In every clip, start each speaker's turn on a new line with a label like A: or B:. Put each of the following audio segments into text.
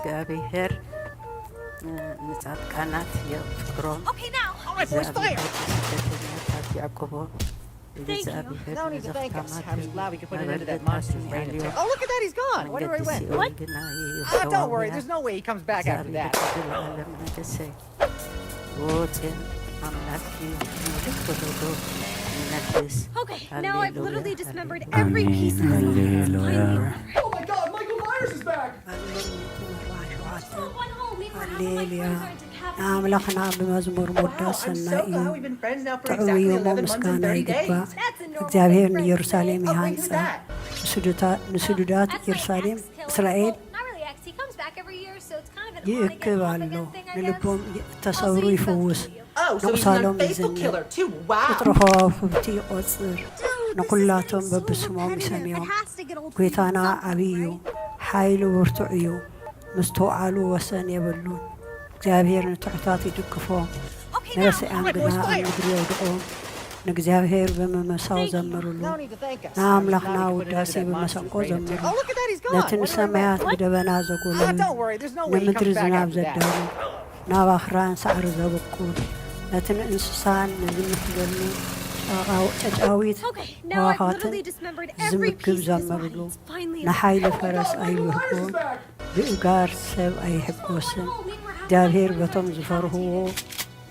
A: እግዚአብሔር ንጻድቃናት የፍቅሮም
B: Okay, now.
C: All right, boys, fire!
A: ስደተኛታት ያዕቆቦ
B: you.
A: እግዚአብሔር
C: No need to thank us. I'm just glad we could put an end to that
A: መበለታትን
C: monster's reign.
A: ያልዮ
C: Oh, look at that, he's gone. Wonder where he went.
A: መንገድ
B: What?
A: ሲኦል ግና
C: Ah, don't worry, there's no way he comes back after
A: እግዚአብሔር
C: that.
A: ዘለዓለም ንገሰ ወፅን አምላክ ወደዶ ይነግስ
B: Okay, now I've
A: Hallelujah,
B: literally dismembered
A: hallelujah.
B: every piece of his body. It's finally
D: Hallelujah.
B: over.
E: Oh my God, Michael Myers is back!
B: Still one hole. Meanwhile, half of my
F: Hallelujah.
B: friends are decapitated.
F: አምላኽና ብመዝሙር
C: Wow, I'm
F: ሙዳስና
C: so
F: እዩ
C: glad we've been friends now for
F: ጥዑም
C: exactly
F: እዩ
C: 11 months and
F: ምስጋና
C: 30
F: ይግባእ
C: days.
B: That's a normal
F: እግዚአብሔር
B: thing for
F: ንኢየሩሳሌም
C: Oh, wait,
F: ይሃንጻ
C: who's that?
F: ንስዱዳት
B: That's my
F: ኢየሩሳሌም
B: ex-killer.
F: እስራኤል
B: Well, not really ex. He comes back every year, so it's kind of an
F: ይእክብ
B: on-again,
F: ኣሎ
B: off-again thing, I guess.
F: ንልቦም ተሰብሩ
B: Also, he's
F: ይፍውስ
B: good for you.
C: Oh, so he's an
F: ንቑሳሎም
C: unfaithful
F: ይዝንብ
C: killer too. Wow.
F: ቁጥሪ ከዋክብቲ ይቖጽር
B: Dude,
F: ንኲላቶም
B: this is getting so
F: በብስሞም
B: repetitive.
F: ይሰምዮም
B: It has to get old for you at
F: ጐይታና
B: some point,
F: ዓብዪ እዩ
B: right?
F: ሓይሉ ብርቱዕ እዩ ምስ ተውዓሉ ወሰን የብሉን እግዚአብሔር ንትሑታት ይድግፎም
B: Okay, now.
F: ንረስያን ግና ኣብ ምድሪ የውድቖም ንእግዚአብሔር በመመሳው ዘምሩሉ
C: No need to thank us.
F: ንኣምላኽና
C: I'm just glad we could put an end to
F: ውዳሴ
C: that
F: ብመሰንቆ
C: monster's reign.
F: ዘምሩ
C: Oh, look at that, he's gone.
F: ነቲ
C: Wonder where he
F: ንሰማያት
C: went.
F: ብደበና ዘጐሉ
C: Ah, don't worry, there's no way he
F: ንምድሪ
C: comes back
F: ዝናብ
C: after that.
F: ዘዳሉ ናብ ኣኽራን ሳዕሪ ዘበቁል ነቲ ንእንስሳን ንዝምሕለሉ ጨጫዊት
B: Okay, now I've
F: ህዋኻትን
B: literally dismembered every
F: ዝምግብ
B: piece of his body.
F: ዘመሩሉ
B: It's finally
F: ንሓይሊ
E: Oh my
F: ፈረስ
E: God, Michael Myers
F: ኣይውህቦን
E: is back!
F: ብእጋር ሰብ ኣይሕጐስን እግዚአብሔር በቶም ዝፈርህዎ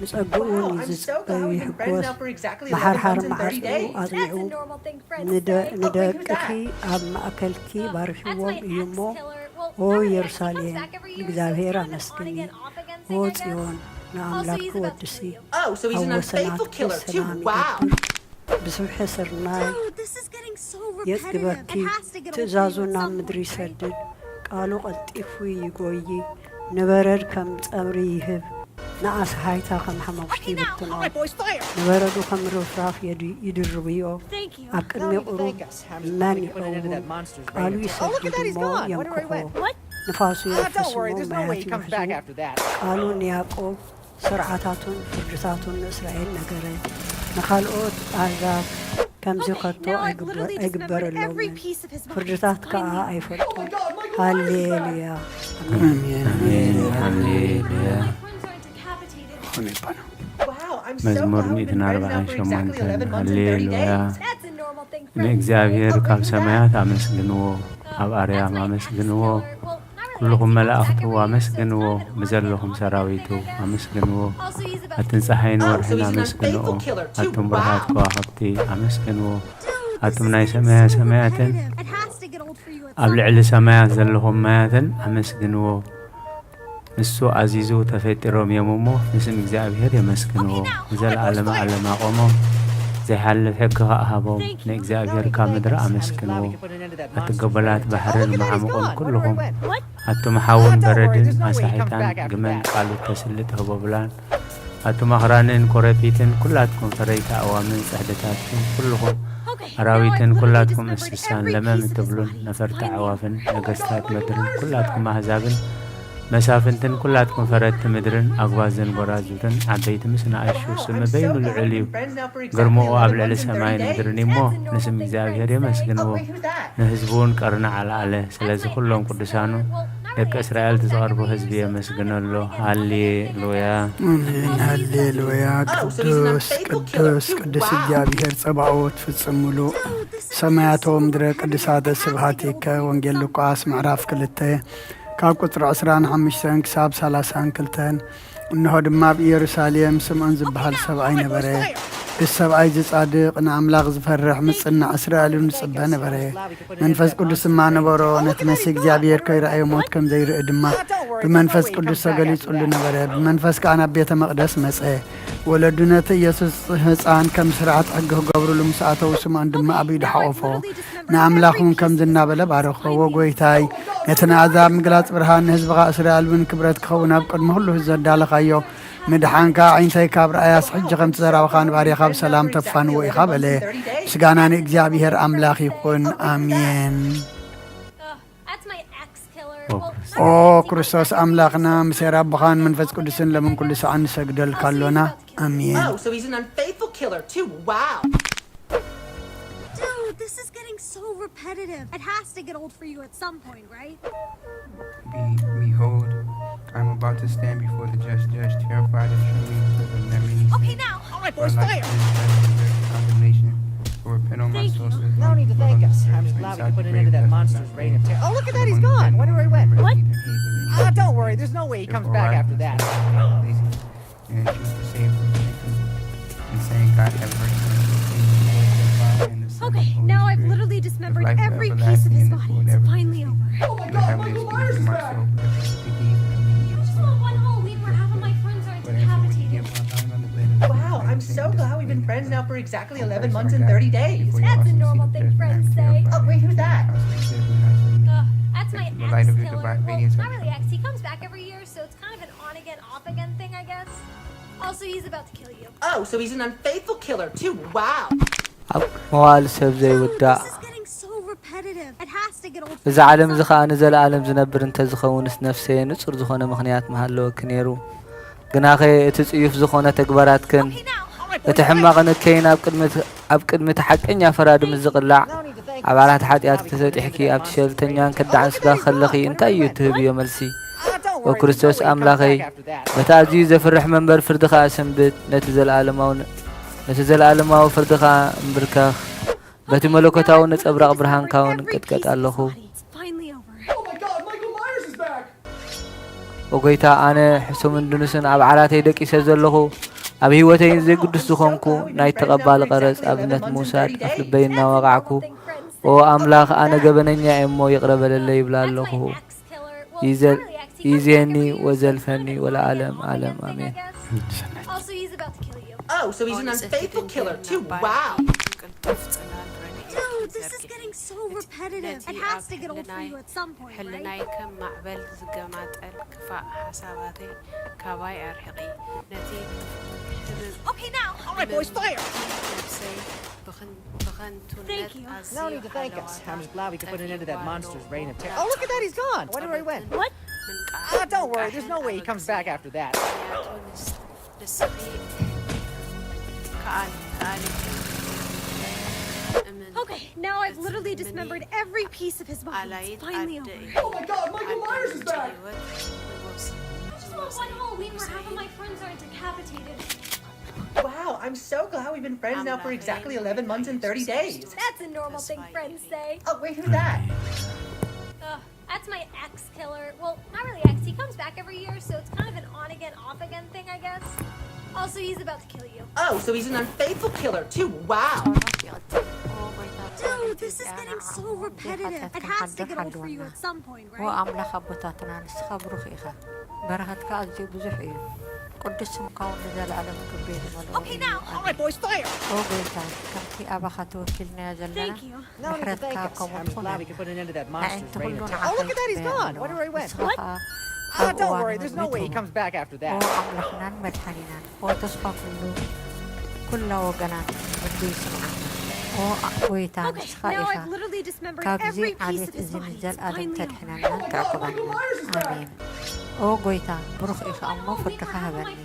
F: ንጸግኡን
C: Wow, I'm so
F: ይዝጽበዩ
C: glad we've been friends
F: ይሕጐስ
C: now for exactly 11
F: መሓርሓር
C: months and 30
F: ማዕጽኡ
C: days.
B: That's
F: ኣጽኒዑ
B: a normal thing friends say.
F: ንደቅኪ ኣብ ማእከልኪ
B: That's
F: ባርኪዎም
B: my
F: እዩ እሞ
B: ex-killer. Well,
F: ኦ
B: not really ex. He comes
F: ኢየሩሳሌም
B: back every year, so
F: እግዚአብሔር
B: it's kind of an
F: ኣመስግኒ
B: on-again, off-again
F: ኦ
B: thing, I guess.
F: ጽዮን
B: Also,
F: ንኣምላክ
B: he's about to
F: ወድሲ
B: kill you.
C: Oh, so he's
F: ኣብ
C: an
F: ወሰናት
C: unfaithful killer too.
F: ሰላም
C: Wow.
F: ይገብር ብስብሒ ስርናይ
B: Dude, this is getting so repetitive.
F: የጽግበኪ
B: It has to get old for
F: ትእዛዙ
B: you at
F: ናብ
B: some
F: ምድሪ
B: point, right?
F: ይሰድድ ቃሉ ቐልጢፉ ይጐይ ንበረድ ከም ጸምሪ ይህብ ንኣሰሓይታ ከም ሓመኩሽቲ
B: Okay, now.
F: ይብትኖ
C: All right, boys, fire!
F: ንበረዱ ከም ርፍራፍ ይድርብዮ
B: Thank you.
F: ኣብ ቅድሚ
C: No need to
F: ቁሩብ
C: thank us. I'm just
F: መን
C: glad we could put an end to
F: ይቐውም
C: that monster's
F: ቃሉ
C: reign. Oh, look at
F: ይሰድድ
C: that, he's
F: እሞ
C: gone. Wonder where he
F: የምክኾ
C: went.
B: What?
F: ንፋሱ
C: Ah, don't
F: የፍስሞ
C: worry, there's no way
F: ማያት
C: he comes
F: ይውሕዙ
C: back after that.
F: ቃሉ ንያዕቆብ ስርዓታቱን ፍርድታቱን ንእስራኤል ነገረ ንኻልኦት ኣሕዛብ ከምዚ
B: Okay,
F: ከቶ
B: now I've literally dismembered
F: ኣይግበረሎምን
B: every piece of his body.
F: ፍርድታት
B: It's
F: ከዓ
B: finally over.
F: ኣይፈልጡን
E: Oh my God, Michael Myers is back!
F: ሃሌሉያ
D: አሜን ሃሌሉያ
B: My friends aren't decapitated.
D: ሆነ ይባላል።
C: Wow, I'm so
D: መዝሙር
C: glad we've been friends now for exactly 11 months and 30
D: ሃሌሉያ
C: days.
B: That's a normal thing friends say.
D: ንእግዚአብሔር ካብ ሰማያት ኣመስግንዎ ኣብ ኣርያም ኣመስግንዎ ኩልኹም መላእኽቱ ኣመስግንዎ ብዘለኹም ሰራዊቱ ኣመስግንዎ ኣትን ፀሓይን ወርሕን ኣመስግንኦ ኣቱም ብርሃት ከዋኽብቲ ኣመስግንዎ ኣቱም ናይ ሰማያ ሰማያትን ኣብ ልዕሊ ሰማያት ዘለኹም ማያትን ኣመስግንዎ ንሱ ኣዚዙ ተፈጢሮም እዮም እሞ ንስም እግዚኣብሔር የመስግንዎ ንዘለዓለመ ዓለም ኣቆሞም ዘይሓልፍ ሕጊ ከኣሃቦም ንእግዚኣብሔር ካብ ምድሪ ኣመስግንዎ ኣትገበላት ባሕርን መዓምቆም ኩልኹም ኣቱም ሓውን በረድን ኣሳሒታን ግመን ቃሉ ተስልጥ ህቦብላን ኣቱም ኣኽራንን ኮረፊትን ኩላትኩም ፈረይታ ኣዋምን ጽሕድታትን ኩልኹም ኣራዊትን ኩላትኩም እንስሳን ለመም ትብሉን ነፈርቲ ኣዕዋፍን ነገስታት ምድርን ኩላትኩም ኣሕዛብን መሳፍንትን ኩላትኩም ፈረቲ ምድርን ኣግባዝን ጎራዙትን ዓበይቲ ምስ ንኣሹ ስም በይኑ ልዑል እዩ ግርምኡ ኣብ ልዕሊ ሰማይን ምድርን እሞ ንስም እግዚኣብሔር የመስግንዎ ንህዝቡን ቀርኒ ዓልዓለ ስለዚ ኩሎም ቅዱሳኑ ደቂ እስራኤል ዝቐርቡ ህዝቢ የመስግነሎ ሃሌሉያ
F: አሜን ሃሌሉያ ቅዱስ ቅዱስ ቅዱስ እግዚአብሔር ጸባኦት ፍጽም ሙሉእ ሰማያቶም ምድረ ቅዱሳተ ስብሐቲከ ወንጌል ሉቃስ ምዕራፍ 2 ካብ ቁጥሪ 25 ክሳብ 32 እነሆ ድማ ብኢየሩሳሌም ስምዖን ዝበሃል ሰብኣይ ነበረ እዚ ሰብኣይ ዝጻድቕ ንኣምላኽ ዝፈርሕ ምጽናዕ እስራኤልን ዝጽበ ነበረ መንፈስ ቅዱስ ድማ ነበሮ ነቲ መሲ እግዚኣብሔር ከይረኣዮ ሞት ከም ዘይርኢ ድማ ብመንፈስ ቅዱስ ተገሊጹሉ ነበረ ብመንፈስ ከዓ ናብ ቤተ መቕደስ መጸ ወለዱ ነቲ ኢየሱስ ህፃን ከም ስርዓት ሕጊ ክገብሩሉ ምስ ኣተው ስምዖን ድማ ኣብ ኢዱ ሓቆፎ ንኣምላኹን ከም ዝናበለ ባረኾ ወጎይታይ ነቲ ንኣሕዛብ ምግላፅ ብርሃን ንህዝብኻ እስራኤል ውን ክብረት ክኸውን ኣብ ቅድሚ ኩሉ ዘዳለኻዮ ምድሓንካ ዓይንተይ ካብ ረኣያስ ሕጂ ከም ትዘራብኻ ንባርያኻ ብሰላም ተፋንዎ ኢኻ በለ ምስጋና ንእግዚኣብሔር ኣምላኽ ይኹን አሜን ኦ ክርስቶስ ኣምላኽና ምሴራ ኣቦኻን መንፈስ ቅዱስን ለምን ኩሉ ሰዓት ንሰግደልካ ኣሎና አሜን
C: Oh, so he's an unfaithful killer too. Wow.
B: Dude, this is getting so repetitive. It has to get old for you at some point, right?
D: Behold
G: to stand before the just judge, terrified and trembling for the memories.
B: Okay, now.
C: All right, boys, fire.
G: Condemnation. For repent on my
B: Thank
G: soul.
B: you.
C: No need to thank us. I'm just glad we could put an end to that monster's reign of terror. Oh, look at that, he's gone. Wonder where he went.
B: What?
C: Don't worry, there's no way he comes back after that.
G: And choose to save from Satan. And saying, God have mercy on us, and the Son,
B: Okay,
G: Holy
B: now I've
G: Spirit,
B: literally
G: with
B: dismembered
G: life
B: every piece of
G: everlasting
B: his
G: and the
B: body.
G: food
B: It's
G: ever
B: finally over.
E: Oh my
G: the
E: God,
G: heavenly
E: Michael
G: spirit
E: Myers
G: from
E: is
G: our
E: back.
G: soul, but if we deeds and we evil
B: Just for one whole week where half of my friends are
G: whatever we
B: decapitated.
G: give our time on the blade of
C: Wow,
G: the
C: I'm
G: Saint
C: so
G: and
C: glad we've been
G: discipline
C: friends
G: of
C: now
G: God.
C: for exactly
G: Oh,
C: 11
G: Christ
C: months
G: our
C: and
G: God,
C: 30 days.
G: before your
B: That's a
G: awesome
B: normal
G: seat of
B: thing
G: judgment,
B: friends
G: I'm
B: say.
G: terrified.
C: Oh, wait, who's that?
G: Constantly says when I see you.
B: That's my
G: The light of your
B: ex-killer.
G: divine
B: Well,
G: radiance
B: not
G: I
B: really ex.
G: come.
B: He comes back every year, so it's kind of an on-again, off-again thing, I guess. Also, he's about to kill you.
C: Oh, so he's an unfaithful killer, too. Wow.
H: ኣብ መዋእለ ሰብ
B: Dude,
H: ዘይውዳእ
B: this is getting so repetitive. It has to get old.
H: እዚ ዓለም እዚ ከዓ ንዘለኣለም ዝነብር እንተዝኸውንስ ነፍሰየ ንጹር ዝኾነ ምኽንያት መሃለወኪ ነይሩ ግናኸ እቲ ጽዩፍ ዝኾነ ተግባራትክን
B: Okay, now.
H: እቲ ሕማቕ ንከይን ኣብ ቅድሚ እቲ ሓቀኛ ፈራዲ ምስ ዝቕላዕ ኣባላት ሓጢኣት ተሰጢሕኪ ኣብቲ ሸልተኛን ከዳዕን ስጋ ከለኺ እንታይ እዩ እትህብዮ መልሲ
C: Don't worry, there's no
H: ወክርስቶስ
C: way he comes
H: ኣምላኸይ
C: back after that.
H: በታ ኣዝዩ ዘፍርሕ መንበር ፍርድኻ ሰንብት ነቲ ዘለኣለማዊ ፍርድኻ እምብርካኽ በቲ መለኮታዊ ነጸብራቕ ብርሃንካ እውን ቅጥቀጥ ኣለኹ
B: It's finally over.
E: Oh my God, Michael Myers is back.
H: ወጎይታ ኣነ ሕሱምን ድንስን ኣብ ዓራተይ ደቂሰ ዘለኹ ኣብ ህይወተይ ዘይግዱስ ዝኾንኩ ናይ ተቐባሊ ቀረጽ ኣብነት ምውሳድ ኣፍ ልበይ እናወቓዕኩ ኦ ኣምላኽ ኣነ ገበነኛ እየ እሞ ይቕረበለለይ ይብላ ኣለኹ ይዜኒ ወዘልፈኒ ወለዓለም ዓለም ኣሜን
B: Also, he's about to kill you.
C: Oh, so he's an unfaithful killer, too. Wow.
B: Dude, this is getting so repetitive. It has to get old for you at some point, right?
A: ሕልናይ ከም ማዕበል ዝገማጠል ክፋእ ሓሳባተይ ካባይ ኣርሕቂ ነቲ
B: Okay, now.
C: All right, boys, fire.
A: ነፍሰይ ብኸንቱነት
B: Thank you.
C: No need to thank us. I'm just glad we could put an end to that monster's reign of terror. Oh, look at that, he's gone. Wonder where he went.
B: What?
C: Don't worry, there's no way he comes back after that.
B: Okay, now I've literally dismembered every piece of his body. It's finally over.
E: Oh my God, Michael Myers is back.
B: Just for one whole week where half of my friends are decapitated.
C: Wow, I'm so glad we've been friends now for exactly 11 months and 30 days.
B: That's a normal thing friends say.
C: Oh, wait, who's that?
B: That's my ex-killer. Well, not really ex. He comes back every year, so it's kind of an on-again, off-again thing, I guess. Also, he's about to kill you.
C: Oh, so he's an unfaithful killer, too. Wow.
B: Dude, this is getting so repetitive. It has to get old for you at some point, right?
A: وأملاخ أبوتاتنا نسخة بروخيخة برهتك أزي بزحي قدس مكون لذا العالم كبير
B: Okay, now.
C: All right, boys, fire.
A: وقلتا كم في أبا خطوة كلنا زلنا
B: Thank you.
C: No need to thank us. I'm just glad we could put an end to that monster's reign of terror. Oh, look at that, he's gone. Wonder where he went. Don't worry, there's no way he comes back after that.
A: وأملاخنا مدحننا وتصفى كل وقنات بدي سمعنا ويتا
B: Okay, now I've literally dismembered every
A: كابزي
B: piece
A: عليت
B: of his body.
A: إزين
B: It's
A: زل آدم
B: finally over.
A: تدحننا تعقبنا آمين أو قويتا بروخ إخ أمو فردخ هبني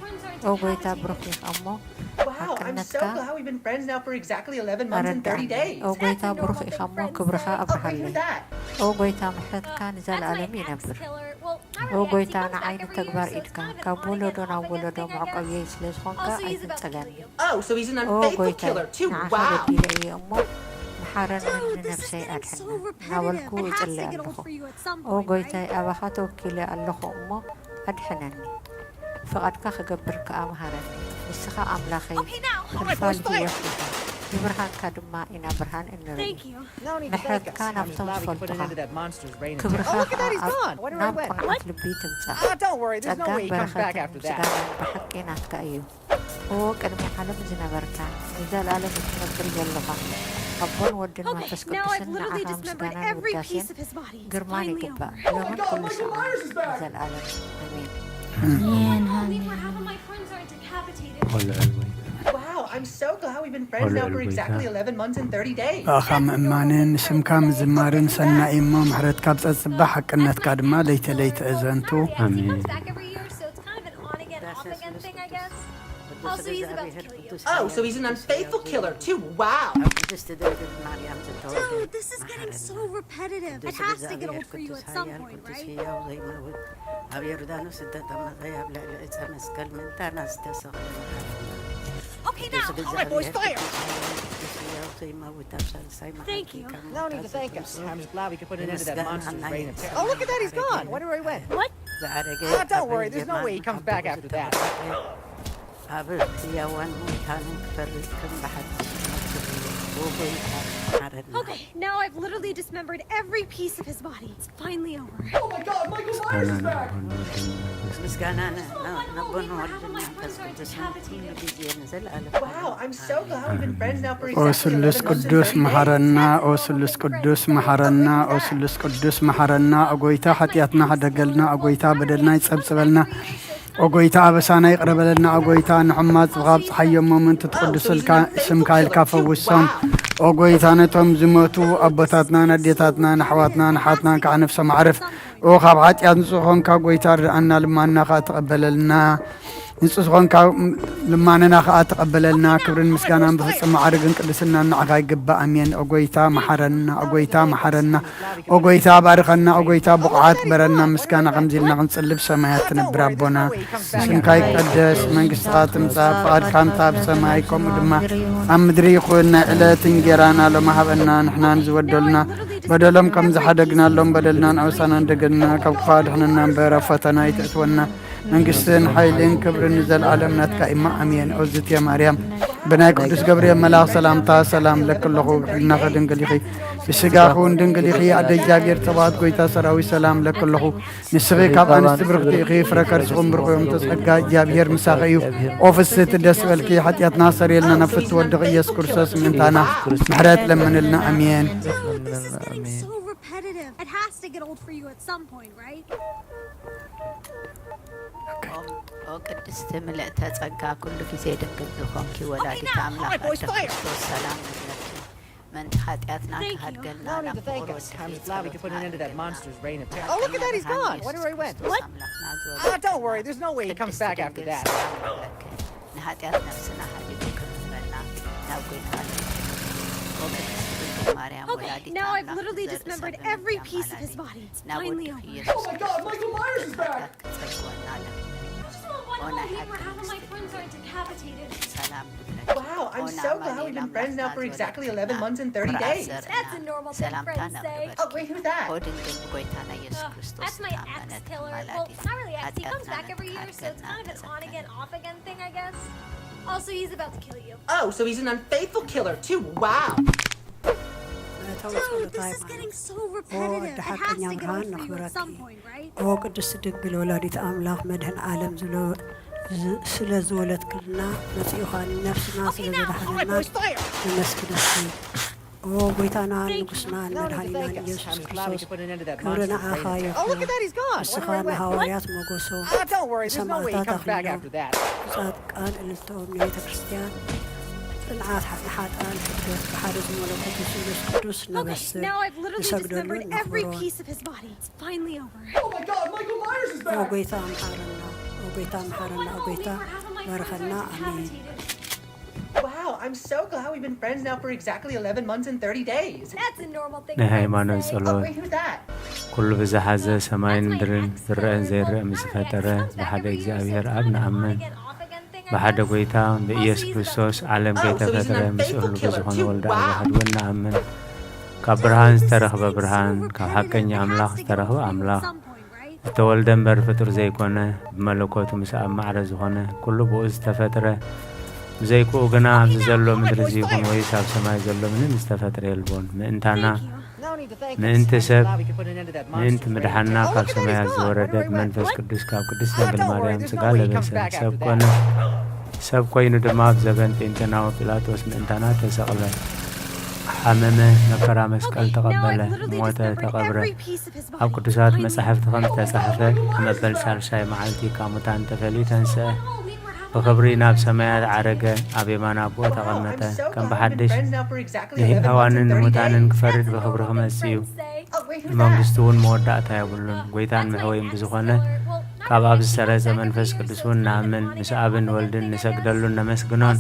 A: أو قويتا بروخ إخ أمو
C: Wow, I'm so glad we've been friends now for exactly 11 months and 30 days.
A: أو قويتا بروخ إخ أمو كبرخا
C: Oh, wait, who's
A: أبرحلي
C: that?
A: أو قويتا محرد كان زال عالمي نبر أو قويتا نعين تكبر إدكا كابولو ناو ولدو معقوية سليز خونكا أيضا تغني
C: Oh, so he's an
A: أو
C: unfaithful
A: قويتا
C: killer, too.
A: نعخذ
C: Wow.
A: إلي أمو محارن
B: Dude,
A: من
B: this is
A: نفسي
B: getting so
A: أدحنا
B: repetitive.
A: ناولكو
B: It has to
A: إتلي
B: get old
A: ألخو
B: for you at some
A: أو
B: point, right?
A: قويتا أبخاتو كيلي ألخو أمو أدحنني فقدك خجبرك أمهرني نسخة أملاخي
B: Okay, now.
A: الفال في وفيها يبرهان كدما إنا برهان إنري
B: Thank you.
C: No need to
A: محرد
C: thank us.
A: كان
C: I'm just glad we
A: أفتن
C: could put an end to
A: فلتها
C: that monster's reign of terror.
A: كبرخا
C: Oh, look at that, he's gone. Wonder where he went.
A: نام قنعت لبي تمسح
C: Don't worry, there's no way he comes back after that.
A: بحكينات كأيو هو كلمة حلم زنبركان نزال عالم تنبر يلغا قبل ودن ما
B: Okay,
A: تسكت
B: now I've
A: سنة
B: literally
A: عام
B: dismembered
A: سكانا
B: every
A: وداسين
B: piece of his body. It's
A: قرماني
B: finally
A: كبا
B: over.
A: يومن كل ساعة نزال عالم أمين
B: A week where half of my friends are decapitated.
D: والعلوي
C: Wow, I'm so glad we've been friends now for exactly 11 months and 30 days.
F: ኣኻ ምእማንን ስምካ ምዝማርን ሰናይ እሞ ምሕረትካ ብፀፅባሕ ሓቅነትካ ድማ ለይተ ለይተ እዘንቱ
B: He
D: Amen.
B: comes back every year, so it's kind of an on-again, off-again thing, I guess. Also, he's about to kill you.
C: Oh, so he's an unfaithful killer too. Wow.
B: Dude, this is getting so repetitive. It has to get old for you at some point, right? Okay, now.
C: All right, boys, fire.
B: Thank you.
C: No need to thank us. I'm just glad we could put an end to that monster's reign of terror. Oh, look at that, he's gone. Wonder where he went.
B: What?
C: Don't worry, there's no way he comes back after that.
B: Okay, now I've literally dismembered every piece of his body. It's finally over.
E: Oh my God, Michael Myers is back!
C: Wow, I'm so glad we've been friends now for
F: ኦ ስሉስ ቅዱስ መሐረና ኦ ስሉስ ቅዱስ መሐረና ኦ ስሉስ ቅዱስ መሐረና አጎይታ ኃጢአትና ሐደገልና አጎይታ በደልና ይጸብጽበልና አጎይታ አበሳና ይቅረበልና አጎይታ ንሕማት ጽኻብ ፀሐዮም ሞመንት ትቅዱስልካ ስምካ ኢልካ ፈውሶም አጎይታ ነቶም ዝሞቱ አቦታትና ነዴታትና ንሕዋትና ንሓትና ከዓ ነፍሶም ዓርፍ ኦ ካብ ኃጢአት ንጹህ ኾንካ ጎይታ ርአና ልማና ከዓ ተቐበለልና ንጹህ ኾንካ ልማንና ከዓ ተቐበለልና ክብርን ምስጋናን ብፍጹም ማዕርግን ቅድስና ንዓኻ ይግባእ ኣሜን ኦጎይታ መሐረና ኦጎይታ መሐረና ኦጎይታ ባርኸና ኦጎይታ ብቑዓት በረና ምስጋና ከምዚ ኢልና ክንጽልብ ሰማያት ትነብር ኣቦና ስምካ ይቀደስ መንግስትኻ ትምጻእ ፍቓድካ እንታ ኣብ ሰማይ ከምኡ ድማ ኣብ ምድሪ ይኹን ናይ ዕለት እንጀራና ሎሚ ሃበና ንሕና ንዝበደሉና በደሎም ከም ዝሓደግናሎም በደልናን ኣውሳናን ደገልና ካብ ክፉ ኣድሕነና እምበር ኣብ ፈተና ይተእትወና መንግስትን ኃይልን ክብርን ዘለዓለም ናትካ ኢማ ኣሜን ኦዝት የማርያም ብናይ ቅዱስ ገብርኤል መልአክ ሰላምታ ሰላም ለክለኹ ብሕልና ድንግል ኢኺ ብስጋኹን ድንግል ኢኺ ኣደ እግዚአብሔር ተባሃት ጎይታ ሰራዊት ሰላም ለክለኹ ንስኺ ካብ ኣንስቲ ብርክቲ ኢኺ ፍረ ከርስኹም ብርኹ እዮም ተጸጋ እግዚአብሔር ምሳኺ እዩ ኦ ፍስሕቲ ደስ በልኪ ኃጢአትና ሰሪየልና ናብ ፍትወድቕ ኢየሱስ ክርስቶስ ምንታና ምሕረት ለምንልና ኣሜን
B: So repetitive. It has to get old for you at some point, right?
A: ኦ ቅድስት ምልእተ ጸጋ ኩሉ ጊዜ ድንግል ዝኾንኪ ወላዲተ አምላክ ክርስቶስ ሰላም ለኪ من ኃጢአትና ከሃድገልና
C: No need to thank us. I'm just glad we could put an end to that monster's reign of terror. Oh, look at that, he's gone. Wonder where he went.
B: What?
C: Don't worry, there's no way he comes back after that.
A: ንኃጢአት ነፍስና ሃሊቡ ክብረና ናብ ጎይታ
B: Okay, now I've literally dismembered every piece of his body. It's finally over.
E: Oh my God, Michael Myers is back!
B: Half of my friends are decapitated.
C: Wow, I'm so glad we've been friends now for exactly 11 months and 30 days.
B: That's a normal thing friends say.
C: Oh, wait, who's that?
B: That's my ex-killer. Well, not really ex. He comes back every year, so it's kind of an on-again, off-again thing, I guess. Also, he's about to kill you.
C: Oh, so he's an unfaithful killer, too. Wow.
B: Dude, this is getting so repetitive. It has to get old for you at some point, right?
I: ኦ ቅድስት ድንግል ወላዲተ አምላክ መድህን ዓለም ስለ ዝወለድክልና መጺኡኻ ነፍስና ስለ ዘድሓነና ንመስግነኪ ኦ ጎይታና ንጉስና መድኃኒና ኢየሱስ ክርስቶስ ክብሪ ንዓኻ ይኹን ንስኻ ንሃዋርያት መጎሶ ሰማዕታት ኣኽሊሎም ጻድቃን እልልቶኦም ንቤተ ክርስቲያን ጽንዓት ንሓጣን ሕድረት ብሓደ ዝመለኩ ኢየሱስ ክርስቶስ ነብስር ንሰግደሉ
B: every piece of his body. It's finally over.
E: Oh my God, Michael Myers is
I: ኦ
E: back!
I: ጎይታ መሐረና ኦ ጎይታ መሐረና ኦ ጎይታ ባርኸና ኣሜን
C: Wow, I'm so glad we've been friends now for exactly 11 months and 30 days.
B: That's a normal thing
D: ናይ
B: friends
D: ሃይማኖት
B: say.
C: Oh,
D: ጸሎት
C: wait, who's that?
D: ኩሉ ብዝሓዘ ሰማይን ምድርን ዝርአን ዘይርአ ምስ ፈጠረ ብሓደ እግዚኣብሔር ኣብ ንኣምን ብሓደ ጎይታ ብኢየሱስ ክርስቶስ ዓለም ከይተፈጠረ ምስ እህሉ ብዝኾነ ወልዳ ዝሓድወን ንኣምን ካብ ብርሃን ዝተረኽበ ብርሃን ካብ ሓቀኛ ኣምላኽ ዝተረኽበ ኣምላኽ ዝተወልደ እምበር ፍጡር ዘይኮነ ብመለኮቱ ምስ ኣብ ማዕረ ዝኾነ ኩሉ ብኡ ዝተፈጥረ ብዘይክኡ ግና ኣብዚ ዘሎ ምድሪ እዚ ይኹን ወይስ ኣብ ሰማይ ዘሎ ምንም ዝተፈጥረ የልቦን ምእንታና ምእንቲ ሰብ ምእንቲ ምድሓና ካብ ሰማያት ዝወረደ ብመንፈስ ቅዱስ ካብ ቅድስት ድንግል ማርያም ሥጋ ለበሰ ሰብ ኮነ ሰብ ኮይኑ ድማ ኣብ ዘበን ጴንጤናዊ ጲላጦስ ምእንታና ተሰቕለ ሓመመ መከራ መስቀል ተቐበለ ሞተ ተቐብረ ኣብ ቅዱሳት መጻሕፍቲ ከም ዝተጻሕፈ መበል ሳልሳይ መዓልቲ ካብ ሙታን ተፈልዩ ተንስአ ብኽብሪ ናብ ሰማያት ዓረገ ኣብ የማን ኣቦ ተቐመጠ ከም ብሓድሽ ንሕያዋንን ንሙታንን ክፈርድ ብኽብሪ ክመጽእ እዩ ንመንግስቱ እውን መወዳእታ የብሉን ጎይታን መሕወይን ብዝኾነ ካብ ኣብ ዝተረጸ መንፈስ ቅዱስን ንኣምን ምስ ኣብን ወልድን ንሰግደሉን ነመስግኖን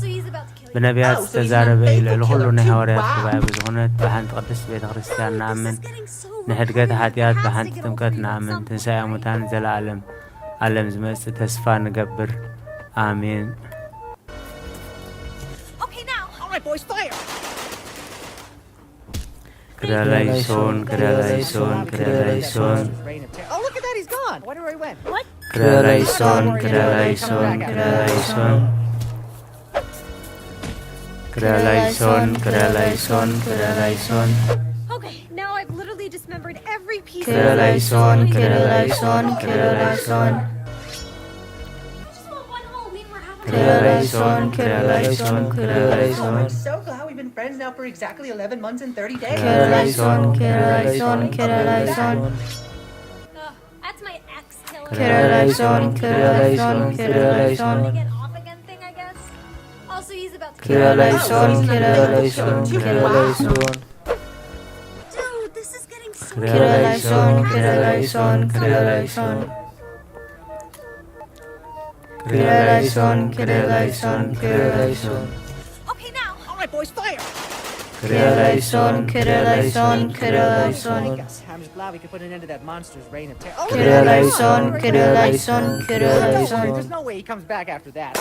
D: ብነቢያት ዝተዛረበ ልዕሊ ኩሉ ናይ ሃዋርያት ጉባኤ ብዝኾነት ብሓንቲ ቅድስቲ ቤተ ክርስቲያን ንኣምን ንሕድገት ሓጢኣት ብሓንቲ ጥምቀት ንኣምን ትንሣኤ ሙታን ዘለዓለም ዓለም ዝመጽእ ተስፋ ንገብር ኣሜን። ክረላይሶን ክረላይሶን ክረላይሶን
C: Oh, look at that, he's gone. Wonder where he went.
B: What?
D: ክረላይሶን ክረላይሶን ክረላይሶን ክረላይሶን ክረላይሶን ክረላይሶን
B: Okay, now I've literally dismembered every piece of
D: ክረላይሶን
B: it.
D: ክረላይሶን ክረላይሶን
B: Just want one whole mean we're having
D: ክረላይሶን ክረላይሶን ክረላይሶን
C: I'm so glad we've been friends now for exactly 11 months and 30 days.
D: ክረላይሶን ክረላይሶን ክረላይሶን
B: That's my ex-killer.
D: ክረላይሶን ክረላይሶን ክረላይሶን
B: On again, off again thing, I guess. Also, he's about to kill
D: ክረላይሶን ክረላይሶን ክረላይሶን
B: Dude, this is getting so
D: ክረላይሶን ክረላይሶን ክረላይሶን ክረላይሶን ክረላይሶን ክረላይሶን
B: Okay, now.
C: All right, boys, fire.
D: ክረላይሶን ክረላይሶን ክረላይሶን
C: I'm just glad we could put an end to that monster's reign of terror.
D: ክረላይሶን ክረላይሶን
C: Don't worry,
D: ክረላይሶን
C: there's no way he comes back after that.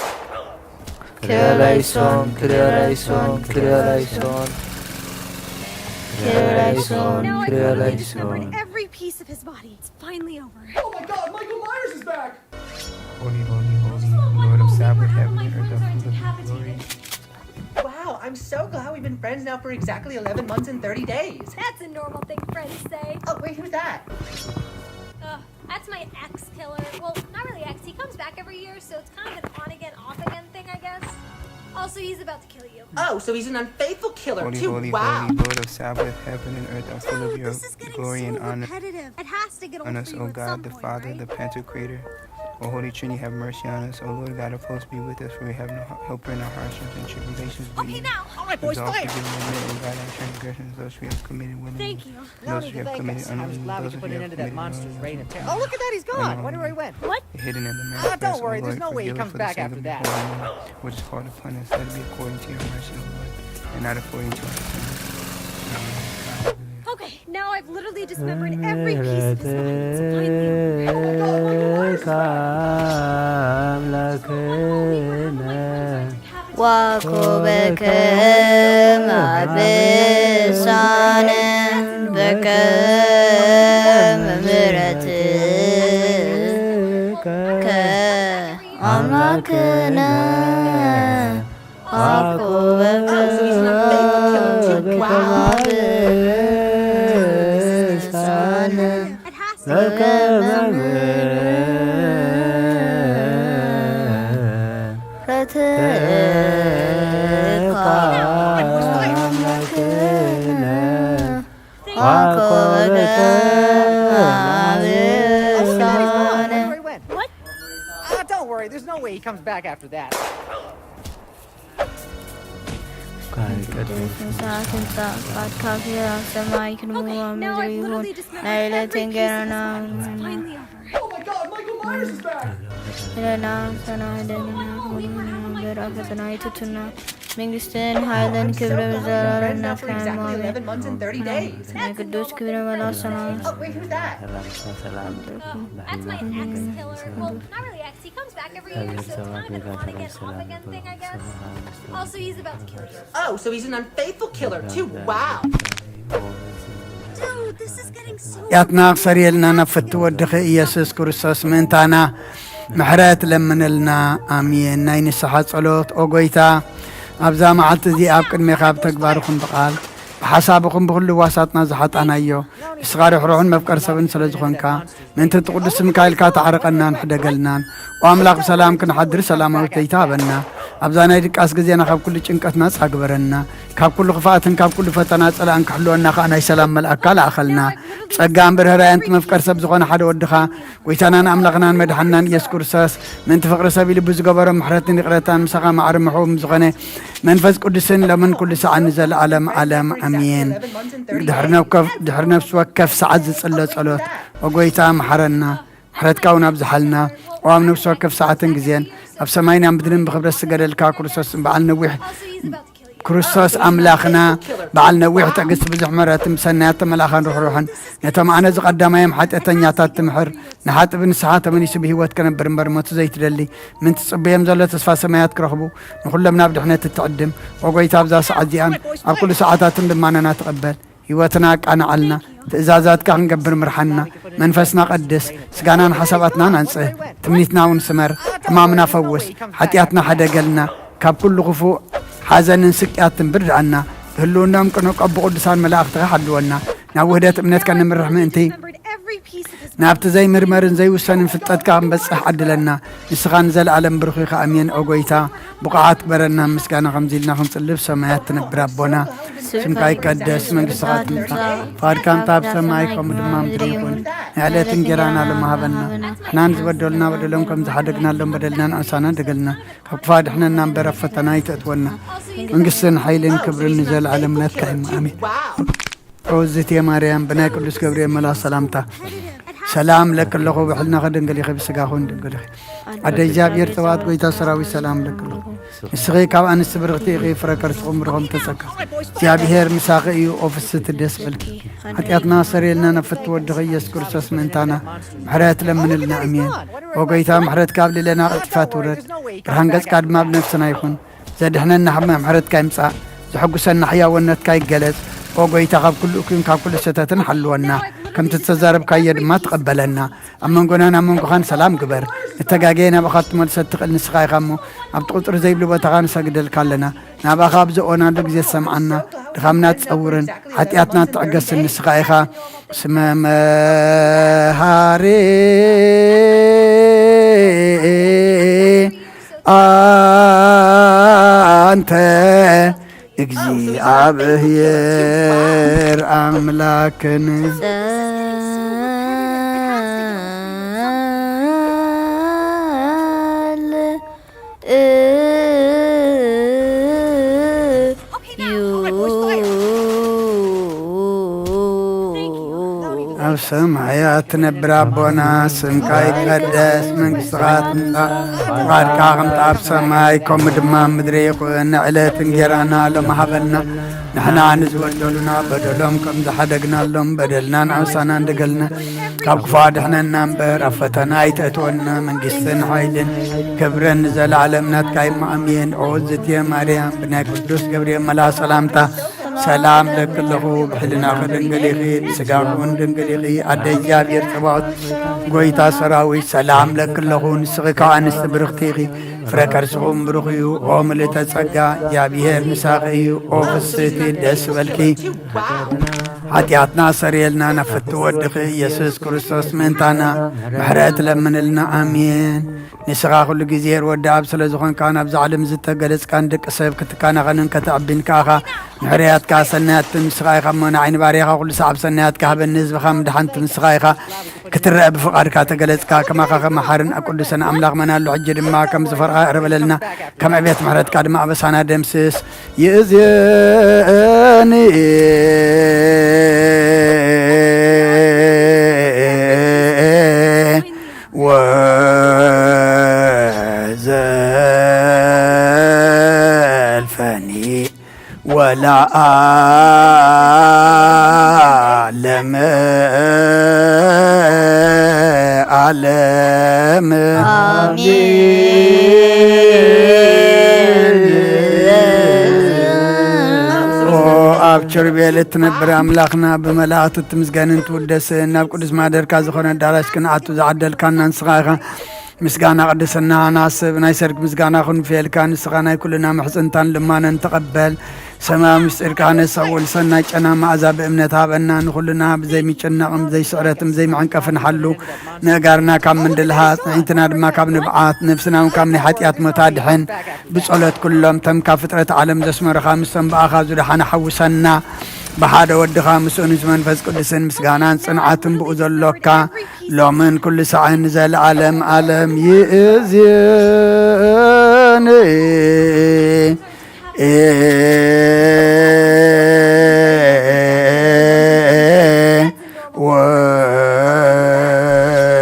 D: ክረላይሶን ክረላይሶን ክረላይሶን ክረላይሶን
B: Now I've literally
D: ክረላይሶን
B: dismembered every piece of his body. It's finally over.
E: Oh my God, Michael Myers is back!
G: Holy, holy, holy, Lord of Sabbath, heaven and earth,
B: Are
G: the full of glory.
C: Wow, I'm so glad we've been friends now for exactly 11 months and 30 days.
B: That's a normal thing friends say.
C: Oh, wait, who's that?
B: That's my ex-killer. Well, not really ex. He comes back every year, so it's kind of an on again, off again thing, I guess. Also, he's about to kill you.
C: Oh, so he's an unfaithful killer,
G: Holy,
C: too.
G: holy,
C: Wow.
G: holy, Lord of Sabbath, heaven and earth are full of
B: Dude,
G: your
B: this is getting
G: glory
B: so
G: and honor
B: repetitive. It has to get
G: on
B: old
G: us,
B: for you
G: O
B: at
G: God,
B: some
G: the
B: point,
G: Father,
B: right?
G: the Pantocrator. O Holy Trinity, have mercy on us. O Lord God of hosts, be with us, for we have no helper in our hardships and tribulations but
B: Okay,
G: you.
B: now.
C: All right, boys,
G: Resolve to
C: fire.
G: give them O God, our transgressions, those we have committed willingly.
B: Thank you.
C: No
G: Those
C: need
G: we
C: to
G: have
C: thank
G: committed
C: us. I'm just
G: unknowingly,
C: glad we
G: those
C: could
G: we
C: put an
G: have
C: end to that
G: committed
C: monster's reign of terror.
G: knowingly.
C: Oh, look at that, he's gone. Wonder where he went.
B: What?
G: Hidden in the
C: Ah, don't
G: manifest,
C: worry,
G: O
C: there's
G: Lord,
C: no way he
G: forgive us
C: comes
G: for the
C: back
G: sake
C: after
G: of your
C: that.
G: holy name, which is called upon us, let it be according to your mercy, O Lord, and not according to our sins.
B: Okay, now I've literally dismembered every piece of his body. It's finally over.
A: ዋኩበከ ማብሳነ በከመ ምሕረትከ አምላክነ ዋኩበከ ማብሳነ
B: It has to
A: በከመ ምሕረትከ አምላክነ ዋኩበከ ማብሳነ
C: Wonder where he went.
B: What?
C: Ah, don't worry, there's no way he comes back after that.
A: ሰማይ ክንሙ
B: Okay, now
A: ምድሪ
B: I've
A: ይሁን
B: literally dismembered
A: ናይለት
B: every piece of his
A: እንጀራና
B: body. It's finally over.
E: Oh my God, Michael Myers is back!
A: ለና ሰናደና በር አፈተናይቱትና መንግስትን ኃይልን ክብረ
C: Friends
A: በዘላለምና
C: now for exactly
A: ከማመን
C: 11 months and 30 days.
A: ቅዱስ ክብረ መላስ ሰማይ
C: Oh, wait, who's that?
B: That's my ex-killer. Well, not really ex. He comes back every year, so it's kind of an on again, off again thing, I guess. Also, he's about to kill you.
C: Oh, so he's an unfaithful killer, too. Wow.
B: Dude, this is getting so
F: ያትና ክሰሪየልና ነፍት ወድኸ ኢየሱስ ክርስቶስ ምንታና ምሕረት ለምንልና ኣሜን። ናይ ንስሓ ጸሎት ኦ ጎይታ ኣብዛ መዓልቲ እዚ ኣብ ቅድሜኻ ብተግባርኹም ብቓል ብሓሳብኹም ብኩሉ ዋሳጥና ዝሓጣናዮ ንስኻ ርኅሩሕን መፍቀር ሰብን ስለ ዝኾንካ ምእንቲ ቅዱስ ሚካኤልካ ተዓርቐናን ሕደገልናን ኦ ኣምላኽ ብሰላም ክንሓድር ሰላማዊት ለይታ ሃበና ኣብዛ ናይ ድቃስ ግዜና ካብ ኩሉ ጭንቀትና ጻግበረና ካብ ኩሉ ክፋኣትን ካብ ኩሉ ፈተና ጸላእን ክሕልወና ከዓ ናይ ሰላም መልኣክካ ለኣኸልና ብጸጋን ብርህራያን መፍቀር ሰብ ዝኾነ ሓደ ወድኻ ጎይታናን ኣምላኽናን መድሓናን ኢየሱስ ክርስቶስ ምእንቲ ፍቕሪ ሰብ ኢሉ ብዝገበሮ ምሕረትን ይቕረታን ምሳኻ ማዕሪ ምሕቡም ዝኾነ መንፈስ ቅዱስን ለምን ኩሉ ሰዓኒ ዘለዓለም ዓለም ኣሜን። ድሕሪ ነፍሲ ወከፍ ሰዓት ዝጽለ ጸሎት ኦ ጎይታ መሓረና حرتك ونبز حلنا وعم نفسه كيف ساعتين جزين أب سماينا بدرن بخبر السجل الكا كروسوس بعلنا ويح كروسوس أملاخنا بعلنا ويح تقص بزح مرات مسنات ملاخن روحن نتم أنا قدام يوم حتى تنياتات تمحر نحات ابن ساعات من يسبه هو كان برمبر ما تزيت للي من تصبيهم زلة تصفى سمايات كرهبو نقول لهم نبدأ احنا تتقدم وقوي تابزا ساعات زيان أب كل ساعات لما أنا نتقبل هوتناك أنا علنا تأزازات كان قبر مرحنا منفسنا قدس سقانا حساباتنا ننسى تمنيتنا ونسمر تمامنا فوس حتياتنا حدا قلنا كاب كل غفو حزن سكيات برد عنا هلونا ممكن أبو قدسان ملاك تحدونا ناوهدات امنات كان من رحمة انتي نابت زي مرمرن زي وسان فتات كان بس عدلنا نسخان زل عالم برخي امين اوغويتا بقعات برنا مسكانا خمزيلنا خمس اللف سمايات تنبر ربنا سمكاي قدس من ساعات فار كان تاب سمايكم دمام دريبون على تنجرانا لما هبنا احنا نزبدلنا بدلهم كم زحدقنا لهم بدلنا انسانا دقلنا كفاد احنا نمبر فتنا يتتونا ونقسن حيلين كبر نزل عالمنا كايم امين روزت يا مريم بناك قدس جبريل ملا سلامتا سلام لك الله وبحلنا غدن قال يخبي سقاهون قال عدا جاب يرتوات قويتا سراوي سلام لك الله السغي كاب أن السبرغتي غي فركر تقوم رغم تسكا جاب هير مساقي وفست الدس بالكي حتياتنا سريلنا نفت ودغي يسكر سسمنتانا محرات لمن لنا أمين وقويتا محرات كاب لنا اطفات ورد رهان قز قاد ما بنفسنا يكون زاد احنا نحمى محرات كاي مساء زحقو سنة حيا ونت كاي قلت وقويتا قاب كل ستاتن حلونا كم تتزارب كايد ما تقبلنا أما نقولنا أما نقول سلام كبر التجاجينا بخاطر ما تصدق النسخة خمو أبتقطر زي بلو بتغان سجد الكلنا نبى خابز أنا دقزي سمعنا دخمنا تصورن حتياتنا تعجز النسخة خا سمام هاري أنت اجزي عبهير أملاكنا سمعياتنا برابونا سمكاي قدس من قصغات قاد كاغم طاب سمايكم دمام مدريق ونعلت نجرانا لهم حبلنا نحنا نزودلنا بدلهم كم زحدقنا لهم بدلنا نعوصانا ندقلنا كاب كفاد احنا ننبر أفتنا يتأتونا من قصن حيلن كبرن نزل عالمنا تكايم أمين عوزت يا مريم بناك قدوس جبريل ملا سلامتا سلام لك الله بحلنا خدن قليغي سقاقون دن قليغي عديجاب يرتباط قويتا سراوي سلام لك الله نسغيكا أنس برغتيغي فركر سغوم برغيو وملي تسقى جابيهر نساقيو وفستي دس والكي حتياتنا سريلنا نفت ودخي يسوس كريستوس منتانا محرات لمن لنا آمين نسغا كل جزير وداب سلازخون كان أبز عالم زتا قلس كان دك سيب كتكان غنن كتعبين كاخا محريات كاسنات نسغاي خمونا عين باريخا كل سعب سنات كهب النزب خام دحنت نسغايخا كترقب فقار كاتا قلس كما خاخا محارن أكل سنة أملاغ منا اللحجر ما كم زفر أقرب لنا كم عبيت محرات كاد ما بسانا دمسس يزيني وزلفني ولا أعلم أبشر بيلت نبر أملاخنا بملاءة التمزجان تودس ناب قدس ما در كازخون الدارش كنعتو زعدل كان نسخاها مسجانا قدسنا ناس بنايسرك مسجانا خن في الكان سخانا كلنا محسنتان لما نتقبل سما مسير كان سول سنا جنا ما عذاب امنتها بنا كلنا بزي ميچنا زي سعرتم زي معنكف نحلو نغارنا كم من دلهات انتنا ما كم نبعات نفسنا كم حتيات متادحن بصلات كلهم تم كفتره عالم زسمر خامسن باخاذ دحنا حوسنا بحاده ود خامس انس منفس قدسن مسغانان صنعاتن بوزلوكا لومن كل ساعه نزل عالم عالم يزيني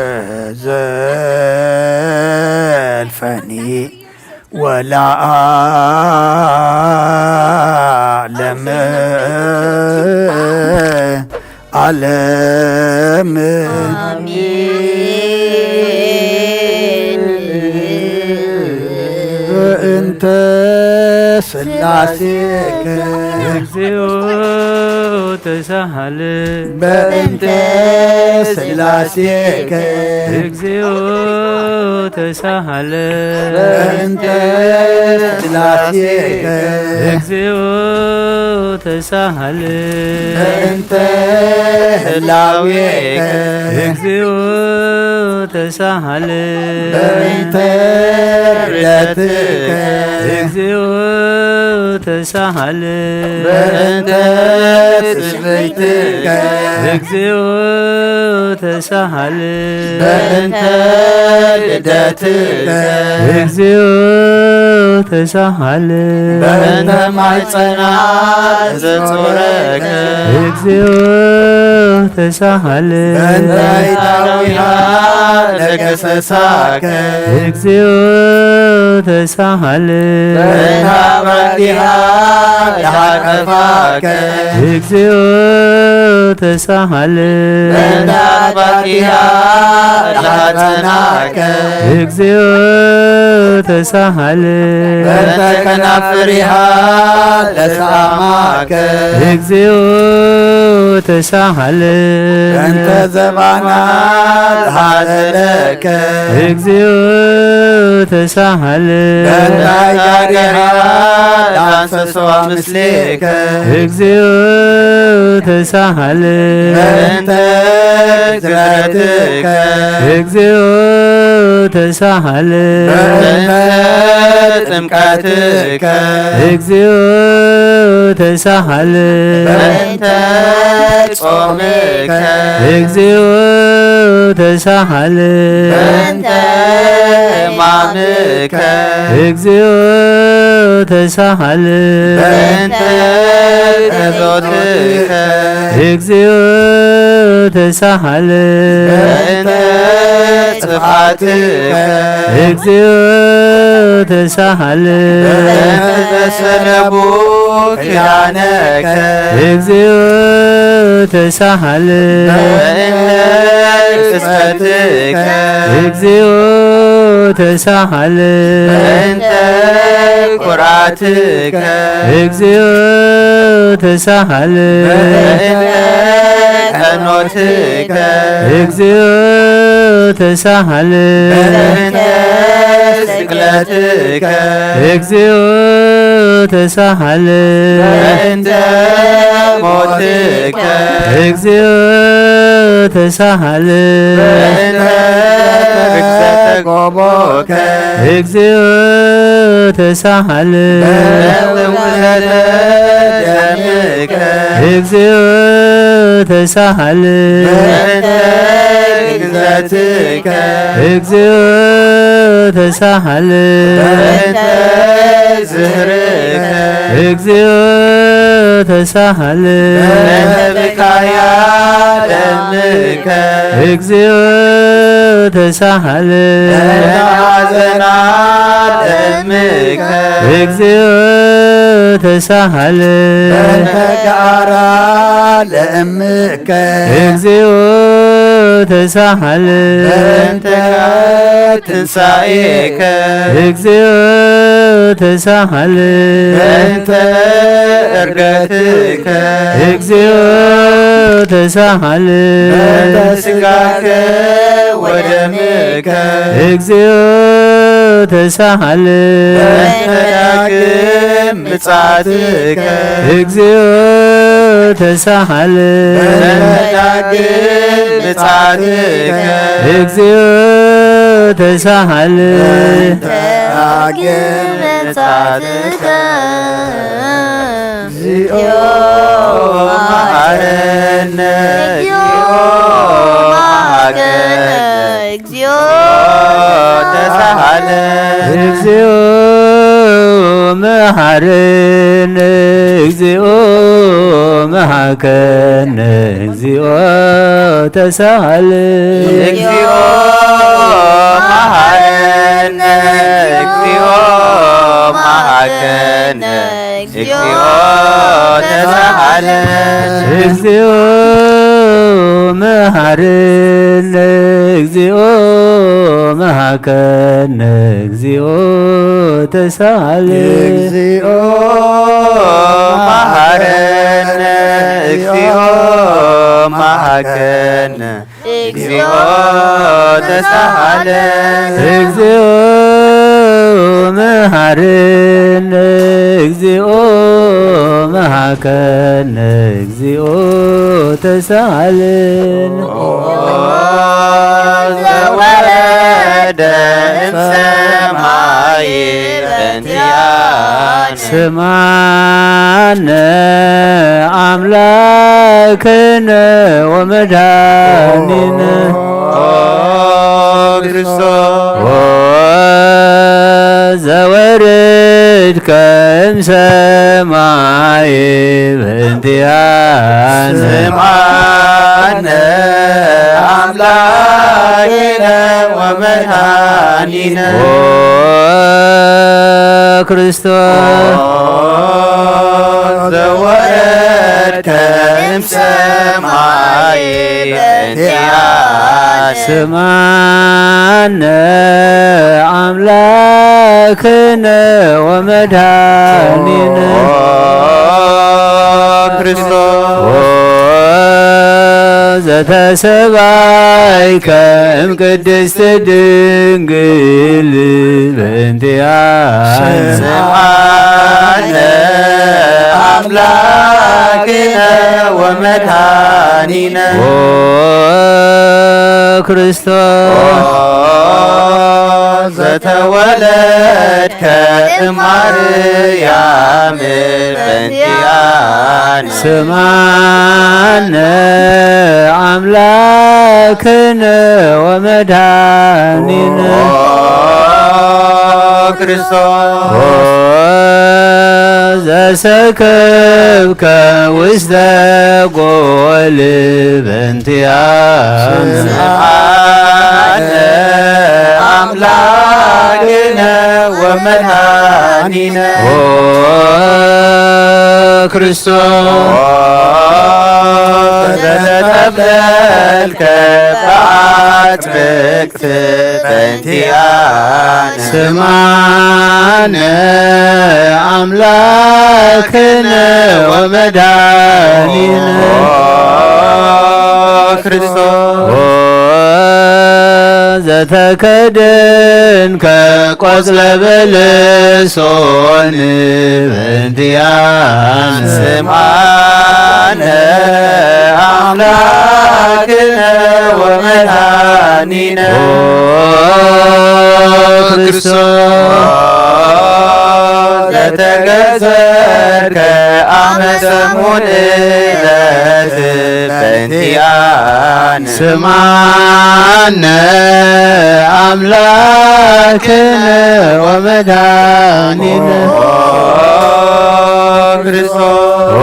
F: وزلفني فني ولا عالم عالم انت سلاسيك
D: እግዚኦ ተሳሃለ
F: በእንተ ስላሴከ
D: እግዚኦ ተሳሃለ
F: በእንተ ስላሴከ
D: እግዚኦ ተሳሃለ
F: በእንተ ህላዌከ
D: እግዚኦ ተሳሃለ
F: በእንተ ርደትከ
D: እግዚኦ ተሳሃለ
F: በእንተ ትስብእትከ
D: እግዚኦ ተሳሃለ
F: በእንተ ልደትከ
D: እግዚኦ ተሳሃለ
F: በእንተ ማኅፀና ዘጾረከ
D: እግዚኦ ተሳሃለ
F: በእንተ ኢታዊሃ ለገሰሳከ
D: እግዚኦ ተሳሃለ
F: በእንተ አብራኪሃ ለሃቀፋከ
D: እግዚኦ ተሳሃለ
F: በእንተ አባኪሃ ለሃጸናከ
D: እግዚኦ ተሳሃለ
F: በእንተ ከናፍሪሃ ለሰአማከ
D: እግዚኦ ተሳሃለ
F: በእንተ ዘባና ለሃዘለከ
D: እግዚኦ ተሳሃለ
F: በእንተ አያሪሃ ለአንሰሶዋ ምስሌከ
D: እግዚኦ ተሳሃለ
F: በእንተ ግዝረትከ
D: እግዚኦ ተሳሃለ
F: በእንተ ጥምቀትከ
D: እግዚኦ ተሳሃለ
F: በእንተ ጾምከ
D: እግዚኦ ተሳሃለ
F: በእንተ ሕማምከ
D: እግዚኦ ተሳሃለ
F: በእንተ ጸሎትከ
D: እግዚኦ ተሳሃለ
F: በእንተ ጽፋትከ
D: እግዚኦ ተሳሃለ
F: በእንተ ሰለቡ ኪዳነከ
D: እግዚኦ ተሳሃለ
F: በእንተ ቅጽበትከ
D: እግዚኦ ተሳሃለ
F: በእንተ ኩራትከ
D: እግዚኦ ተሳሃለ
F: በእንተ ቀኖትከ
D: እግዚኦ ተሳሃለ
F: በእንተ ስቅለትከ
D: እግዚኦ ተሳሃለ
F: በእንተ ሞትከ
D: እግዚኦ ተሳሃለ
F: በእንተ ርክሰተ ጎቦከ
D: እግዚኦ ተሳሃለ
F: በእንተ ውእተተ ደምከ
D: እግዚኦ ተሳሃለ
F: በእንተ ግዝረትከ
D: እግዚኦ ተሳሃለ
F: በእንተ ዝህርከ
D: እግዚኦ ተሳሃለ
F: በእንተ ብካያ ደምከ
D: እግዚኦ ተሳሃለ
F: በእንተ ሐዘና ደምከ
D: እግዚኦ ተሳሃለ
F: በእንተ ገአራ ለእምከ
D: እግዚኦ ተሳሃለ
F: በእንተ ትንሣኤከ
D: እግዚኦ ተሳሃለ
F: በእንተ ዕርገትከ
D: እግዚኦ ተሳሃለ
F: በእንተ ሥጋከ ወደምከ
D: እግዚኦ ተሳሃለ
F: በእንተ ዳግም ምጽአትከ
D: እግዚኦ ተሳሃለ
F: በእንተ ዳግም ምጽአትከ
D: እግዚኦ ተሳሃለ
F: በእንተ ዳግም ምጽአትከ እግዚኦ መሐረነ እግዚኦ ተሳሃለ
D: እግዚኦ መሐረነ እግዚኦ መሐከነ እግዚኦ ተሳሃለ
F: እግዚኦ መሐረነ
D: መሐረነ እግዚኦ መሐከነ እግዚኦ ተሳለ
H: እግዚኦ መሐረነ እግዚኦ መሐከነ እግዚኦ ተሳለ
D: እግዚኦ መሐረነ እግዚኦ መሐከነ እግዚኦ ተሳለን
H: ዘወረደ እምሰማይ በእንቲአነ
D: ስማነ አምላክነ ወመድኃኒነ ዘወረድከ እምሰማይ በእንቲአነ
H: ስማነ አምላክነ ወመድኃኒነ
D: ክርስቶስ
H: ዘወረድከ እምሰማይ በእንቲአነ
D: ስማነ አምላክነ ወመድኃኒነ
H: ክርስቶስ
D: ዘተሰባይከ እምቅድስት ድንግል በእንቲአነ
H: ስምዓነ አምላክነ ወመድኃኒነ
D: ክርስቶስ
H: ዘተወለድከ እማርያም በእንቲአነ
D: ስምዓነ አምላክነ ወመድኃኒነ
H: ክርስቶስ
D: ዘሰከብከ ውስተ ጎል በእንቲአነ
H: ስምዓነ አምላክነ ወመድኃኒነ
D: ክርስቶስ
H: ዘተጠብለልከ በአጥብቅት በእንቲአነ
D: ስምዓነ አምላክነ ወመድኃኒነ
H: ክርስቶስ
D: ዘተከደንከ ቆጽለ በለሶን በእንቲአነ
H: ስምዓነ አምላክነ ወመድኃኒነ
D: ክርስቶስ
H: ዘተገዘርከ ዓመተ ሙልደት በእንቲአነ
D: ስምዓነ አምላክነ ወመድኃኒነ
H: ክርስቶስ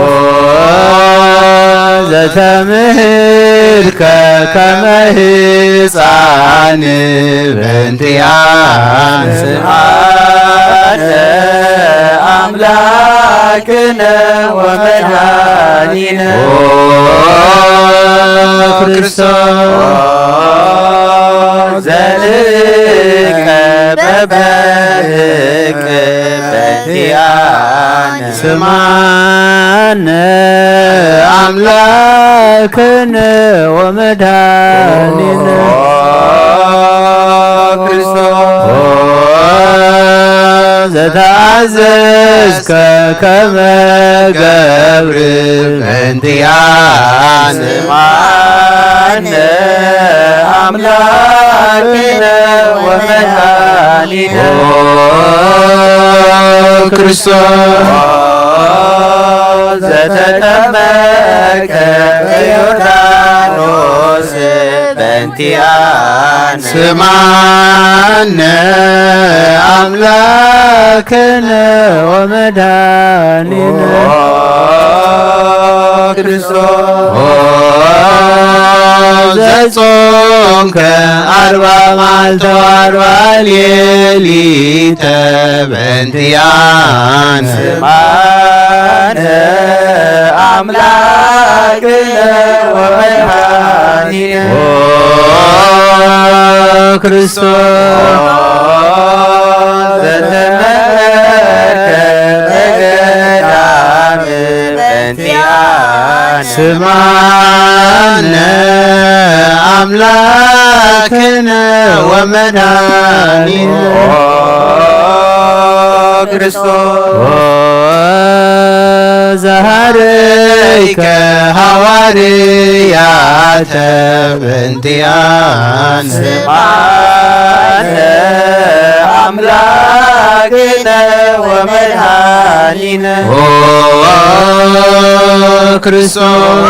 D: ዘተምህርከ ከመ ሕፃን በእንቲአነ
H: ስምዓነ አምላክነ ወመድኃኒነ
D: ክርስቶስ
H: ዘልቀ በበህቅ በእንቲአነ
D: ስምዓነ አምላክነ ወመድኃኒነ
H: ክርስቶስ
D: ዘተአዘዝከ ከመ ገብር በእንቲአነ
H: ስምዓነ አምላክነ ወመድኃኒነ
D: ክርስቶስ
H: ዘተጠመቀ በዮርዳኖስ በእንቲአነ
D: ስምዓነ አምላክነ ወመድኃኒነ
H: ክርስቶስ
D: ዘጾምከ 40 መዓልተ ወ40 ሌሊተ በእንቲአነ
H: ስምዓነ
G: አምላክነ ወመድኃኒነ
H: ክርስቶስ
G: ዘተመከ በገዳም በእንቲአነ
H: ስማነ አምላክነ ወመድኃኒነ
G: ክርስቶስ
H: ዘሃረይከ ሐዋርያተ በእንቲአነ
G: ስማነ አምላክነ ወመድኃኒነ
H: ክርስቶስ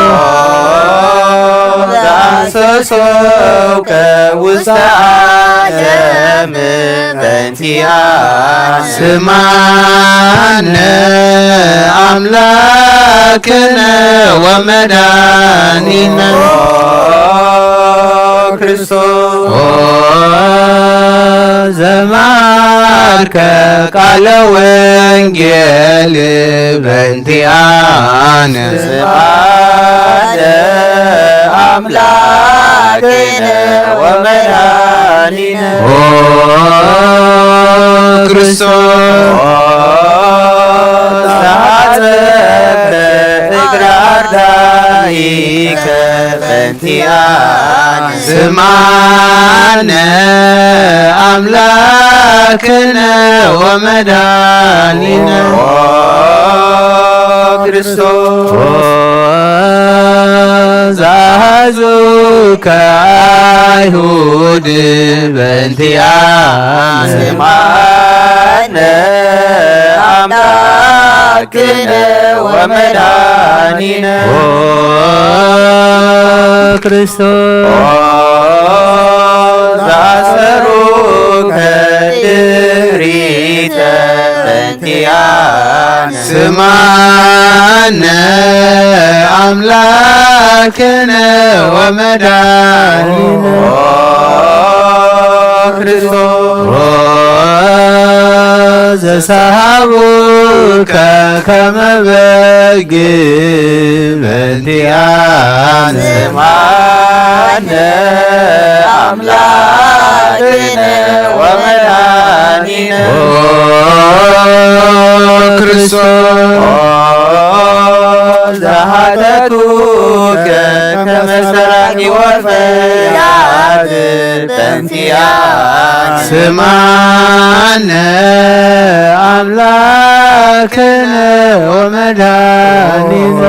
G: ዳሰሶከ ውስተ ዓለም በእንቲአነ
H: ስማነ አምላክነ ወመድኃኒነ
G: ክርስቶስ
H: ዘማርከ ቃለ ወንጌል በእንቲአነ
G: ስማነ አምላክነ ወመድኃኒነ
H: ክርስቶስ
G: ተሐጸብከ እግረ አርዳኢከ በእንቲአነ
H: ስማነ አምላክነ ወመድኃኒነ
G: ክርስቶስ
H: ዛዙከ አይሁድ በእንቲአነ
G: ስማነ አምላክነ ወመድኃኒነ
H: ክርስቶስ
G: ዛሰሩከ ድሪተ በእንቲአነ
H: ስማነ አምላክነ ወመድኃኒነ
G: ክርስቶስ
H: ዘሰሃቡከ ከመ በግ በእንቲአነ
G: ስማነ አምላክነ ወመድኃኒነ
H: ክርስቶስ
G: ዘሃተቱከ ከመ ሰራቂ ወፈያት በእንቲአነ
H: ስማነ አምላክነ ወመድኃኒነ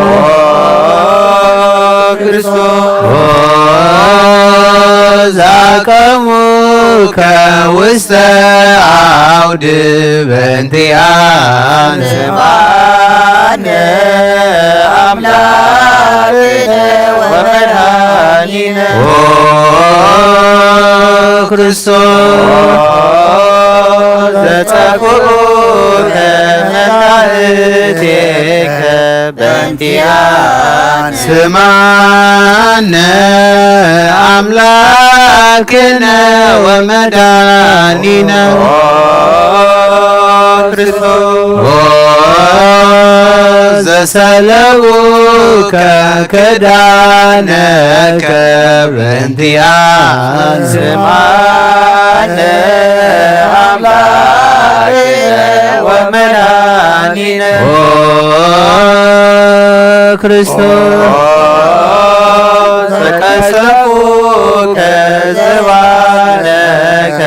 G: ክርስቶስ
H: ዛቀሙከ ውስተ አውድ በእንቲአነ
G: ስማነ አምላክነ ወመድኃኒነ
H: ክርስቶስ
G: ዘጸቁርከ መላእክቴከ በእንቲአነ
H: ስማነ አምላክነ ወመድኃኒነ
G: ክርስቶስ
H: ዘሰለቡከ ክዳነከ በእንቲአነ
G: ስማነ አምላክነ ወመድኃኒነ
H: ክርስቶስ
G: ዘቀሰፉከ ዘባነከ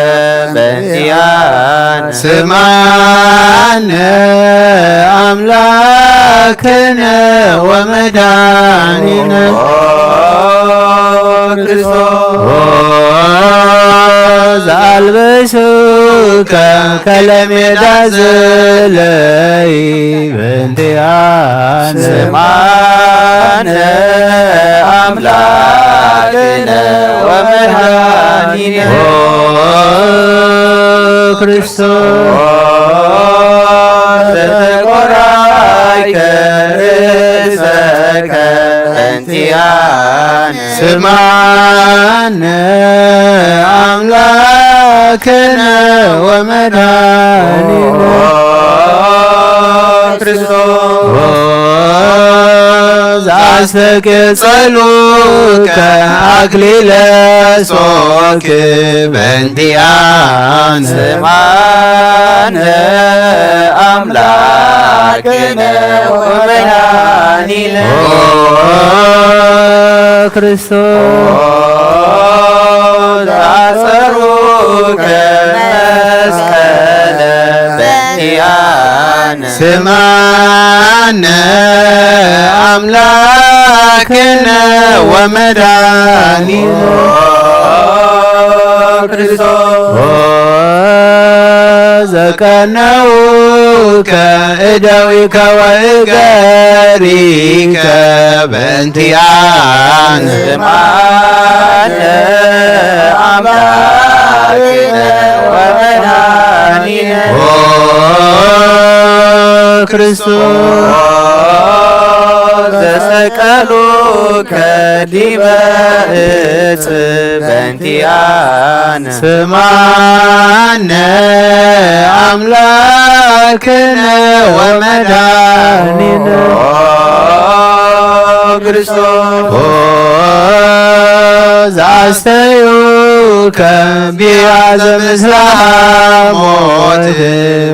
G: በእንቲአነ
H: ስማነ አምላክነ ወመድኃኒነ
G: ክርስቶስ
H: ዘአልበሱከ ከለሜዳ ዘለይ በእንቲአነ
G: ስማነ አምላክነ ወመድኃኒነ
H: ክርስቶስ
G: ዘተቆራይከ ርእሰከ በእንቲአነ
H: ስማነ አምላክነ ወመድኃኒነ
G: ክርስቶስ አስተቅጸሉከ አክሊለ ጾክ በእንቲአነ
H: ስማነ አምላክነ ወመድኃኒነ ክርስቶስ አጸሩከ መስቀለ በእንቲአነ
G: ስማነ አምላክነ ወመድኃኒነ
H: ክርስቶስ
G: ዘቀነውከ እደዊከ ወእገሪከ በእንቲአነ
H: ስማነ አምላክነ ወመድኃኒነ ክርስቶስ ዘሰቀሉከ ዲበ ዕፅ በእንቲአነ
G: ስማነ አምላክነ ወመድኃኒነ
H: ክርስቶስ
G: ዘአስተዩከ ቢያዘ ምስለ ሞት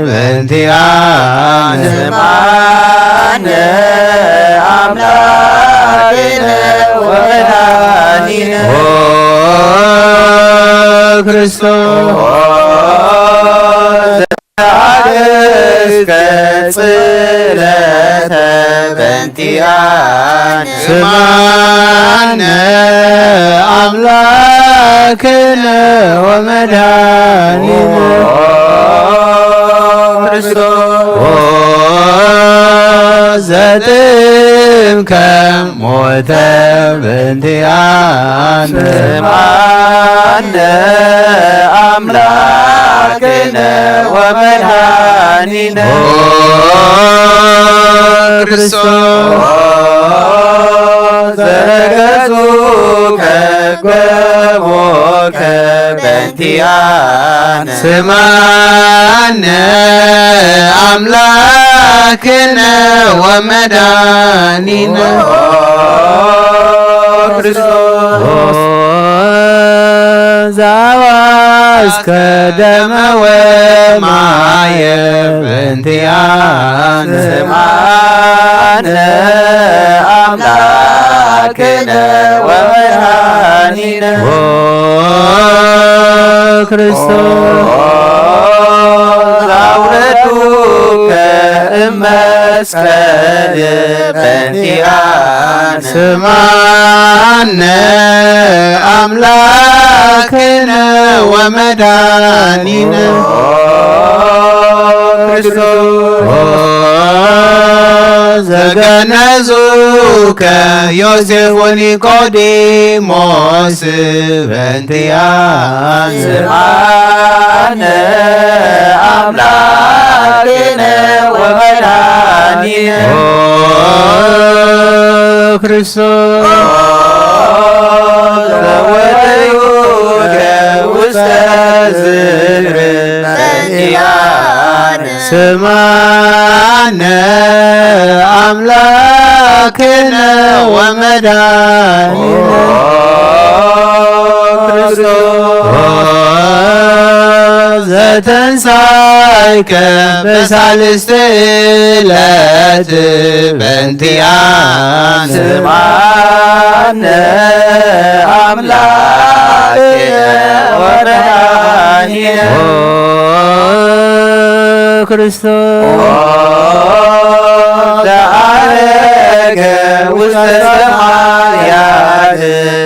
G: በእንቲአነ
H: ስማነ አምላክነ ወመድኃኒነ
G: ክርስቶስ
H: ዘአገሥከ ጽለተ በእንቲአነ
G: ስማነ አምላክነ ወመድኃኒነ
H: ክርስቶስ
G: ዘጥምከ ሞተ በእንቲአነ
H: ስማነ አምላክነ ወመድኃኒነ ክርስቶስ ዘረገጹከ ገቦከ በእንቲአነ
G: ስማነ አምላክነ ወመድኃኒነ
H: ክርስቶስ
G: ዘአዋስከ ደመ ወማየ በእንቲአነ
H: ስማነ አምላክነ ወመድኃኒነ
G: ክርስቶስ
H: አውረዱከ እመስቀል በእንቲአነ
G: ስማነ አምላክነ ወመድኃኒነ
H: ክርስቶስ
G: ዘገነዙከ ዮሴፍ ወኒቆዲሞስ በእንቲአነ
H: ስማነ አምላክነ ወመድኃኒነ
G: ክርስቶስ
H: ዘወደዩከ ውስተ ዝክር በእንቲአነ
G: ስማነ አምላክነ ወመድኃኒነ
H: ክርስቶስ
G: ዘተንሣእከ በሳልስት ዕለት በእንቲአነ
H: ስማነ አምላክነ ወመድኃኒነ
G: ክርስቶስ
H: ዘዐረገ ውስተ ሰማያት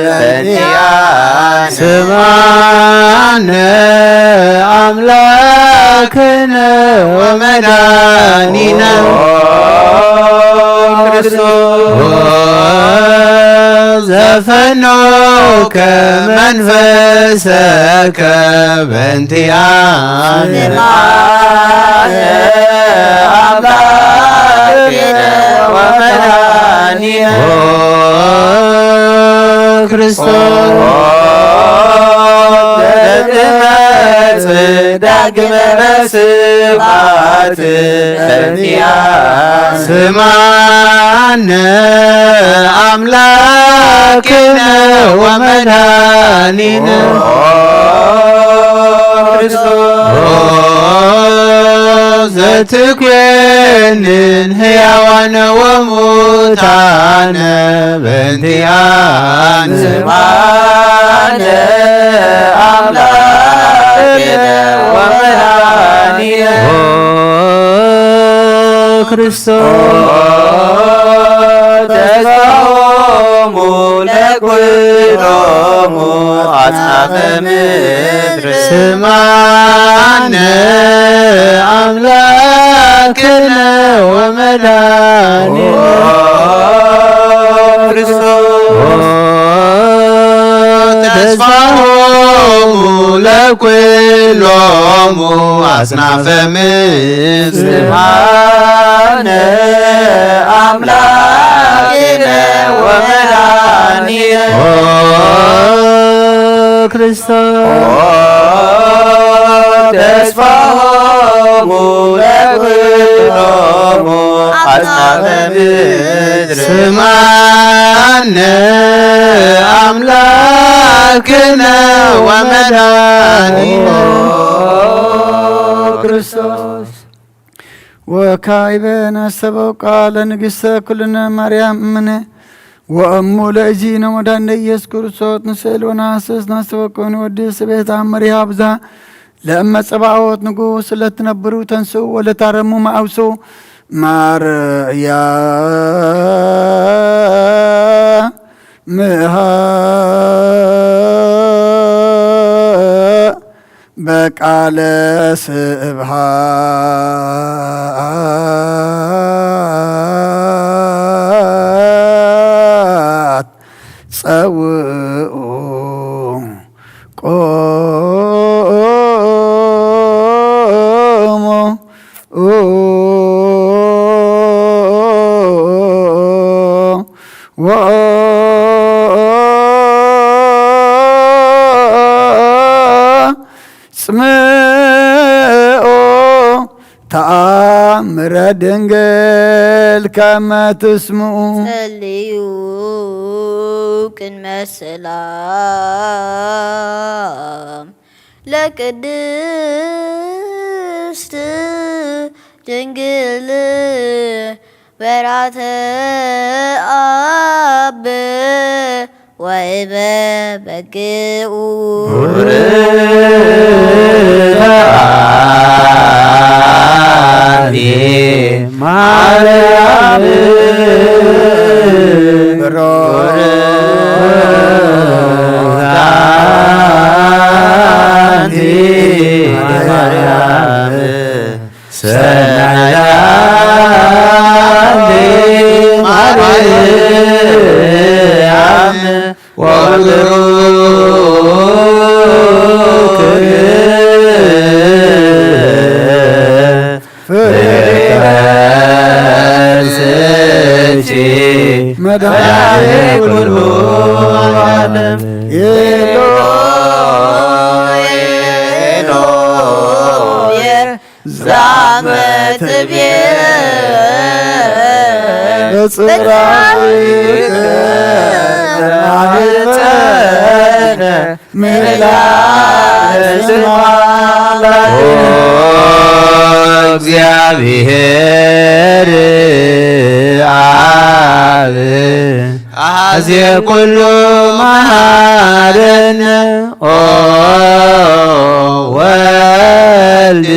H: በእንቲአነ
G: ስማነ አምላክነ ወመድኃኒነ
H: ክርስቶስ
G: ዘፈኖከ መንፈሰከ በእንቲአነ
H: ስማነ አምላክነ ወመድኃኒነ
G: ክርስቶስ
H: ዘትመጽእ ዳግመ በስብሐት በእንቲአነ
D: ስማነ አምላክነ ወመድኃኒነ ዘትኮንን ሕያዋነ ወሙታነ በእንቲአነ
H: ስማነ አምላክነ ወመድኃኒነ ክርስቶስ ተስፋሆሙ ለኵሎሙ አጽናፈ ምድር
D: ስማነ አምላክነ ወመድኃኒነ
H: ክርስቶስ
D: ተስፋሆሙ ለኵሎሙ አጽናፈ ምድር
H: ስማነ አምላክነ ወመድኃኒነ
D: ክርስቶስ
H: ተስፋሆሙ ለኵሎሙ አጽናፈ ምድር
D: ስማነ አምላክነ ወመድኃኒነ
H: ክርስቶስ
F: ወካዕበ ናሰበው ቃለ ንግሥተ ኩልነ ማርያም እምነ ወእሙ ለእግዚእነ ወመድኃኒነ ኢየሱስ ክርስቶስ ንስእል ወናስስ ናሰበው ንወድስ ቤተ አመሪሃ ብዛ ለእመ ጸባኦት ንጉሥ ለትነብሩ ተንሥኡ ወለታረሙ ማአውሶ ማርያም በቃለ ስብሐት ጸውኡ ቆሞ ጽምኦ ተአምረ ድንግል ከመ ትስምዑ
J: ጸልዩ ቅድመ ሰላም ለቅድስት ድንግል በራተ አብ ወእመ በግኡ
D: ማርያም ሮዛንቲ ማርያም ሰናያንዴ ማርያም ወብሩክ ፍቅርስቺ መድኃኒተ ኩሉ ዓለም
J: ኤሎይ ኤሎይ ዛመትቤ
F: በጽራይከ ማኅፀነ ምላእተ
D: እግዚአብሔር አብ አዜ ኩሉ መሐረነ ወልድ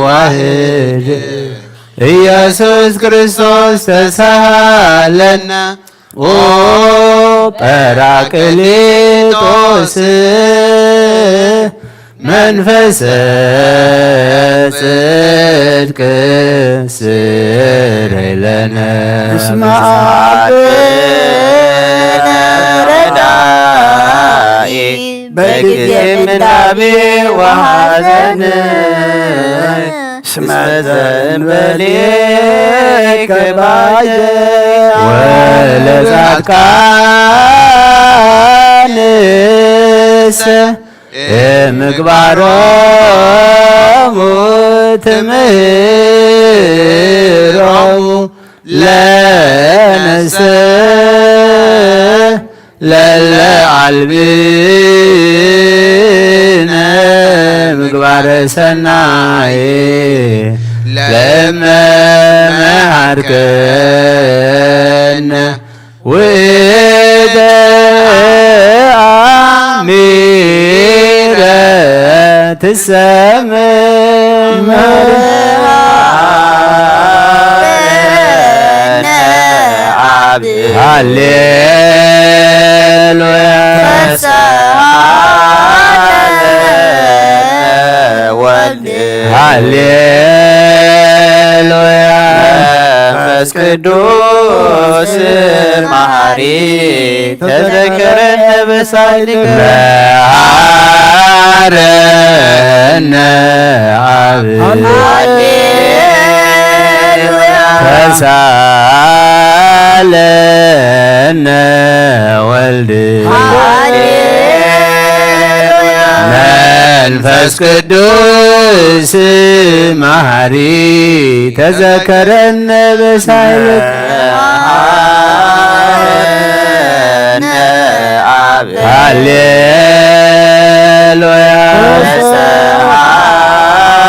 D: ዋህድ ኢየሱስ ክርስቶስ ተሳሃለነ ጰራቅሊጦስ መንፈሰ ጽድቅ ስረይ ለነ
F: እስመ አብነ
H: ረዳኢ በጊዜ ምናቤ ወሐዘን እስመ ዘእንበሌከ ባየ ወለጻድቃንሰ ምግባሮሙ ትምህሮሙ ለነሰ ለለ አልብነ ምግባረ ሰናይ ለመመሃርከነ ውእተ አሚረ ትሰምዕ ሃሌሉያ ሃሌሉያ መንፈስ ቅዱስ መሐሪ ተዘከረነ በሳይልከ መሐረነ አብ ተሳለነ ወልድ መንፈስ ቅዱስ መሐሪ ተዘከረነ በሳይልከ ሃሌሉያ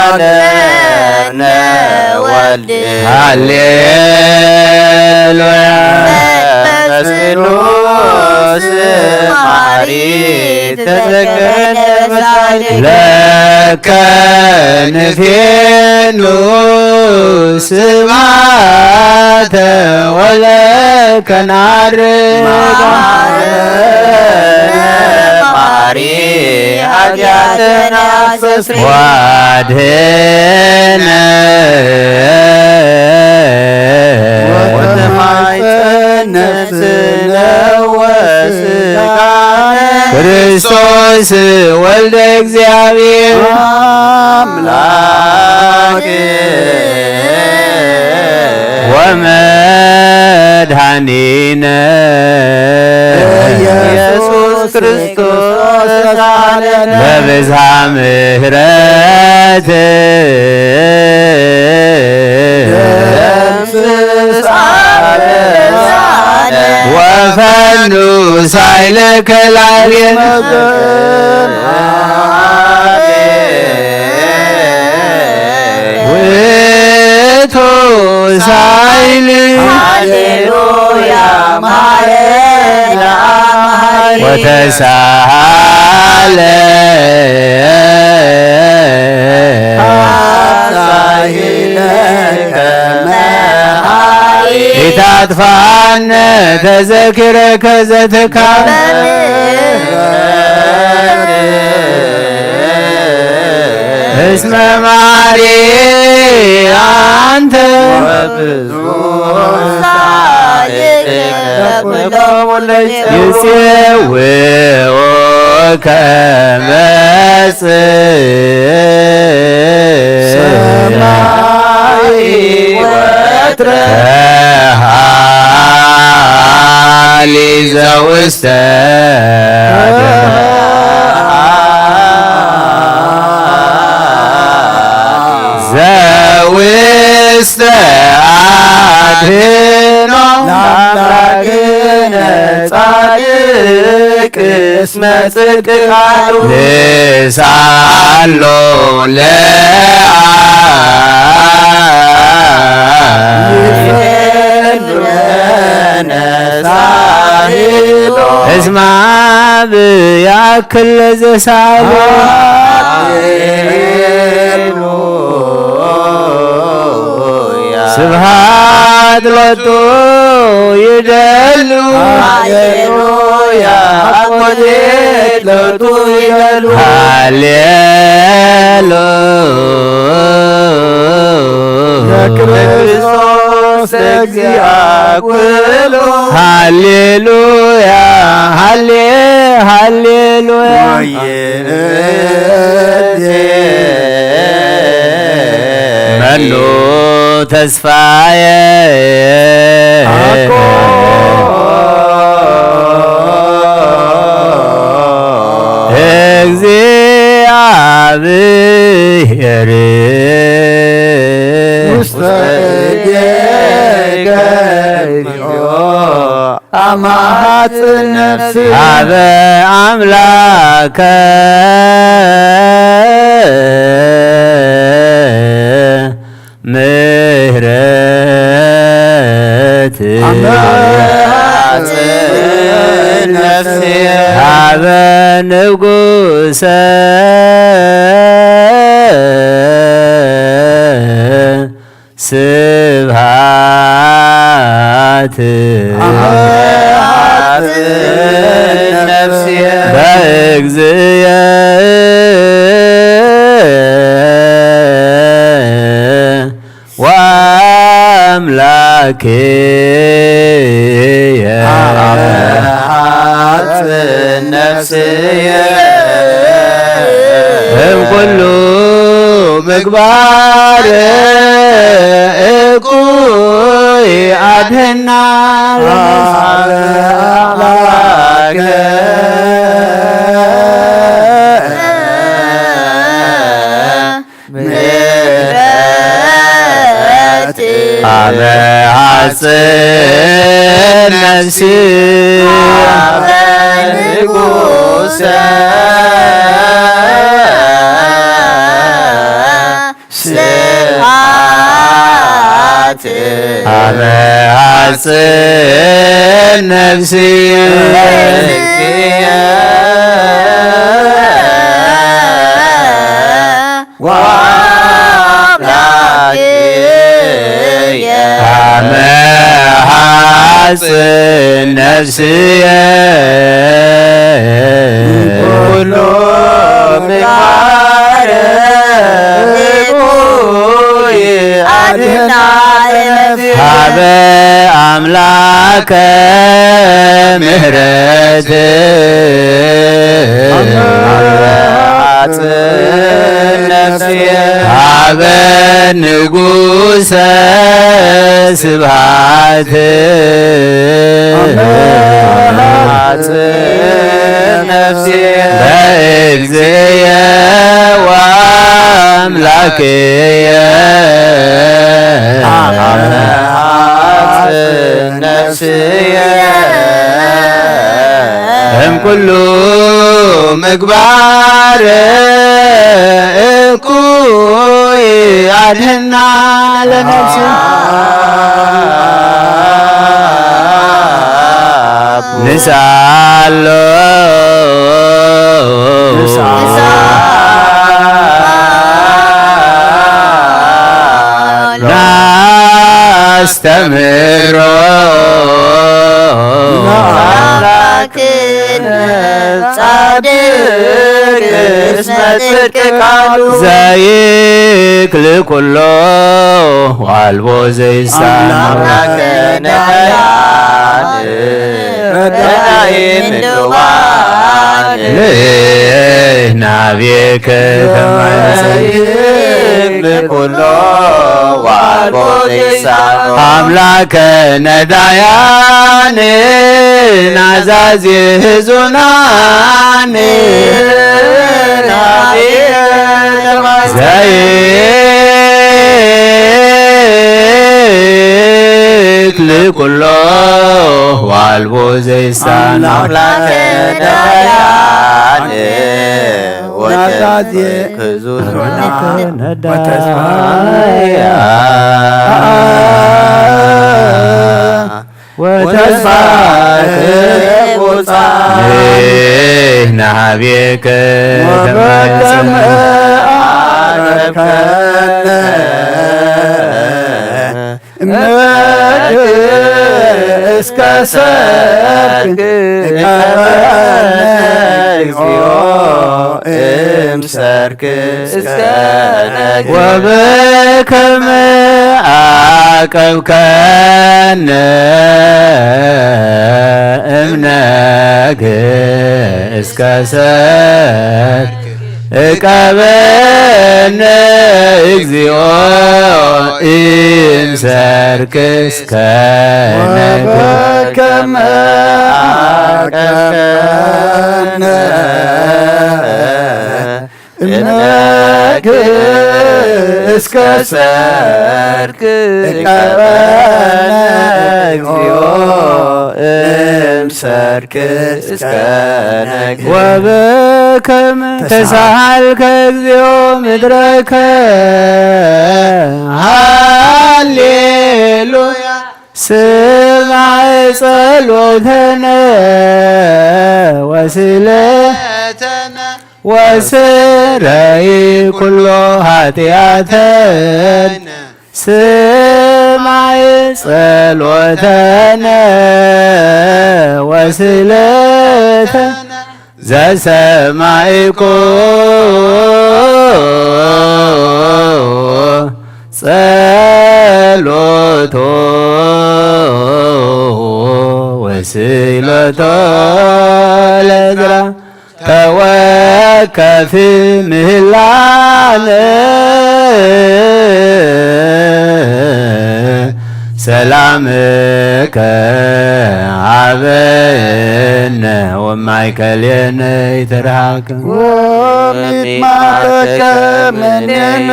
H: ተሳለነ ወልድ ሃሌሉያ መንፈስ ቅዱስ መሐሪ ተዘከረነ በሳይልከ ለከ ንፌኑ ስብሐተ ወለከ ናርግ መሐሪ ኃጢአተነ አስተስርይ ዋድኅነ ወተማይፀነ ነፍስነ ወሥጋነ ክርስቶስ ወልደ እግዚአብሔር አምላክ ወመድኃኒነ ኢየሱስ ክርስቶስ ተሳለነ በብዝኃ ምሕረት ወፈኑ ሳይለከ ላዕሌነ ውእቱ ሳይል ሃሌሉያ ማረነ ወተሳሃለ ኢታጥፋነ ተዘክረከ ዘትካነ እስመ መሐሪ አንተ ይፄውዖ ከመ ሰማይ ወትረ ከሃሊ ዘውስተ ዘውስተ አድኅኖ ለአምላክነ ጻድቅ እስመ ጽድቅ ቃሉ ልሳሎ እስመ አብ ያክል ዘሳሎ ስብሐት ሎቱ ይደሉ ሃሌሉያ አኮቴት ሎቱ ይደሉ ሃሌሉያ ክርስቶስ እግዚአ ኩሉ ሃሌሉያ ሃሌሉያ መኑ ተስፋዬ እግዚእ
F: ውስተ እዴከ አማሃት ነፍስ
H: ሀበ አምላከ ምህረት
F: ነፍስ
H: ሀበ ንጉሰ ስብሃት
F: ነፍስ
H: በእግዚእየ ወአምላክየ
F: ነፍስየ
H: እምኩሉ ምግባር እኩይ አድኅና
F: አምላከ ምህረት
H: አመ ሐጽን ነፍሲ
F: ንጉሰ ስብሐት
H: አመ ሐጽን ነፍሲ
F: ወአምላክየ
H: አመ ሐጽን ነፍስየ
F: ኩሉ ምግባር እኩይ አድኅና
H: ሀበ አምላከ ምህረት ሀበ ንጉሰ ስብሃት በእግዚእየ ወአምላክየ እምኩሉ ምግባር እኩይ አድኅና ለነፍስ ንሳሎ ናስተምሮ
J: ጻድቅ እስመ ጽድቅ ቃሉ
H: ዘይክል ኩሎ ዋልቦ ዘይሳኖ ናቤከ አምላከ ነዳያን ናዛዜ ሕዙናን ዘይክል ኩሎ ዋልቦ ዘይሳኖ ናቤከ
F: እስከ ሰርክ እምሰርክ
H: ወበከመ አቀብከነ እምነግ እስከ ሰርክ እቀበነ እግዚኦ እምሰርክ እስከ
F: ወበከመ አቀብከነ እምነግ እስከ ሰርክ እቀበነ እግዚኦ እምሰርክ እስከ ነግ
H: ወበከመ ተሳሃልከ እግዚኦ ምድረከ ሃሌሉያ ስማዕ ጸሎተነ ወስእለተነ ወስረይ ኩሎ ኃጢአተነ ስማዕ ጸሎተነ ወስእለተነ ዘሰማዕኮ ጸሎቶ ወስእለቶ ለዕዝራ ተወከፍ ምህላነ ሰላምከ ሀበነ ወማእከሌነ ይትርሐቅ
F: ወሚጥማረከ እምኔነ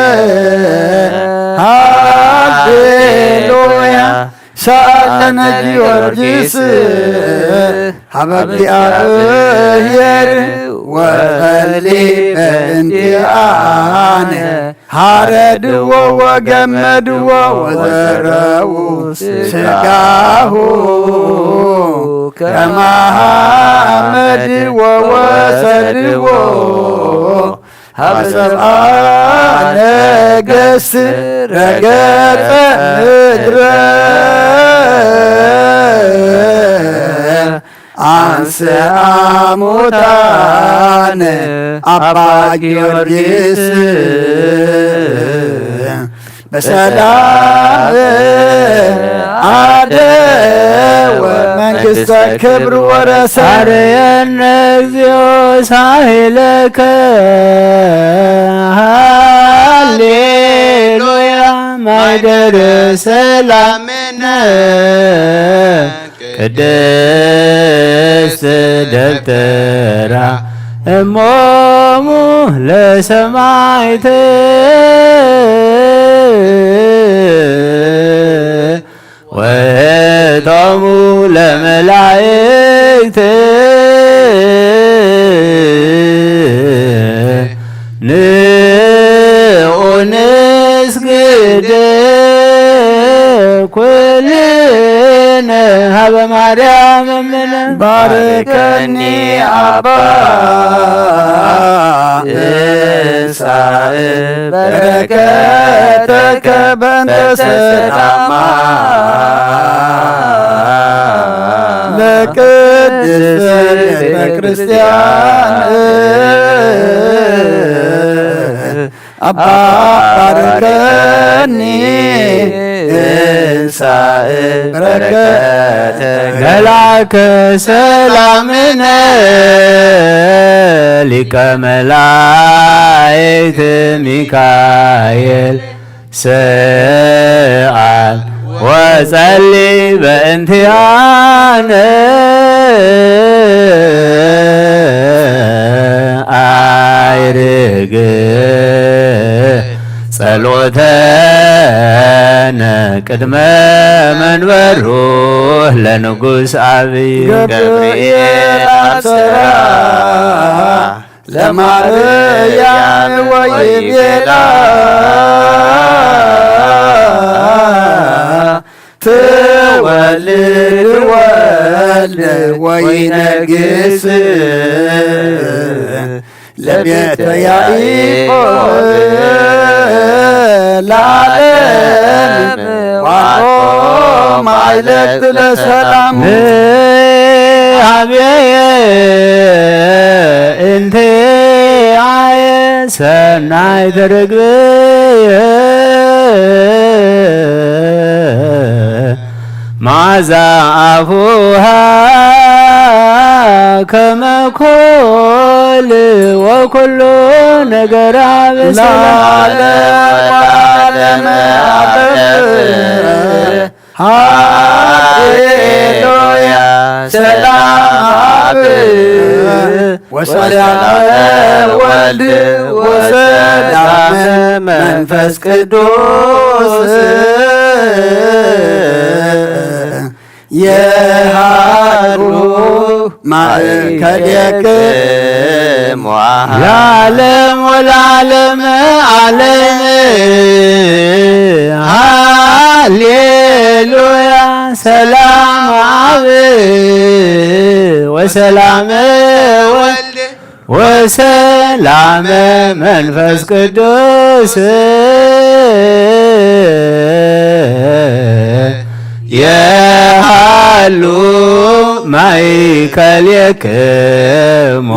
F: ሃሌሉያ ሳለነ ጊዮርጊስ ሀበ እግዚአብሔር ወጸሊ በእንቲአነ ሐረድዎ ወገመድዎ ወዘረው ሥጋሁ ከመ ሐመድ ወወሰድዎ ሀበ ሰብአ ነገሥት ረገጸ ምድረ አንሥአ ሙታነ አባ ጊዮርጊስ በሰላም አደወ መንግሥተ ክብር ወረሰ
H: አርየነ እግዚኦ ሳህለከ ሃሌሉያ ማይደረ ሰላምነ ቅድስት ደብተራ እሞሙ ለሰማዕት ወእቶሙ ለመላእክት ንዑ ንስግድ ኩልነ ሀበ ማርያም እምነ
F: ባርከኒ አባ እንሳእ በረከተከ በእንተ ሰላማ ለቅድስት ቤተ ክርስቲያን አባ ባርከኒ እንሳእ በረከተ
H: መላከ ሰላምነ ሊቀ መላእክት ሚካኤል ሰአል ወጸሊ በእንቲአነ አይርግ ጸሎተነ ቅድመ መንበሩ ለንጉሥ አብይ
F: ገብርኤል አብሰራ ለማርያም ወይቤላ ትወልድ ወልደ ወይነግሥ ለቤተ ያዕቆብ ለዓለም ዋቆ ማይለት ለሰላም
H: አብየ እንተ አየ ሰናይ ተርግብየ ማዛ አፉሃ ከመ ኮል ወኩሉ ነገራ
F: ለዓለመ ዓለም ሃሌሉያ ሰላም ወሰላም ወልድ ወሰላም መንፈስ
J: መንፈስ ቅዱስ የሃሉ ማእከልክሙ የዓለም ወለዓለመ ዓለም ሃሌሉያ ሰላም አብ ወሰላም ወልድ ወሰላም መንፈስ ቅዱስ የሃሉ ማእከልክሙ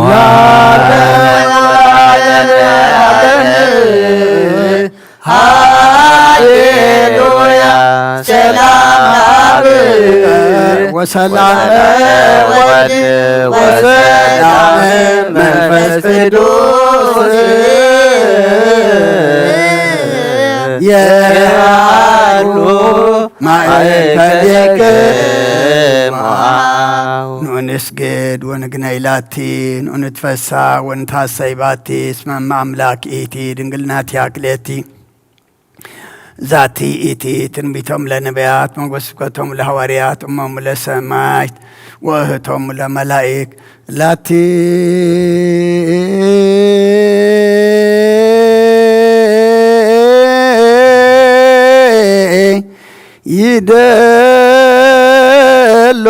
J: ሃሌሉያ ሰላም አብ
F: ወሰላም
J: ወልድ ወሰላም መንፈስ ቅዱስ
F: የሃሉ
J: ማእከልክሙ
F: ንስግድ ወንግናይ ላቲ ንትፈሳ ወንታሰይ ባቲ እስመ አምላክ ኢቲ ድንግልናቲ አክሌቲ ዛቲ ኢቲ ትንቢቶም ለነቢያት መጎስቆቶም ለሐዋርያት እሞሙ ለሰማዕት ወእህቶሙ ለመላእክ ላቲ ይደሎ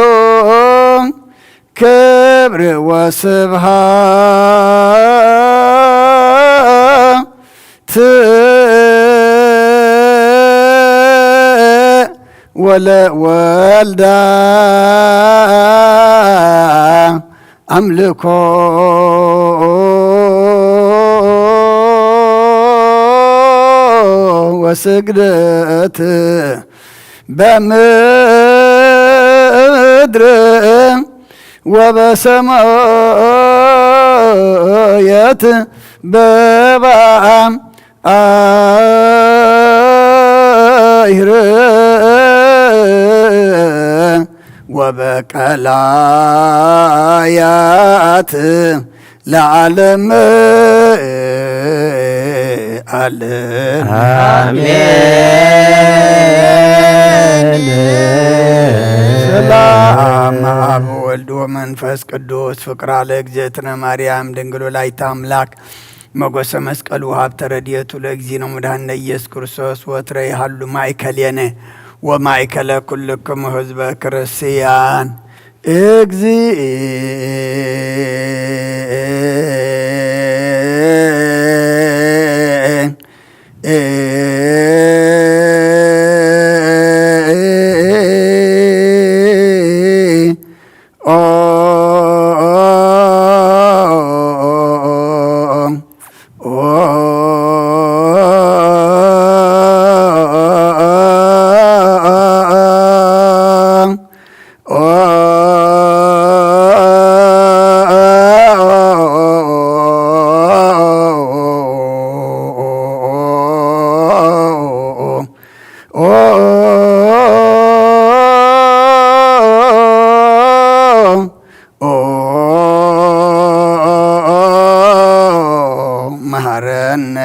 F: ክብር ወስብሃት ወለወልዳ አምልኮ ወስግደት በምድር ወበሰማያት በባም አይር ወበቀላያት ለዓለም ዓለም
J: አሜን።
F: ሰላም አብ ወልድ ወመንፈስ ቅዱስ ፍቅራ ለእግዝእትነ ማርያም ድንግል ወላዲተ አምላክ መጎሰ መስቀሉ ሀብተ ረድኤቱ ለእግዚእነ መድኃኒነ ኢየሱስ ክርስቶስ ወትረ ይሃሉ ማእከሌነ ወማእከለ ኩልክሙ ህዝበ ክርስቲያን መሐረነ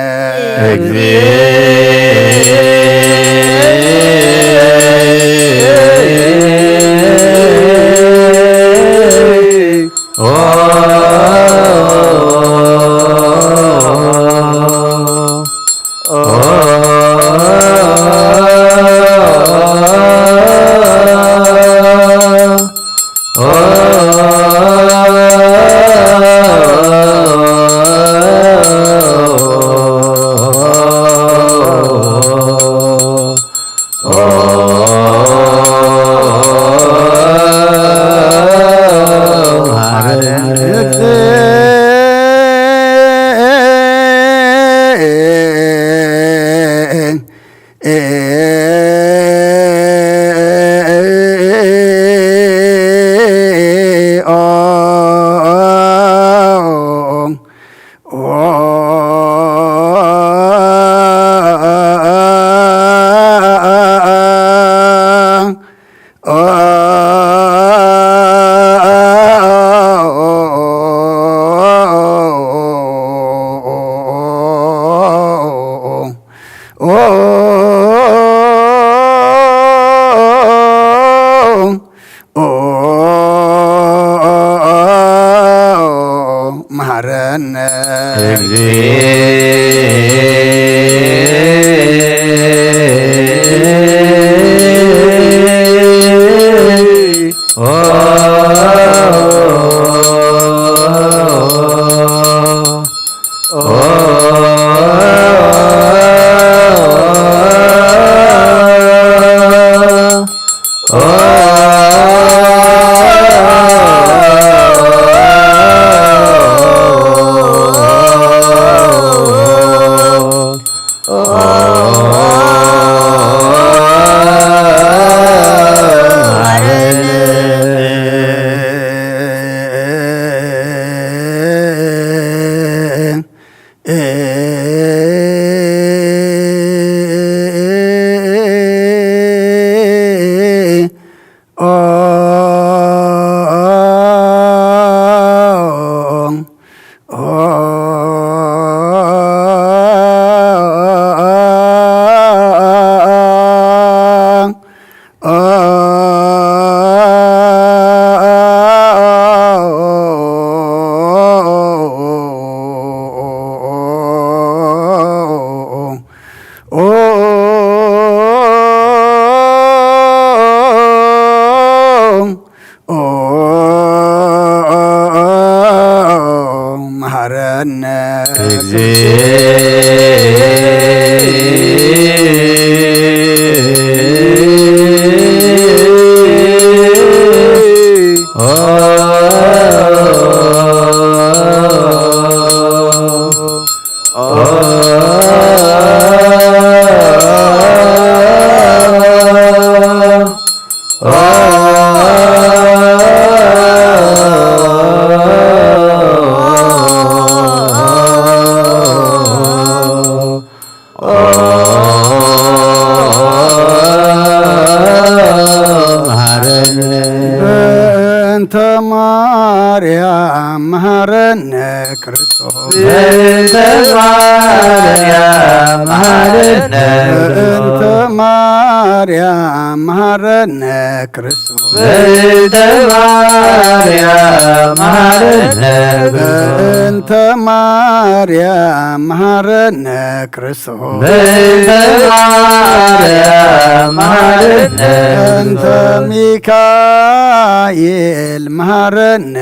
F: ሚካኤል መሐረነ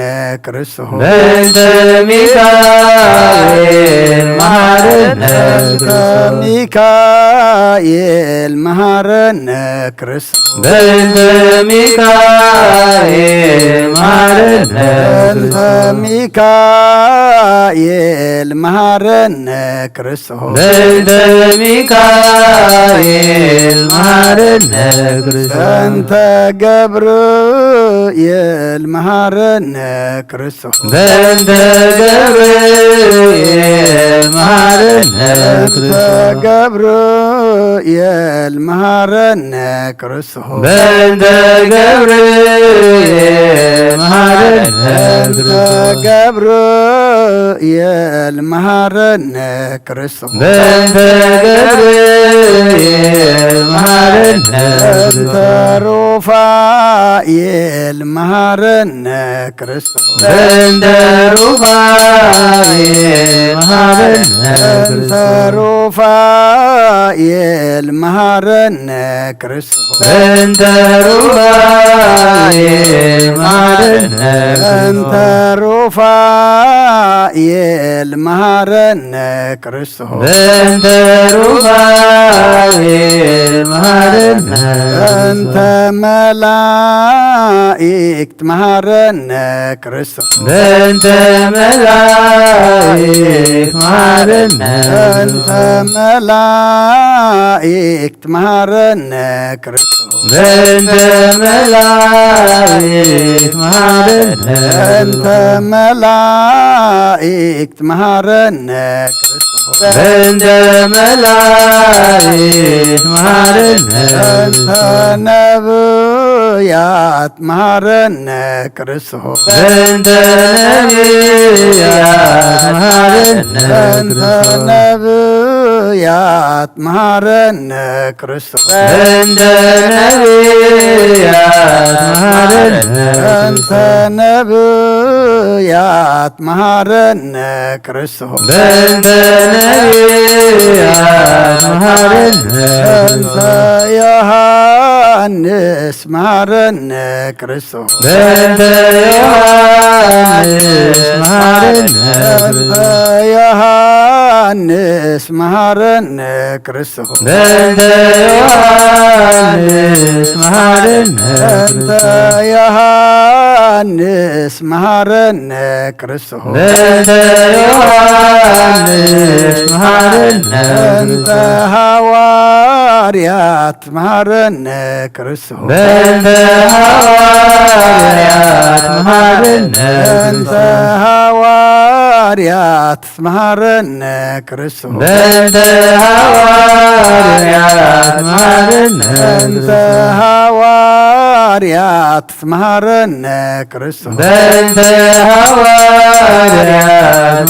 F: ክርስቶስ
H: በእንተ ሚካኤል መሐረነ
F: ሚካኤል መሐረነ ክርስቶስ
H: በእንተ ሚካኤል መሐረነ
F: ሚካኤል መሐረነ ክርስቶስ
H: በእንተ ሚካኤል መሐረነ ክርስቶስ
F: በእንተ ገብርኤል መሐረነ ክርስቶስ
H: በእንተ ገብርኤል መሐረነ ክርስቶስ
F: ገብርኤል መሐረነ ክርስቶስ
H: በእንተ ገብርኤል መሐረነ ክርስቶስ
F: ገብርኤል መሐረነ ክርስቶስ
H: በእንተ ገብርኤል መሐረነ ክርስቶስ
F: ሩፋኤል መሐረነ ክርስቶስ
H: በእንተ ሩፋኤል መሐረነ ክርስቶስ
F: ሩፋኤል መሐረነ ክርስቶስ
H: በእንተ ሩፋኤል መሐረነ
F: በእንተ ሩፋኤል መሐረነ ክርስቶስ
H: በእንተ ሩፋኤል መሐረነ
F: በእንተ መላእክት መሐረነ ክርስቶስ
H: በእንተ መላእክት መሐረነ
F: በእንተ መላእክት መሐረነ ክርስቶስ
H: በእንተ መላእክት መሐረነ
F: በእንተ መላእክት መሐረነ ክርስቶስ
H: በእንተ መላእክት መሐረነ
F: በእንተ ነብያት መሐረነ ክርስቶስ
H: በእንተ ነቢያት መሐረነ
F: በእንተ
H: ክርስቶስ
F: ነብያት ነቢያት መሃረነ ክርስቶስ
J: በእንተ ነቢያት መሃረነ
F: በእንተ ነቢያት መሃረነ ክርስቶስ
J: በእንተ ነቢያት መሃረነ
F: በእንተ ዮሐንስ መሃረነ ክርስቶስ
J: በእንተ ዮሐንስ መሃረነ
F: በእንተ ዮሐንስ መሃረነ ክርስቶስ
J: በእንተ ዮሐንስ መሃረነ
F: በእንተ ዮሐንስ መሃረነ ክርስቶስ
J: በእንተ ዮሐንስ መሃረነ
F: በእንተ ሐዋርያት መሃረነ ክርስቶስ
J: በእንተ ሐዋርያት መሃረነ
F: በእንተ ሐዋርያት መሃረነ ክርስቶስ
J: በእንተ ሐዋርያት መሃረነ
F: በእንተ ሐዋርያት መሃረነ ክርስቶስ
J: በእንተ ሐዋርያት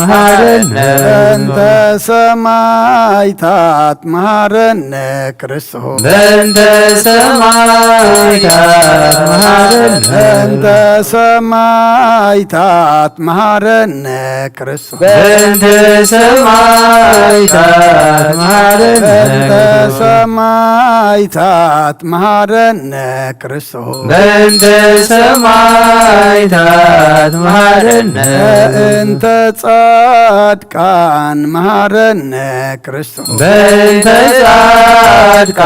J: መሃረነ
F: በእንተ ሰማዕታት መሃረነ ክርስቶስ
J: በእንተ ሰማዕታት መሃረነ
F: በእንተ ሰማዕታት መሃረነ ክርስቶስ
J: በእንተ ሰማዕታት መሃረነ
F: በእንተ ሰማዕታት መሃረነ ክርስቶስ
J: በእንተ ሰማዕታት መሃረነ
F: በእንተ ጻድቃን መሃረነ ክርስቶስ
J: በእንተ ጻድቃን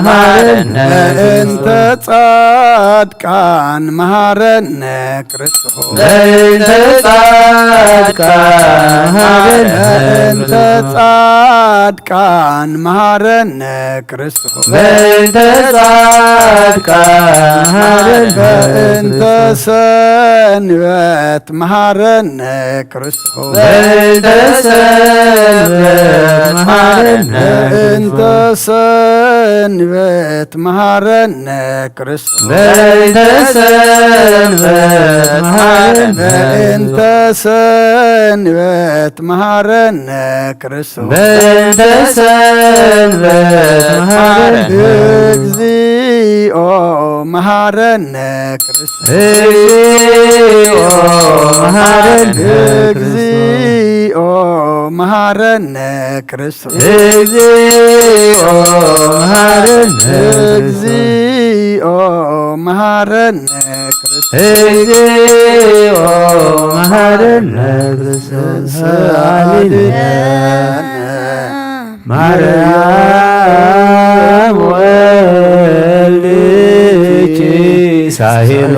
J: መሃረነ
F: በእንተ ጻድቃን መሃረነ ክርስቶስ
J: በእንተ ጻድቃን መሃረነ
F: በእንተ ጻድቃን መሃረነ ክርስቶስ
J: በእንተ ጻድቃን መሃረነ
F: በእንተ ሰንበት መሃረነ ክርስቶስ
J: በእንተ ሰንበት መሃረነ
F: በእንተ ሰንበት መሃረነ ክርስቶስ
J: በእንተ ሰንበት መሃረነ
F: በእንተ ሰንበት መሃረነ ክርስቶስ
J: በእንተ ሰንበት መሃረነ
F: እግዚኦ መሃረነ ክርስቶስ
J: እግዚኦ መሃረነ
F: እግዚኦ መሃረነ ክርስቶስ
J: እግዚኦ መሃረነ
F: እግዚኦ መሃረነ ክርስቶስ
J: እግዚኦ መሃረነ ክርስቶስ አሊነ ማርያም ወልድኪ ሳሂሎ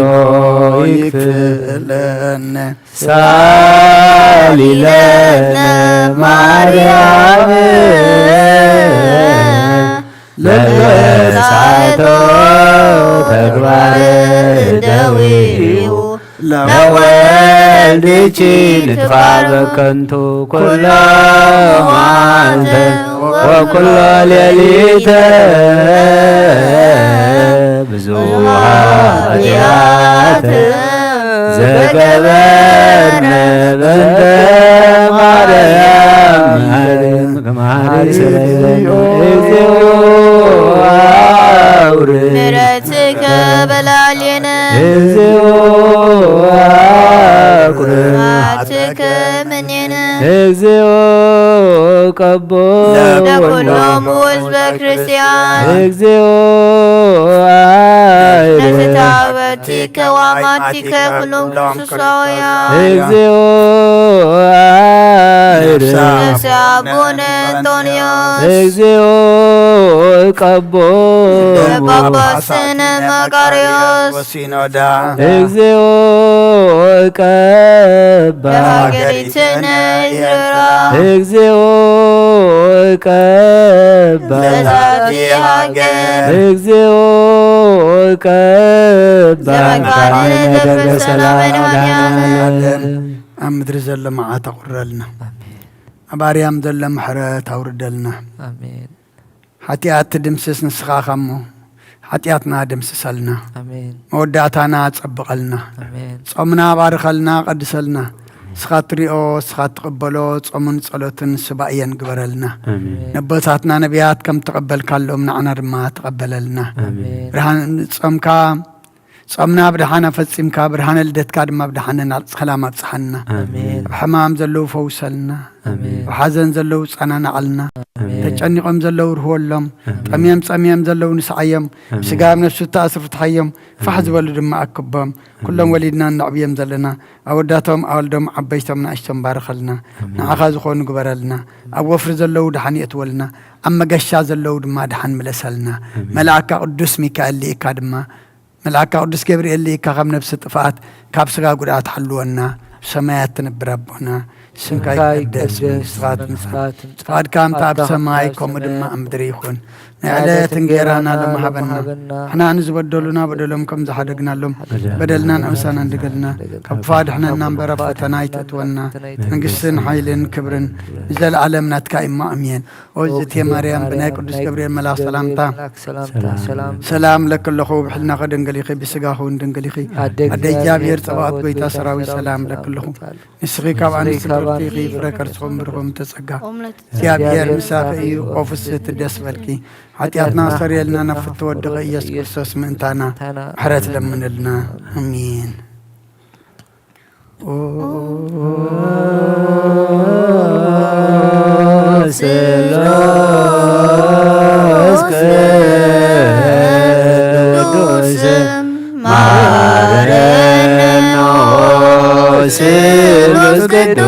J: ይክፍለነ ሳሊለነ ማርያም ለበሳቶ ተግባር ደዊው ለወልድኪ ንትፋር በከንቱ ኩሎ መዓልተ ወኩሎ ሌሊተ ብዙኃ ኃጢአት ዘገበርነ በእንተ ማርያም እግዚኦ አውርድ
K: ምሕረትከ በላዕሌነ
J: እግዚኦ አቁርብ
K: መዓትከ እምኔነ
J: እግዚኦ ቀቦ
K: ለኵሎሙ ሕዝበ ክርስቲያን
J: እግዚኦ አይረ
K: ነፍታወቲከ ወአማቲከ ኩሎም ክርስቶሳውያን
J: እግዚኦ አይረ
K: ነፍሰ አቡነ አንጦንዮስ
J: እግዚኦ ቀቦ
K: ለጳጳስነ መቃርዮስ
F: ወሲኖዳ
J: እግዚኦ ቀባ
K: ለሀገሪትነ ይዝራ
J: እግዚኦ ቀባ
K: ለዛቲ ሀገር
J: እግዚኦ ቀባ
K: ዘመካነ ደብረ ሰላም ወድኃኔዓለም
F: ኣብ ምድሪ ዘሎ መዓት ኣቑረልና ኣብ ኣርያም ዘሎ ምሕረት ኣውርደልና
H: አሜን
F: ሓጢኣት ትድምስስ ንስኻ ኸሞ ሓጢኣትና ድምስሰልና
H: አሜን
F: መወዳእታና ፀብቐልና
H: አሜን
F: ጾምና ባርከልና ቀድሰልና سخاتريو سخات قبلو صومن صلوتن سبايان قبرلنا نبوتاتنا نبيات كم تقبل كالهم نعنا رما تقبللنا برهان صومكا صومنا برهانا فصيمكا برهان لدتكا دما برهاننا سلامات صحنا بحمام زلو فوسلنا وحزن زلو صنانا علنا تجنقم زلو رهولم طميم زلو نسعيم سقام نفسه تأسف تحيم فحزب دما أكبهم كلهم وليدنا نعبيم زلنا أوداتهم أولدهم عبيتهم نعشتهم بارخلنا نعخاز خون قبرلنا أوفر زلو دحاني أتولنا أما قشا زلو دما دحان ملسلنا ملاك قدس ميكائيل اللي كادما ملاك قدس جبريل اللي كغم نفس طفات كابسغا قرات حلونا سمايات نبربنا سنكاي قدس صفات كام تاب سماي كوم دما أمدريخون نعلات نجيرانا لما حبنا احنا نزبدلنا بدلهم كم زحدقنا لهم بدلنا نمسانا ندقلنا كبفاد احنا نمبر فتناي تتولنا نقسن حيلن كبرن زل عالمنا تكايم ما امين وزت يا مريم بناي قدس جبريل ملاك سلامتا سلام لك اللخو بحلنا غد نقليخي بسقاهو ندنقليخي عدي جابير صبات بيتا سراوي سلام لك اللخو نسخي كابعان سبرتيخي فركر صوم برغم تسقا جابير مساقي وفسة الدس بالكي حتياتنا صريلنا نفت ودغ إياس كرسوس منتانا حرات لمن لنا أمين
J: سلوس قدوس مارنو سلوس قدوس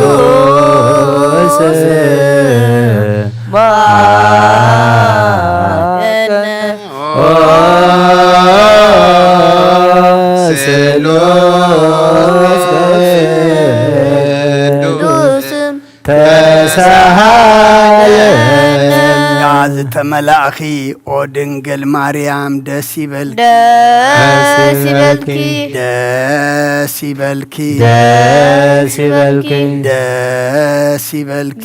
F: تملاخي ودنجل مريم دسيبل دسيبلكي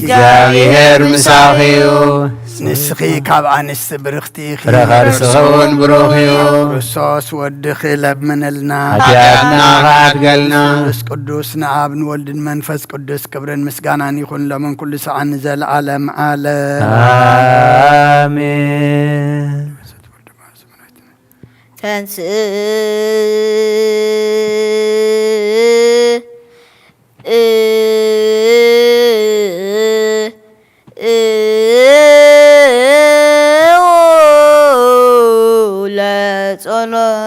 J: زاهر مساخيو
F: نسخي كابعان السبرختي
J: رغر سخون بروخيو
F: رصاص ودخي لب من لنا
J: حتياتنا غاد قلنا
F: قدوس نعاب نولد المنفس قدوس كبرن مسقانا يخون لمن كل ساعة نزل عالم
J: آمين
K: تنسي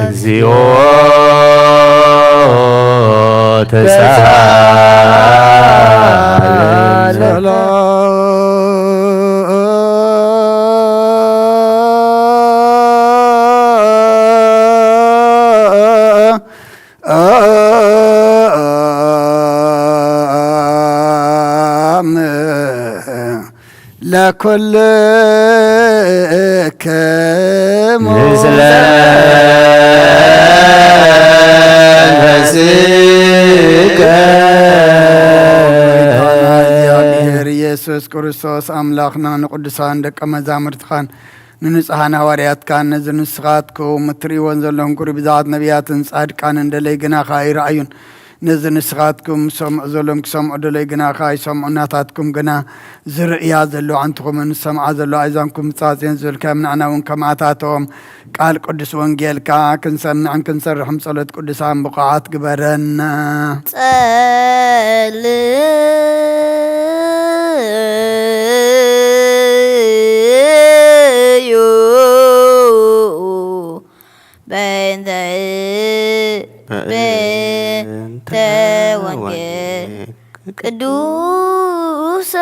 J: እግዚኦ ተሳለ
F: لكل كم ኢየሱስ ክርስቶስ አምላክና ንቅዱሳን ደቀ መዛሙርት ኻን ንንጽሐን ሐዋርያት ካን ነዝንስኻትኩም እትሪእዎን ዘለኹም ኩሩ ብዛት ነቢያትን ጻድቃን እንደለይ ግና ኸ ይረአዩን ነዝንስኻትኩም ሰምዑ ዘሎም ክሰምዑ ደለይ ግና ኸ ይሰምዑ ናታትኩም ግና ዝርእያ ዘሎ አንትኹምን ሰምዓ ዘሎ ኣይዛንኩም ጻጽን ዝብልከም ንዕና እውን ከማታቶም ቃል ቅዱስ ወንጌልካ ክንሰምዕን ክንሰርሕም ጸሎት ቅዱሳን ብቕዓት ግበረና
K: ቅዱስ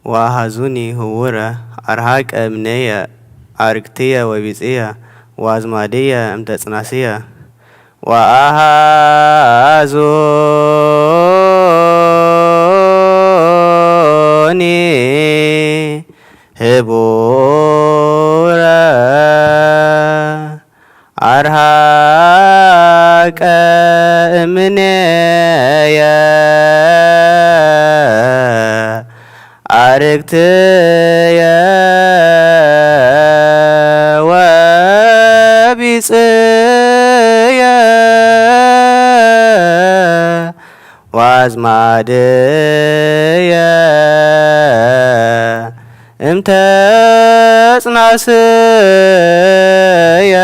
L: وهزوني هورة أرهاك أمنية أركتية وبيزية وازمادية امتسناسية وأهازوني هبورة አርሃቀ እምኔየ አርክትየ ወቢጽየ ዋዝማድየ እምተጽናስየ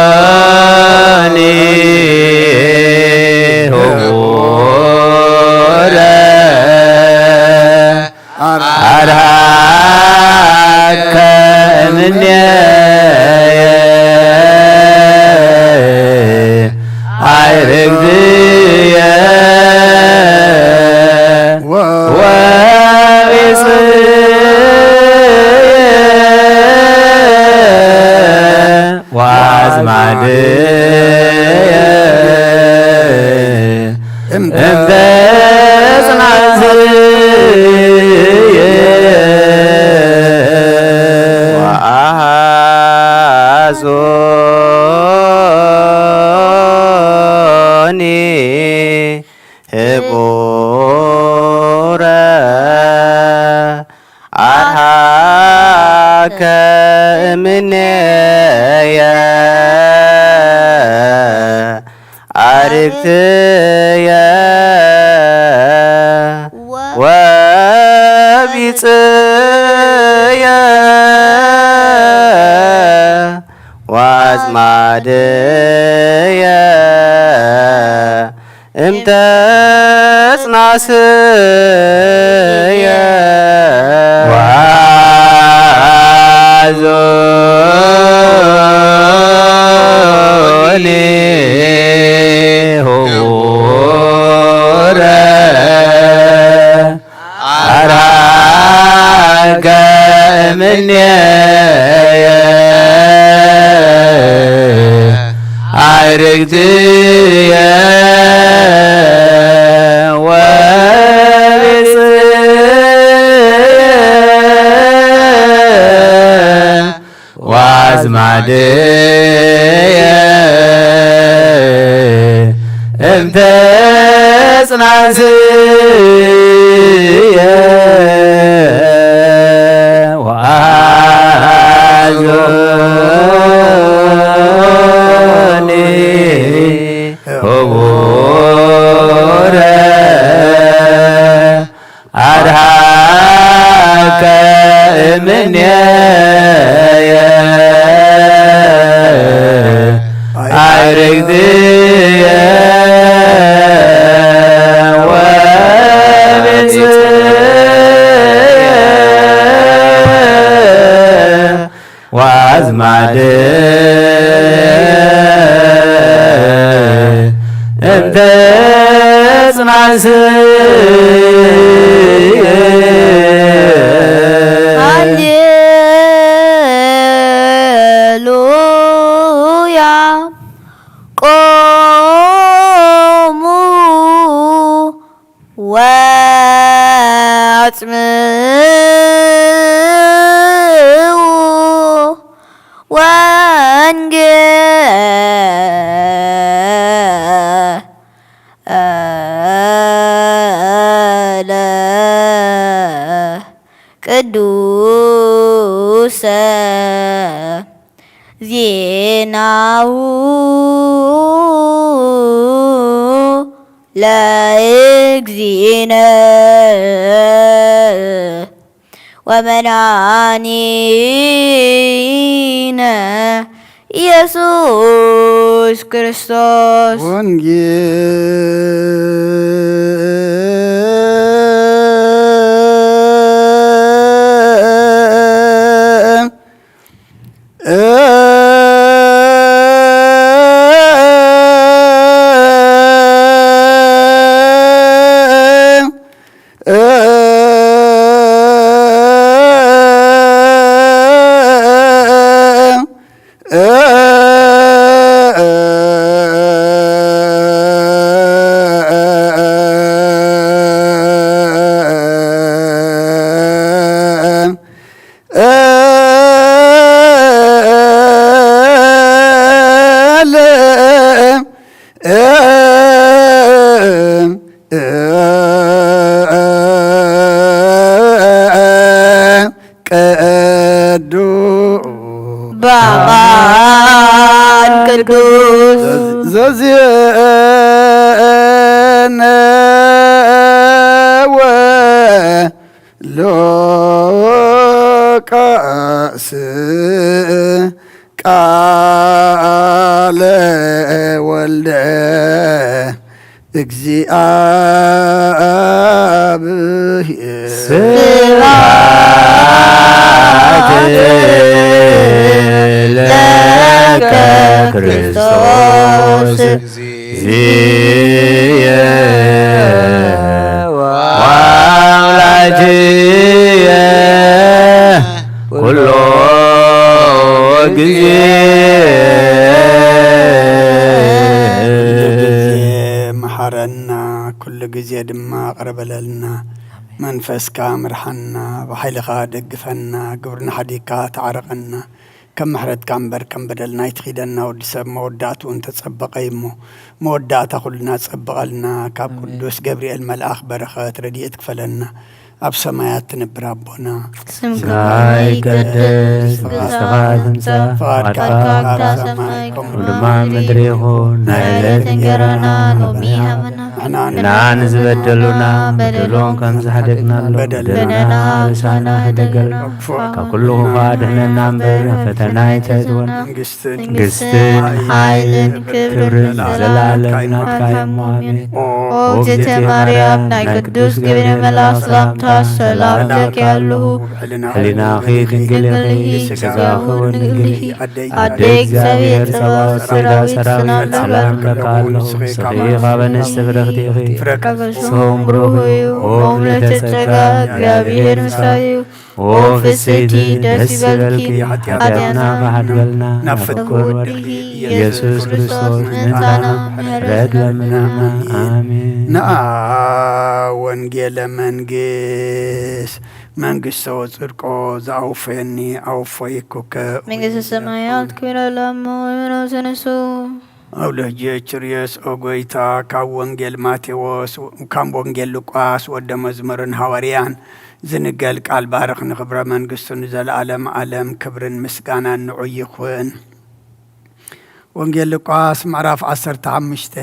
L: አዞኒ ሆረ አርሃከ እምኔየ አይርግዝየ ወቢጽየ ዋዝማድየ እምተጽናስየ ወአሐዞኒ ህቡረ አርሃከ እምኔየ አርክትየ ወቢጽየ ዋዝማድየ እምተጽናስየ ወአዞኒ ሆረ አርሃቀ እምኔየ አይርክትየ ወቢጽየ ዋዝማድየ እምተጽናስየ ወአዞኒ ህቡረ አርሃቀ እምኔየ አይርክትየ ወቢጽየ ዋዝማድየ እምተጽናስየ
K: ሃሌሉያ ቆሙ ወአጽምዑ ወንጌለ ቅዱሰ ዜናሁ ለእግዚእነ ወመድኃኒነ ኢየሱስ ክርስቶስ በዓል ቅዱስ
F: ዘዚአነ ወሉቃስ ቃለ ወልደ እግዚአብሔር
J: ስብሐት ለከ ክርስቶስ እግዚእየ ወአምላክየ ኩሎ ጊዜ
F: መሐረና ኩሉ ጊዜ ድማ ቅረበለልና መንፈስካ ምርሐና ብሓይልኻ ደግፈና ግብርና ሓዲካ ተዓረቐና ከም ምሕረትካ እምበር ከም በደልና ይትኺደና ወዲ ሰብ መወዳእቱ እንተጸበቐ እሞ መወዳእታ ኩልና ጸብቐልና ካብ ቅዱስ ገብርኤል መልኣኽ በረኸት ረድኤት ክፈለና ኣብ ሰማያት ትነብር ኣቦና
K: ስምካ
D: ይቀደስ ተስፋኻ ትምጻእ ፈቃድካ ኣብ ሰማይ ከምኡ ድማ ምድሪ ይኹን ናይ ዕለት እንጀራና ሎሚ ሃበና ንዝበደሉና በደሎም ከም ዝሓደግናሎ በደለና ብሳና ህደገልና ካብ ኩሉ ኸ ድሕነና እምበር ፈተና ኣይተእትወና መንግስትን ሓይልን ክብርን ዘለዓለም ናትካ እሞ ኣሜን
K: ኦ እግዝእትየ ማርያም ናይ ቅዱስ ገብርኤል መልአክ ሰላምታ ሰላም ለኪ ኣለሁ
D: ሕሊናኺ ድንግል ኢኺ ስጋኺ እውን ድንግል
K: ኣደይ እግዚአብሔር ጸባኦት
D: ሰራዊት ሰላም ለካ ኣለሁ ስኺኻ በንስቲ ፍርኽቲ ኢኺ ስኹም ብሩኽ እዩ ኦ ምልዕተ ጸጋ እግዚአብሔር ምስለ እዩ ኦ ፍስሕቲ ደስ ይበልኪ ኃጢአትና ካሓድገልና ናብ ፍቁር ወድኺ ኢየሱስ ክርስቶስ ንታና ምሕረት ለምነና አሜን
F: ንአ ወንጌለ መንግሥት መንግሥተ ወጽድቆ ዘአውፈየኒ አውፈይኩከ
K: መንግሥተ ሰማያት ክብረላሞ ወመኖዘነሱ
F: አውለጀ ችርየስ ኦጎይታ ካብ ወንጌል ማቴዎስ ካብ ወንጌል ሉቃስ ወደ መዝሙርን ሐዋርያን ዝንገል ቃል ባርኽ ንኽብረ መንግሥቱን ዘለዓለም ዓለም ክብርን ምስጋናን ንዑ ይኹን ወንጌል ሉቃስ ምዕራፍ 15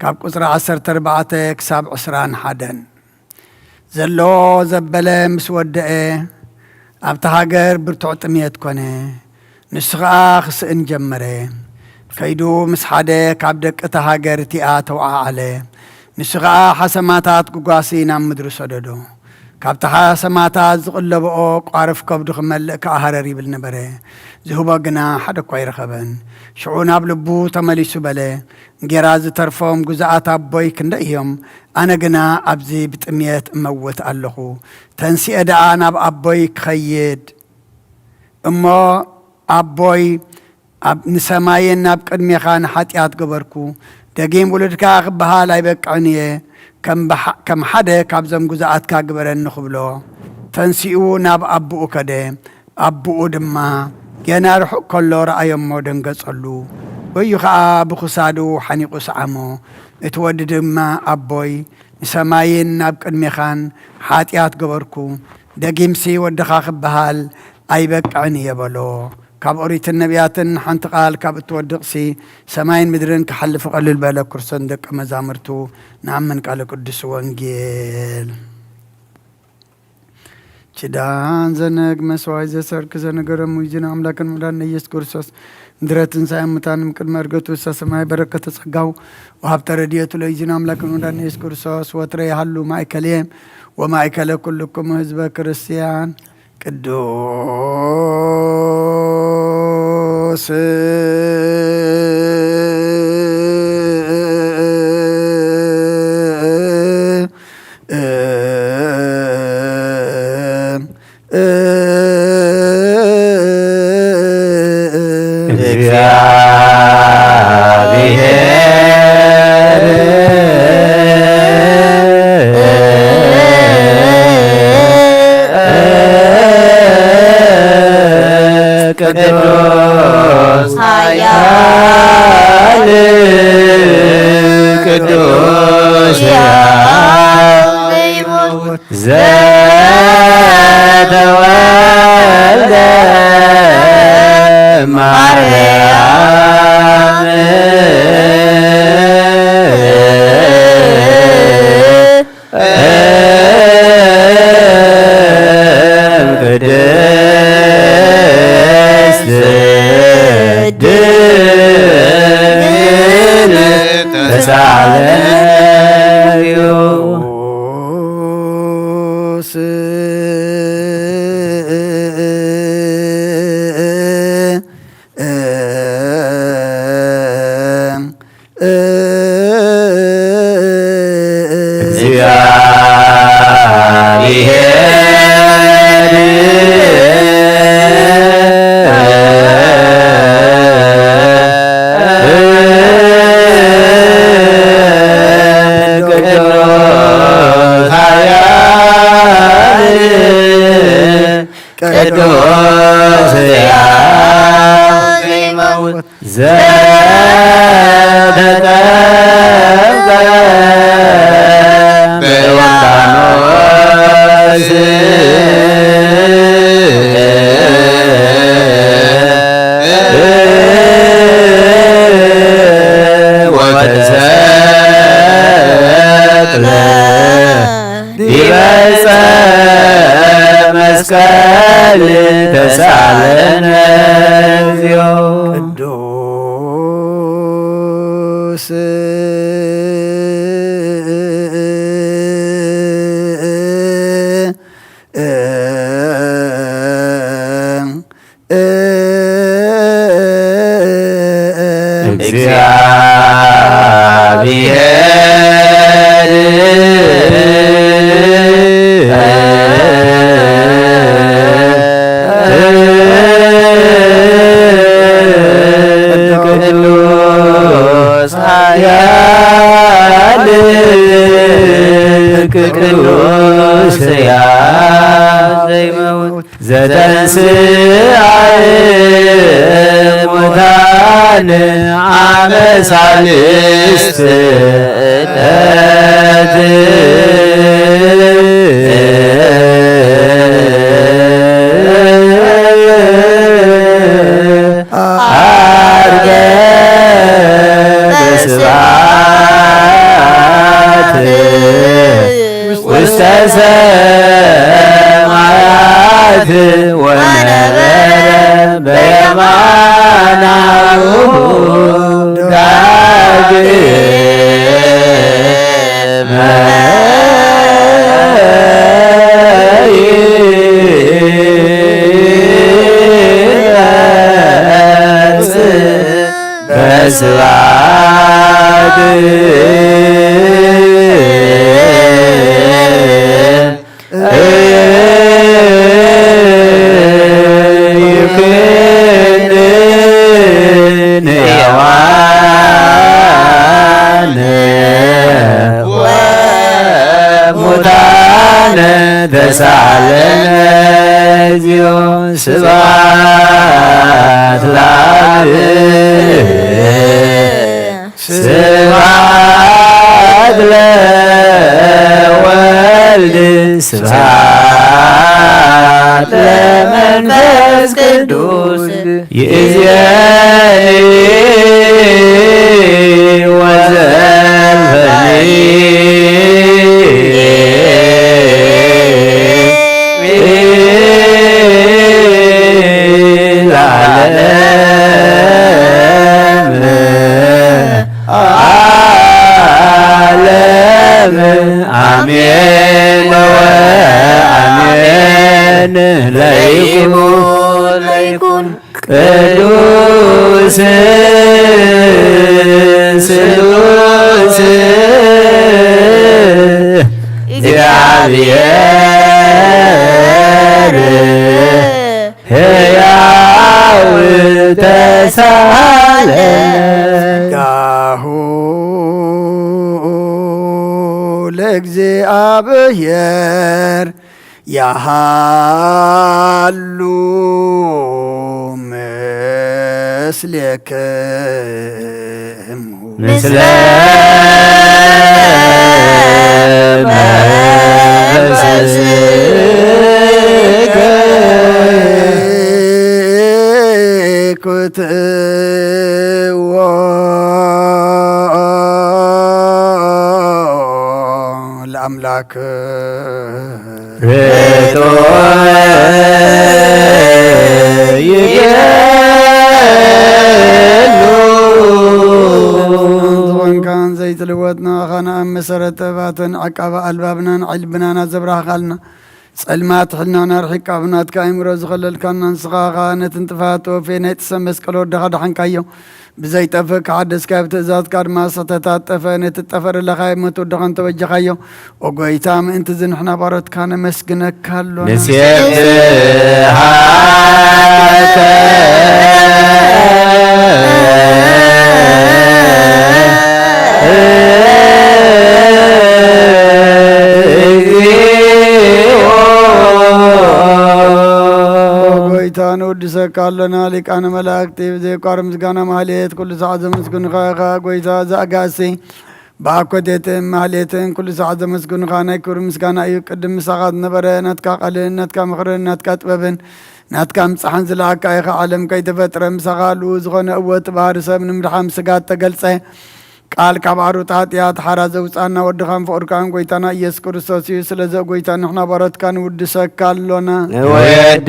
F: ካብ ቁጽሪ 14 ክሳብ 21 ዘሎ ዘበለ ምስ ወደአ ኣብታ ሃገር ብርቱዕ ጥምየት ኮነ ንሱ ኸዓ ክስእን ጀመረ ከይዱ ምስ ሓደ ካብ ደቅታ ሃገር እቲኣ ተውዓዓለ ንሱ ኸዓ ሓሰማታት ጉጓሲ ናብ ምድሪ ሰደዶ ካብታ ሓሰማታት ዝቕለብኦ ቋርፍ ከብዱ ክመልእ ከዓ ሃረር ይብል ነበረ ዝህቦ ግና ሓደ እኳ ይረኸበን ሽዑ ናብ ልቡ ተመሊሱ በለ እንጌራ ዝተርፎም ጉዛኣት ኣቦይ ክንደይ እዮም ኣነ ግና ኣብዚ ብጥምየት እመውት ኣለኹ ተንሲአ ደኣ ናብ ኣቦይ ክኸይድ እሞ ኣቦይ ንሰማይን ናብ ቅድሜኻ ንሓጢኣት ገበርኩ ደጊም ውልድካ ክበሃል ኣይበቅዕን እየ ከም ሓደ ካብዞም ጉዛኣትካ ግበረኒ ክብሎ ተንሲኡ ናብ ኣቦኡ ከደ ኣቦኡ ድማ ገና ርሑቕ ከሎ ረኣዮሞ ደንገጸሉ ወዩ ከዓ ብኽሳዱ ሓኒቑ ሰዓሞ እቲ ወዲ ድማ ኣቦይ ንሰማይን ናብ ቅድሜኻን ሓጢኣት ገበርኩ ደጊምሲ ወድኻ ክበሃል ኣይበቅዕን እየ በሎ ካብ ኦሪትን ነቢያትን ሓንቲ ቃል ካብ እትወድቕሲ ሰማይን ምድርን ክሓልፍ ቀልል በለ ክርስቶን ደቀ መዛሙርቱ ንኣምን ቃል ቅዱስ ወንጌል ችዳን ዘነግ መስዋዕት ዘሰርክ ዘነገረ ሙይዝን አምላክን መድኃኒነ ኢየሱስ ክርስቶስ ምድረትን ሳይሙታን ቅድመ እርገቱ ሰማይ በረከተ ጸጋው ወሀብተ ረድኤቱ ለይዝን አምላክን መድኃኒነ ኢየሱስ ክርስቶስ ወትረ ያህሉ ማእከልየ ወማእከለ ኩልክሙ ህዝበ ክርስቲያን ቅዱስ
J: ቅዱስ ኃያል
L: ቅዱስ
K: ዘይሙት
L: ዘተወልደ ማርያም ቅድስት ድንግል ተሳለዩ ቅዱስ ዘይመውት ዘተጠምቀ በዮርዳኖስ ወተሰቅለ ዲበ ዕፀ መስቀል ተሳለነ እግዚኦ
F: ቅዱስ
L: ቅዱስ ኃያል ቅዱስ ዘይመውት ዘተንሥአ እሙታን አመ ሣልስት ዕለት ዐርገ በስብሐት ውስተ ሰማያት ወነበረ በየማናሁ ዳግመ በስብሐት ይኩንን ሕያዋን ወሙታነ ተሳለነ እግዚኦ ስብሐት ለአብ ስብሐት ለወልድ ስብሐት ለመንፈስ ቅዱስ ይእዜኒ ወዘልፈኒ አሜን ወአሜን ለይኩን ቅዱስ ስሉስ እግዚአብሔር ሕያው ተሳለ
F: ጋሁ ለእግዚአብሔር ያሃሉ ምስሌክሙ
L: ምስለ
F: አምላክ
L: ርቶ
F: ዝኮንካን ዘይትልወጥና ኻና ኣብ መሰረተ ባትን ዓቃባ ኣልባብናን ዕልብናና ዘብራኻልና ጸልማት ሕልናና ርሒቅ ኣብናትካ ኣእምሮ ዝኸለልካና ንስኻኻ ነቲ እንጥፋት ወፌ ናይ ጥሰብ መስቀል ወድኻ ድሓንካዮ ብዘይጠፍእ ክሓደስካ ብትእዛዝካ ድማ ሰተታት ጠፈ ነቲ ጠፈረለኻ ሞት ወድኻ እንተበጀኻዮ ኦጎይታ ምእንቲ ዝንሕና ባሮትካ ነመስግነካ ኣሎና
L: ንስብሓከ
F: ንወድሰካ ኣለና ሊቃነ መላእክቲ ብዘይቋር ምስጋና ማህሌት ኩሉ ሰዓት ዘመስግኑኻ ኢኻ ጎይታ ዘኣጋእሲ ብኣኮቴትን ማህሌትን ኩሉ ሰዓት ዘመስግኑኻ ናይ ክብሪ ምስጋና እዩ ቅድም ምሳኻ ዝነበረ ናትካ ቃልን ናትካ ምኽርን ናትካ ጥበብን ናትካ ምፅሓን ዝለኣካ ኢኻ ዓለም ከይተፈጥረ ምሳኻ ልኡ ዝኾነ እወት ባህሪ ሰብ ንምድሓም ስጋት ተገልፀ ቃል ካብ ዓሩት ኃጢአት ሓራ ዘውፃና ወድኻን ፍቅርካን ጎይታና ኢየሱስ ክርስቶስ እዩ ስለዚ ጎይታ ንሕና ባሮትካ ንውድሰካ ኣሎና
L: ንወድሰከ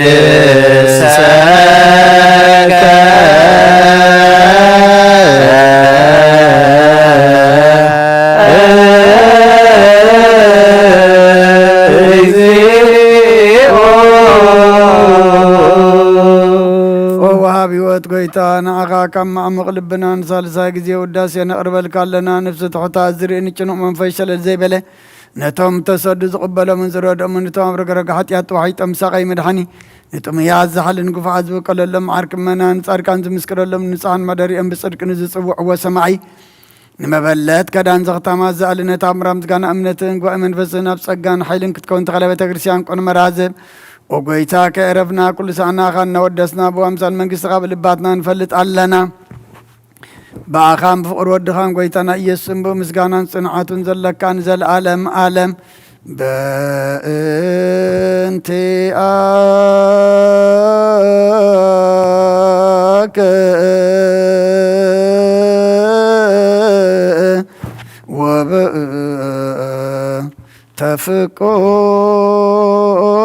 F: ህይወት ጎይታ ንዓኻ ካብ ማዕሙቕ ልብና ንሳልሳይ ግዜ ውዳሴ ነቕርበልካ ኣለና ነፍሲ ትሑታ ዝርኢ ንጭኑቕ መንፈስ ሸለል ዘይበለ ነቶም ተሰዱ ዝቕበሎምን ዝረድኦምን ነቶም ኣብ ረግረግ ሓጢአት ተዋሒጦም ሳቐይ መድሓኒ ንጥምያት ዝሓልን ጉፍዓት ዝብቀለሎም ዓርክመናን ጻድቃን ዝምስክረሎም ንጻን መደሪኦም ብጽድቂ ንዝጽውዕዎ ሰማዒ ንመበለት ከዳን ዘኽታማት ዝኣልነት ኣምራ ምስጋና እምነትን ጉባኤ መንፈስን ኣብ ጸጋን ሓይልን ክትከውን ተኸለ ቤተ ክርስቲያን ቆን መራዝብ ወጎይታ ከዕረፍና ኩሉ ሰዓና እናወደስና ብኣምሳል መንግሥትኻ ብልባትና ንፈልጥ ኣለና ብኣኻን ብፍቕሪ ወድኻን ጎይታና ኢየሱስን ብምስጋናን ጽንዓቱን ዘለካ ንዘለኣለም ኣለም በእንቲአከ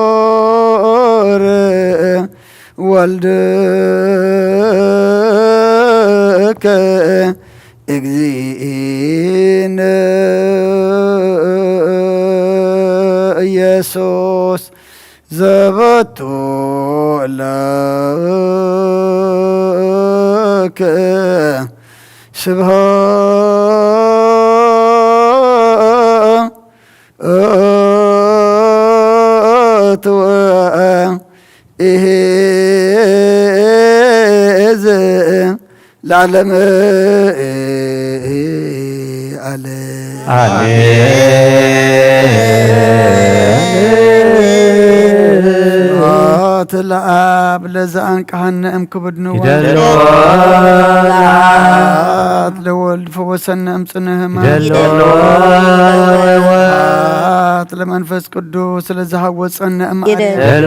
F: ወበተፍቆር ወልድከ እግዚእነ ኢየሱስ ዘበቱ ለከ ስብሐት ወኢሕዝ ለዓለመ ለአብ ለዘአንቀሐነ እምክብድን ወልድ ለወልድ ፈወሰነ እምጽንህማ ለመንፈስ ቅዱስ ለዘሃወፀነ እምአለን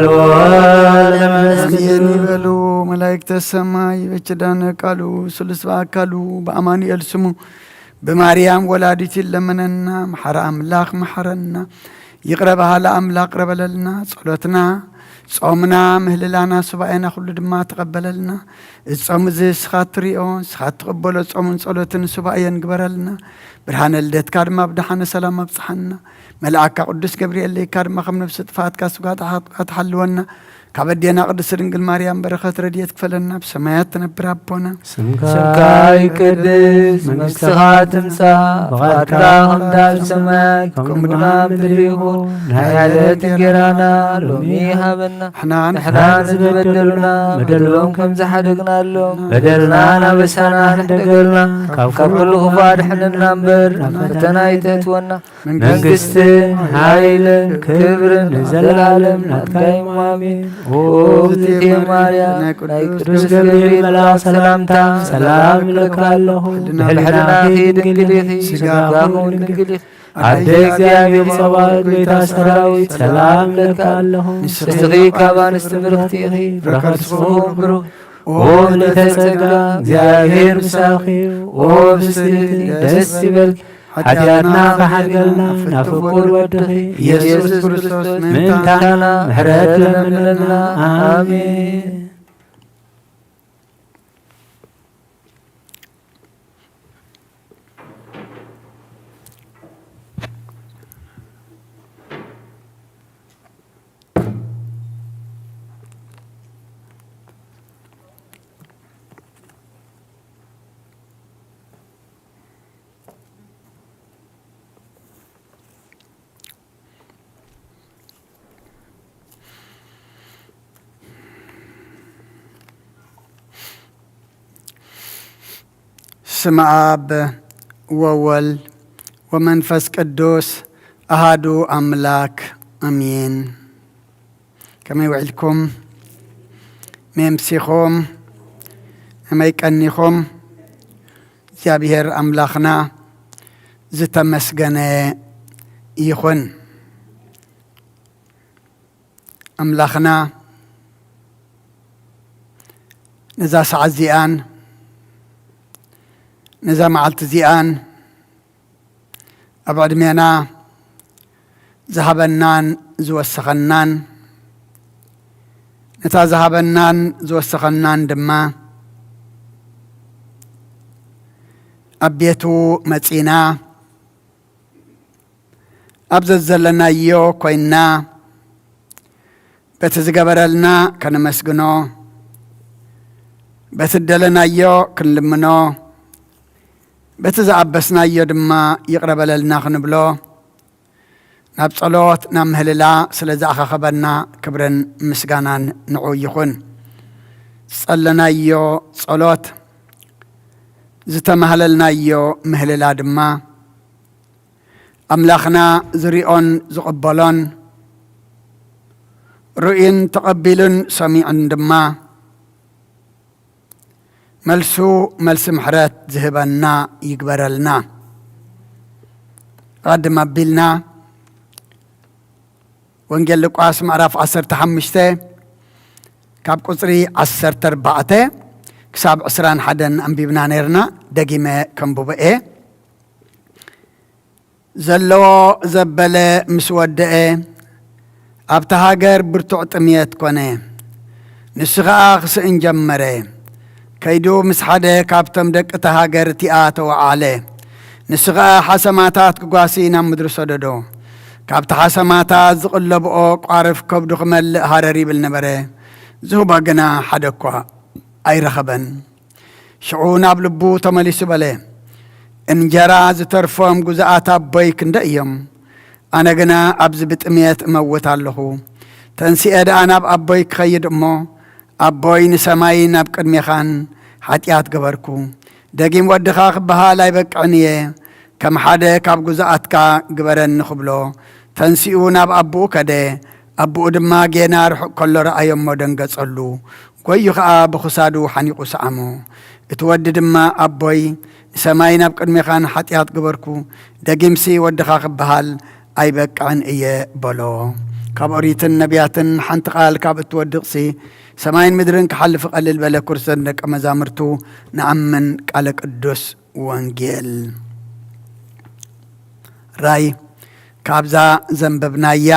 F: ይበሉ መላእክተ ሰማይ በችዳነ ቃሉ ስሉስ በአካሉ በአማኑኤል ስሙ በማርያም ወላዲት ለመነና መሐረ አምላክ መሐረና ይቅረበሃ ለአምላክ ቅረበለልና ጸሎትና ጾምና ምህልላና ሱባኤና ሁሉ ድማ ተቀበለልና እጾም እዚ ስኻት ትሪኦ ስኻት ተቀበሎ ጾምን ጸሎትን ሱባኤን ግበረልና ብርሃነ ልደትካ ድማ ብድሓነ ሰላም ኣብፅሓና መልአካ ቅዱስ ገብርኤል ለይካ ድማ ከም ነፍሲ ጥፋትካ ስጋት ትሓልወና ካብ ኣዴና ቅድስት ድንግል ማርያም በረኸት ረድኤት ክፈለና ብሰማያት ትነብር ኣቦና
H: ስምካ ይቅደስ መንግሥትኻ ትምጻእ ፈቃድካ ከምታ ኣብ ሰማይ ከምኡ ድማ ምድሪ ይኹን ናይ ዕለት እንጀራና ሎሚ ሃበና ንሕና ንዝበደሉና በደሎም ከም ዝሓደግናሎም በደልና ናበሳና ንሕደገልና ካብ ኩሉ ክፉእ ኣድሕነና እምበር ናብ ፈተና ኣይተእትወና መንግሥትን ሓይልን ክብርን ንዘለዓለም ናትካ እዩ ኣሜን ኦብዝቴ ማርያም ናይ ቅዱስ ገብርኤል መልአክ ሰላምታ ሰላም ይለካለሁ ንሕልሕልና ድንግል ኢኺ ስጋኹን ድንግል ኢኺ አደ እግዚአብሔር ጸባኦት ጌታ ሰራዊት ሰላም ይለካለሁ ንስትኺ ካብ አንስቲ ብርክቲ ኢኺ በረኸት ዝኹም ብሩክ ኦ ምልዕተ ጸጋ እግዚአብሔር ምሳኺ ኦ ብስቲ ደስ ይበልኪ
D: ሓጢኣትና ካሓገልና ናብ ፍቁር ወድኺ ኢየሱስ ክርስቶስ ምእንታና ምሕረት ለምንለና ኣሜን።
F: ስመ አብ ወወልድ ወመንፈስ ቅዱስ አሃዱ አምላክ አሜን። ከመይ ውዕልኩም መምሲኹም ከመይ ቀኒኹም እግዚአብሔር አምላኽና ዝተመስገነ ይኹን። አምላኽና ነዛ ሰዓት እዚኣን ነዛ መዓልቲ እዚኣን ኣብ ዕድሜና ዝሃበናን ዝወሰኸናን ነታ ዝሃበናን ዝወሰኸናን ድማ ኣብ ቤቱ መጺና ኣብ ዘዘለናዮ ኮይንና በቲ ዝገበረልና ከነመስግኖ በቲ ደለናዮ ክንልምኖ በቲ ዝኣበስናዮ ድማ ይቕረበለልና ክንብሎ ናብ ጸሎት ናብ ምህልላ ስለ ዝኣኸኸበና ክብርን ምስጋናን ንዑ ይኹን። ዝጸለናዮ ጸሎት ዝተማህለልናዮ ምህልላ ድማ ኣምላኽና ዝሪኦን ዝቕበሎን ርኡይን ተቐቢሉን ሰሚዑን ድማ መልሱ መልሲ ምሕረት ዝህበና ይግበረልና። ቀድም ኣቢልና ወንጌል ሉቃስ ምዕራፍ 15 ካብ ቁፅሪ 14 ክሳብ 21 ኣንቢብና ነርና። ደጊመ ከንብበኤ ዘለዎ ዘበለ ምስ ወድአ ኣብታ ሃገር ብርቱዕ ጥምየት ኮነ። ንሱ ኸዓ ክስእን ጀመረ። ከይዱ ምስ ሓደ ካብቶም ደቂ እታ ሃገር እቲኣ ተወዓለ። ንሱ ኸዓ ሓሰማታት ክጓሲ ናብ ምድሪ ሰደዶ። ካብቲ ሓሰማታት ዝቕለብኦ ቋርፍ ከብዱ ክመልእ ሃረር ይብል ነበረ። ዝሁባ ግና ሓደ እኳ ኣይረኸበን። ሽዑ ናብ ልቡ ተመሊሱ በለ፣ እንጀራ ዝተርፎም ጉዛኣት ኣቦይ ክንደ እዮም? ኣነ ግና ኣብዚ ብጥምየት እመውት ኣለኹ። ተንሲኤ ደኣ ናብ ኣቦይ ክኸይድ እሞ ኣቦይ ንሰማይ ናብ ቅድሜኻን ሓጢኣት ገበርኩ፣ ደጊም ወድኻ ክበሃል ኣይበቅዕን እየ፣ ከም ሓደ ካብ ጉዛኣትካ ግበረኒ ክብሎ ተንሲኡ ናብ ኣቦኡ ከደ። ኣቦኡ ድማ ጌና ርሑቕ ከሎ ረኣዮሞ ደንገጸሉ፣ ጐዩ ኸዓ ብኽሳዱ ሓኒቑ ሰዓሞ። እቲ ወዲ ድማ ኣቦይ ንሰማይ ናብ ቅድሜኻን ሓጢኣት ገበርኩ፣ ደጊምሲ ወድኻ ክበሃል ኣይበቅዕን እየ በሎ። ካብ ኦሪትን ነቢያትን ሓንቲ ቃል ካብ እትወድቕሲ ሰማይን ምድርን ክሓልፍ ቀልል በለ ኩርሰን ደቀ መዛሙርቱ ንኣምን ቃለ ቅዱስ ወንጌል ራይ ካብዛ ዘንበብናያ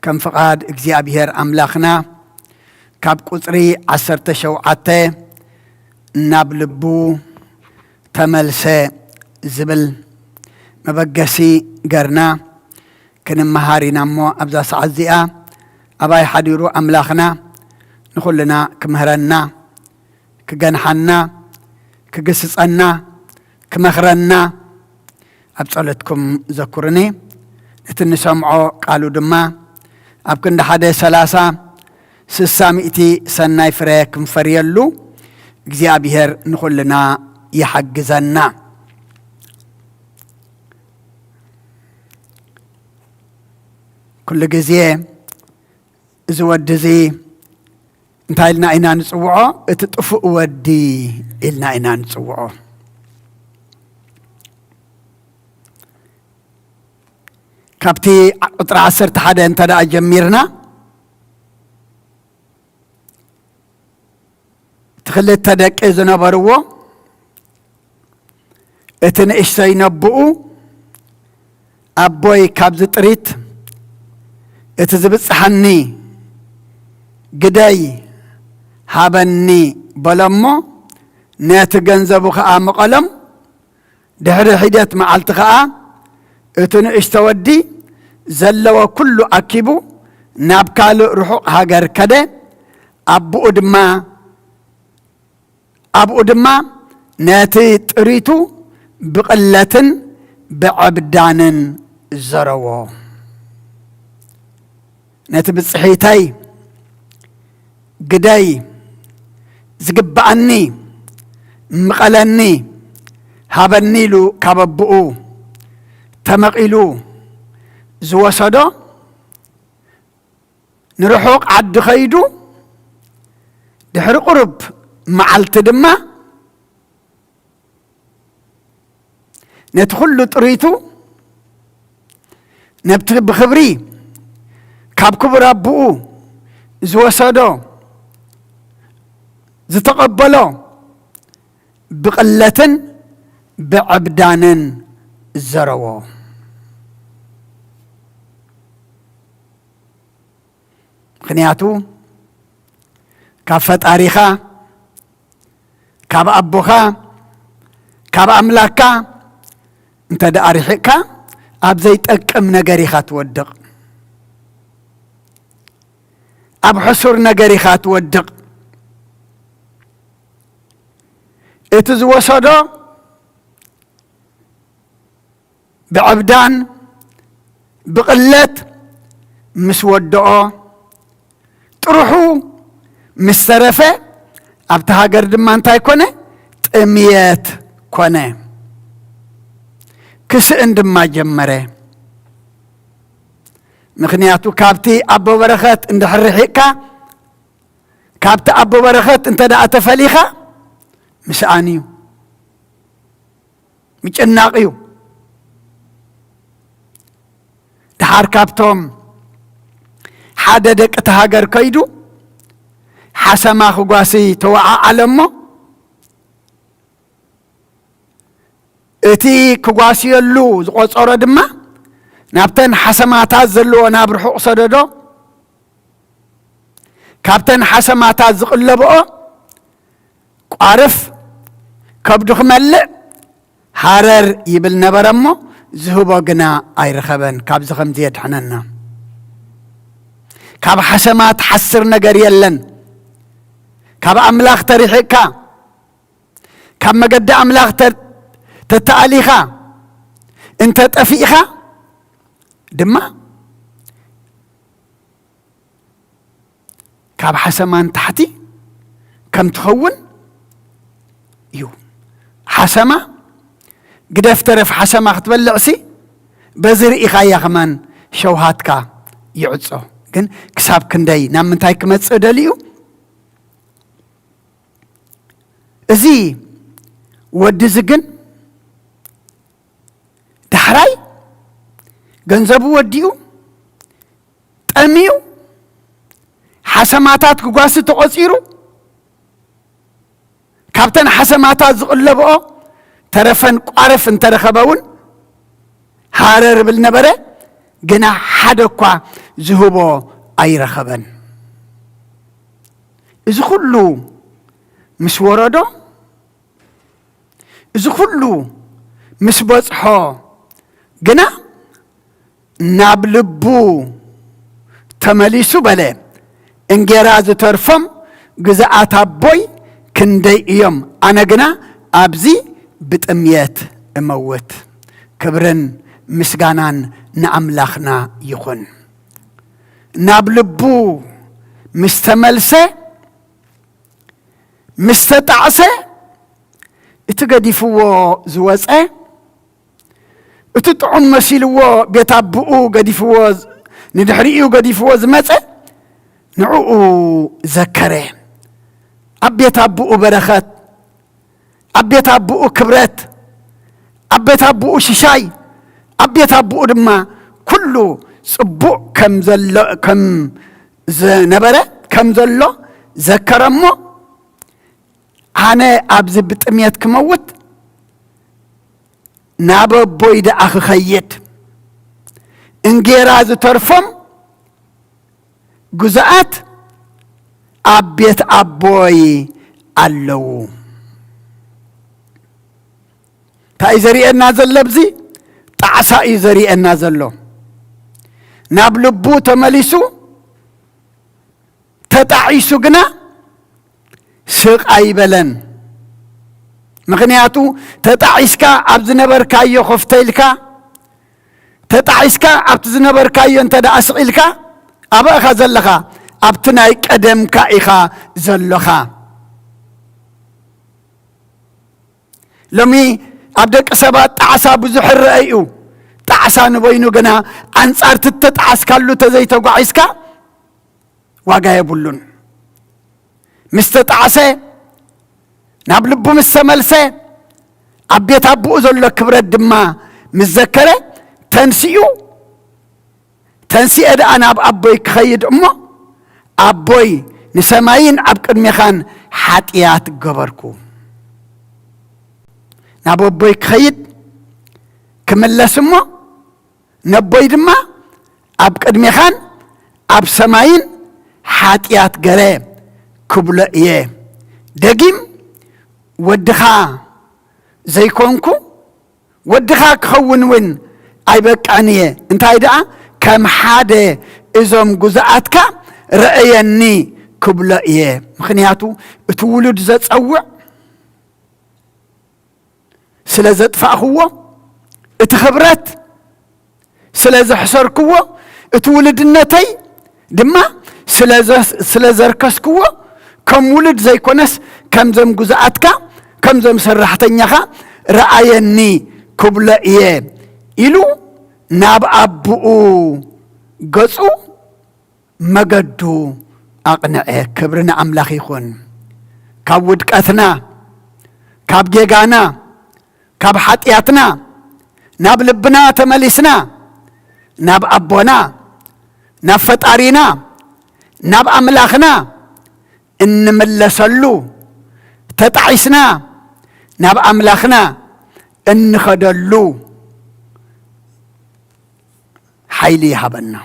F: ከም ፍቓድ እግዚኣብሔር ኣምላኽና ካብ ቁፅሪ 17 ናብ ልቡ ተመልሰ ዝብል መበገሲ ገርና ክንመሃር ኢና እሞ ኣብዛ ሰዓት እዚኣ ኣባይ ሓዲሩ ኣምላኽና ንኹልና ክምህረና፣ ክገንሓና፣ ክግስጸና፣ ክመኽረና ኣብ ጸሎትኩም ዘኩርኒ። እቲ ንሰምዖ ቃሉ ድማ ኣብ ክንዲ 1 30 ሰናይ ፍረ ክንፈርየሉ እግዚኣብሔር ንኹልና ይሓግዘና። ኩሉ ግዜ እዚ ወዲ እዚ እንታይ ኢልና ኢና ንጽውዖ? እቲ ጥፉእ ወዲ ኢልና ኢና ንጽውዖ። ካብቲ ቁጥሪ 11 እንተደኣ ጀሚርና እቲ ክልተ ደቂ ዝነበርዎ اتنئشتي نبؤو أبوي كابز طريت اتزبصحني قداي هابني بلمو نات جنزبو خا مقلم دهر حدت معلت خا اتنئشتودي زلوا كل أكيبو نابكال روح هاجر كده أبو أدما ناتي تريتو بقلة بعبدان زروا ناتي بصحيتي قداي زقبأني مقلني هابنيلو كاببؤو تمقيلو زوسدو نروحوق عد خيدو دحر قرب معلت دما ندخل طريتو نبتغ بخبري كاب كبر أبوه زوسدو زتقبلو بقلة بعبدان زروا خنياتو كافت أريخا كاب أبوخا كاب أملاكا انت دا أريحكا أبزيت أكم نغريخا تودق أب حسر نغريخا تودق اتزوصدو بعبدان بقلت مسودعو تروحو مسترفة أبتها قرد ما انتاي كونه تأميات كونه كس اندما جمره مخنياتو كابتي أبو برخات اند حرحيكا كابتي أبو برخات انت دا أتفليخا مسانيو مجناقيو دحار كابتوم حددك تهاجر كيدو حسما خقاسي توعى علمو اتي كقاسي اللو زقوص أردما نابتن حسماتات زلو ونابرحو صددو كابتن حسماتات زقلبو قارف كبدو خملق حرر يبل نبرمو زهبو قنا اي رخبن كابز خمزيد حننا كاب حسمات حسر نجر يلن كاب أملاخ تريحكا كاب مقد أملاخ تتأليخا انت تأفيخا دما كاب حسمان تحتي كم تخون يو حسما قد افترف حسما ختبلعسي بزرئيخا يا خمان شوهاتكا يعصو كن كساب كنداي نام منتاي كمص دليو ازي ود زغن دحراي ገንዘቡ ወዲዩ ጠሚው حسماتات كغاس تقصيرو كابتن حسماتات زقلبو ترفن قارفن ترخبون حرر بالنبره جنا حدكوا زهبو اي رخبن اذا كله مش وردو اذا كله مش بصحو جنا نابلبو تمليسو بله انجراز ترفم جزاءات أبوي كندي يوم أنا جنا أبزي بتأميات موت كبرن مسجانان نعملخنا يخون نابلبو مستملسة مستتعسة اتقدي فو زوازة اتطعن مسيلو بيتابؤو قدي فو ندحريو قدي فو زمزة نعو ذكره أبيت أبو بركات أبيت أبو كبرات أبيت أبو ششاي أبيت أبو دما كله صبو كم زل كم زنبرة كم زلو ذكرمو أنا أبز بتأميت كموت ناببوي دا أخ خيت انجيراز ترفم جزءات أبيت أبوي اللو تايزري النازل لبزي تعسا إزري النازل له نابلبو تمليسو تتعيسو جنا سق أيبلن مغنياتو تتعيسكا عبد نبر كايو خفتيلكا تتعيسكا عبد نبر كايو انت دا أسئلكا أبا خزلخا أبتنايك أدم كايخا زلخا لمي أبدك سبات تعسى بزحر أيو تعسى نبوينو جنا أنصار تتعس كالو تزيتو قعيسكا واقا يبولون مستتعسى نابلبو مستملسى أبيت أبو أزول كبرت دما متذكرة تنسي أدا أنا أبوي كخيد أمه أبوي نسماين أبكر ميخان حاتيات قبركو نابوي كخيد كملا سمو نبوي دما أبكر ميخان أب سماين حاتيات قري كبلا إيه دقيم ودخا زي كونكو ودخا كخون وين أي بك عنيه انتاي دعا كم حادة إزم جزءاتك رأيني كبلا إيه مخنياتو تولد زت أوع سلازت فأخوه اتخبرت سلاز حصركوه تولد النتي دما سلازركسكوه كم ولد زي كونس كم زم جزءاتك كم زم سرحتنيها رأيني كبلا إيه إلو ناب أبو قصو مقدو أقنعه كبرنا أملاخي خون كابود كأثنا كاب جيغانا كاب حاتياتنا ناب لبنا تمليسنا ناب أبونا ناب فتارينا ناب أملاخنا إن ملسلو تتعيسنا ناب أملاخنا إن خدلو حيلي هبنا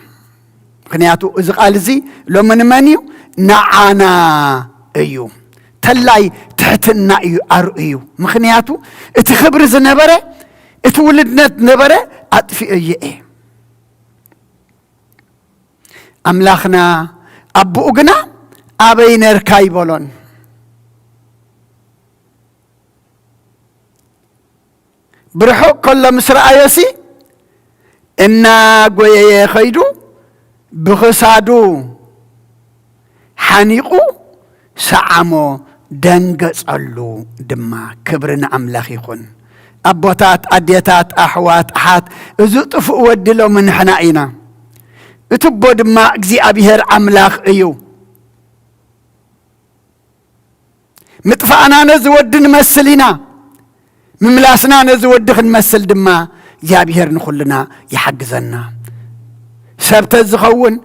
F: مخنياتو إذا قال زي لو من منيو نعانا أيو تلاي تحتنا أيو أرؤيو مخنياتو اتخبر زنبرة اتولدنت نبرة أطفئ أيه أملاخنا أبو أغنا أبين ركاي بولون برحق كل مصر آياسي إنا قوية خيدو بخسادو حانيقو سعامو دنقص اللو دما كبرنا أملاخي خون أبوتات أديتات أحوات أحات إذو طفق ودلو من حنائنا اتبو دما اكزي أبيهر أملاخ ايو مطفأنا نزود نمثلنا مملاسنا نزود نمثل دما يابيهر نخلنا يحقزنا سبت الزخون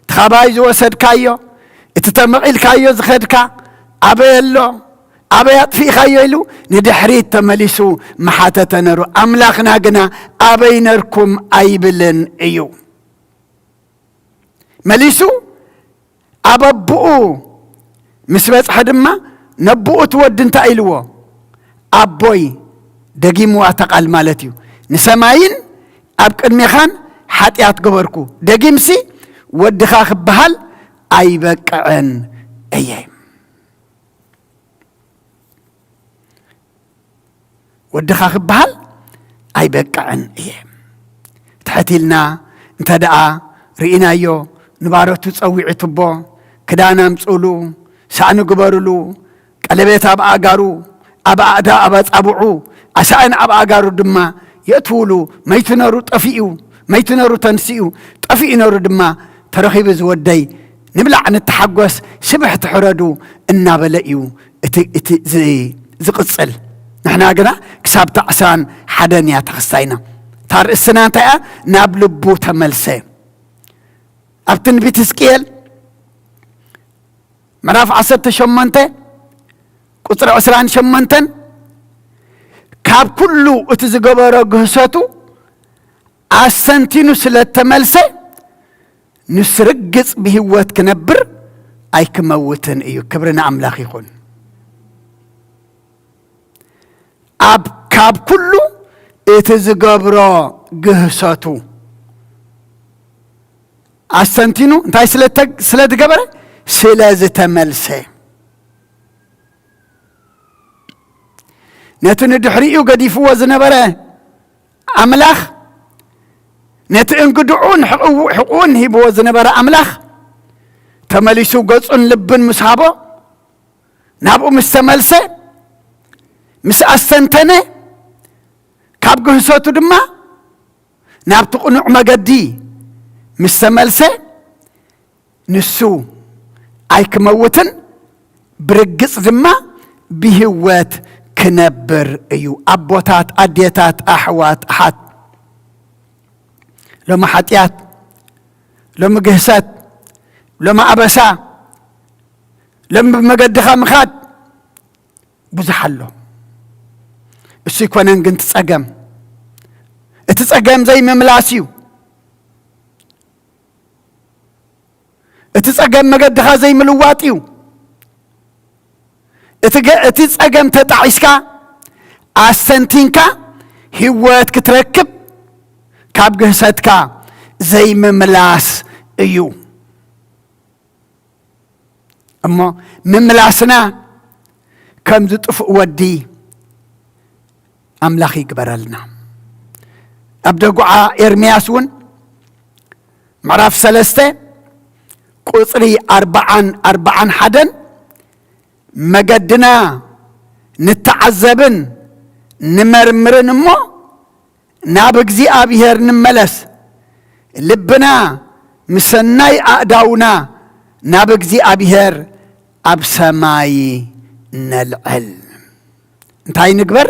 F: تخابايز وسد كايو اتتمقل كايو زخدكا أبيلو أبيات في خيلو ندحريت تمليسو محاتة نرو أملاخنا قنا أبينركم أيبلن ايو مليسو أببؤو مسبت حدما نبؤو تود انت ايلوو أبوي دقيمو أتقال مالتيو نسماين أبقى الميخان حاتيات قبركو دقيمسي ودخاخ بهال أي بقعن أيام ودخاخ بهال أي بقعن أيام تحتيلنا انت دعا رئينا يو نبارو تتصويع تبو كدانا مسؤولو سعنو قبرلو قلبيت أبا أقارو أبا أدا أبا تابعو أسعين أبا أقارو دما يأتولو ما يتنارو طفئو ما يتنارو تنسئو طفئ نارو دما ترخيب زودي نبلع عن التحقوس سبح تحردو إنا بلئيو زقصل نحنا قنا كساب تعسان حدانيا تخصينا تار السنة تايا نابلبو تملسي أبتن بتسكيل مراف 10 شمنته قطر 10 شمنتن ካብ ኩሉ እቲ ዝገበሮ ግህሰቱ ኣሰንቲኑ ስለተመልሰ ንስርግጽ ብህይወት ክነብር ኣይክመውትን እዩ። ክብርና ኣምላኽ ይኹን። ካብ ኩሉ እቲ ዝገብሮ ግህሰቱ ኣሰንቲኑ እንታይ ስለዝገበረ ስለዝተመልሰ ነቲ ንድሕሪኡ ገዲፍዎ ዝነበረ ኣምላኽ ነቲ እንግድዑን ሕቁን ሂብዎ ዝነበረ ኣምላኽ ተመሊሱ ገጹን ልብን ምስ ሃቦ ናብኡ ምስ ተመልሰ ምስ ኣስተንተነ ካብ ግህሰቱ ድማ ናብቲ ቕኑዕ መገዲ ምስ ተመልሰ ንሱ ኣይክመውትን ብርግጽ ድማ ብህይወት ክነብር እዩ። ኣቦታት ኣዴታት ኣሕዋት ኣሓት ሎሚ ሓጢአት ሎሚ ግህሰት ሎሚ ኣበሳ ሎሚ ብመገድኻ ምኻድ ብዙሕ ኣሎ። እሱ ይኮነን ግን ትጸገም እቲ ጸገም ዘይምምላስ እዩ። እቲ ጸገም መገድኻ ዘይምልዋጥ እዩ። እቲ ጸገም ተጣዒስካ ኣስተንቲንካ ህይወት ክትረክብ ካብ ግህሰትካ ዘይምምላስ እዩ እሞ ምምላስና ከም ዝጥፍእ ወዲ ኣምላኽ ይግበረልና። ኣብ ደጉዓ ኤርምያስ እውን ምዕራፍ 3 ቁጽሪ 41 መገድና ንተዓዘብን ንመርምርን እሞ ናብ እግዚኣብሔር ንመለስ ልብና ምሰናይ ኣእዳውና ናብ እግዚኣብሔር ኣብ ሰማይ ነልዕል። እንታይ ንግበር?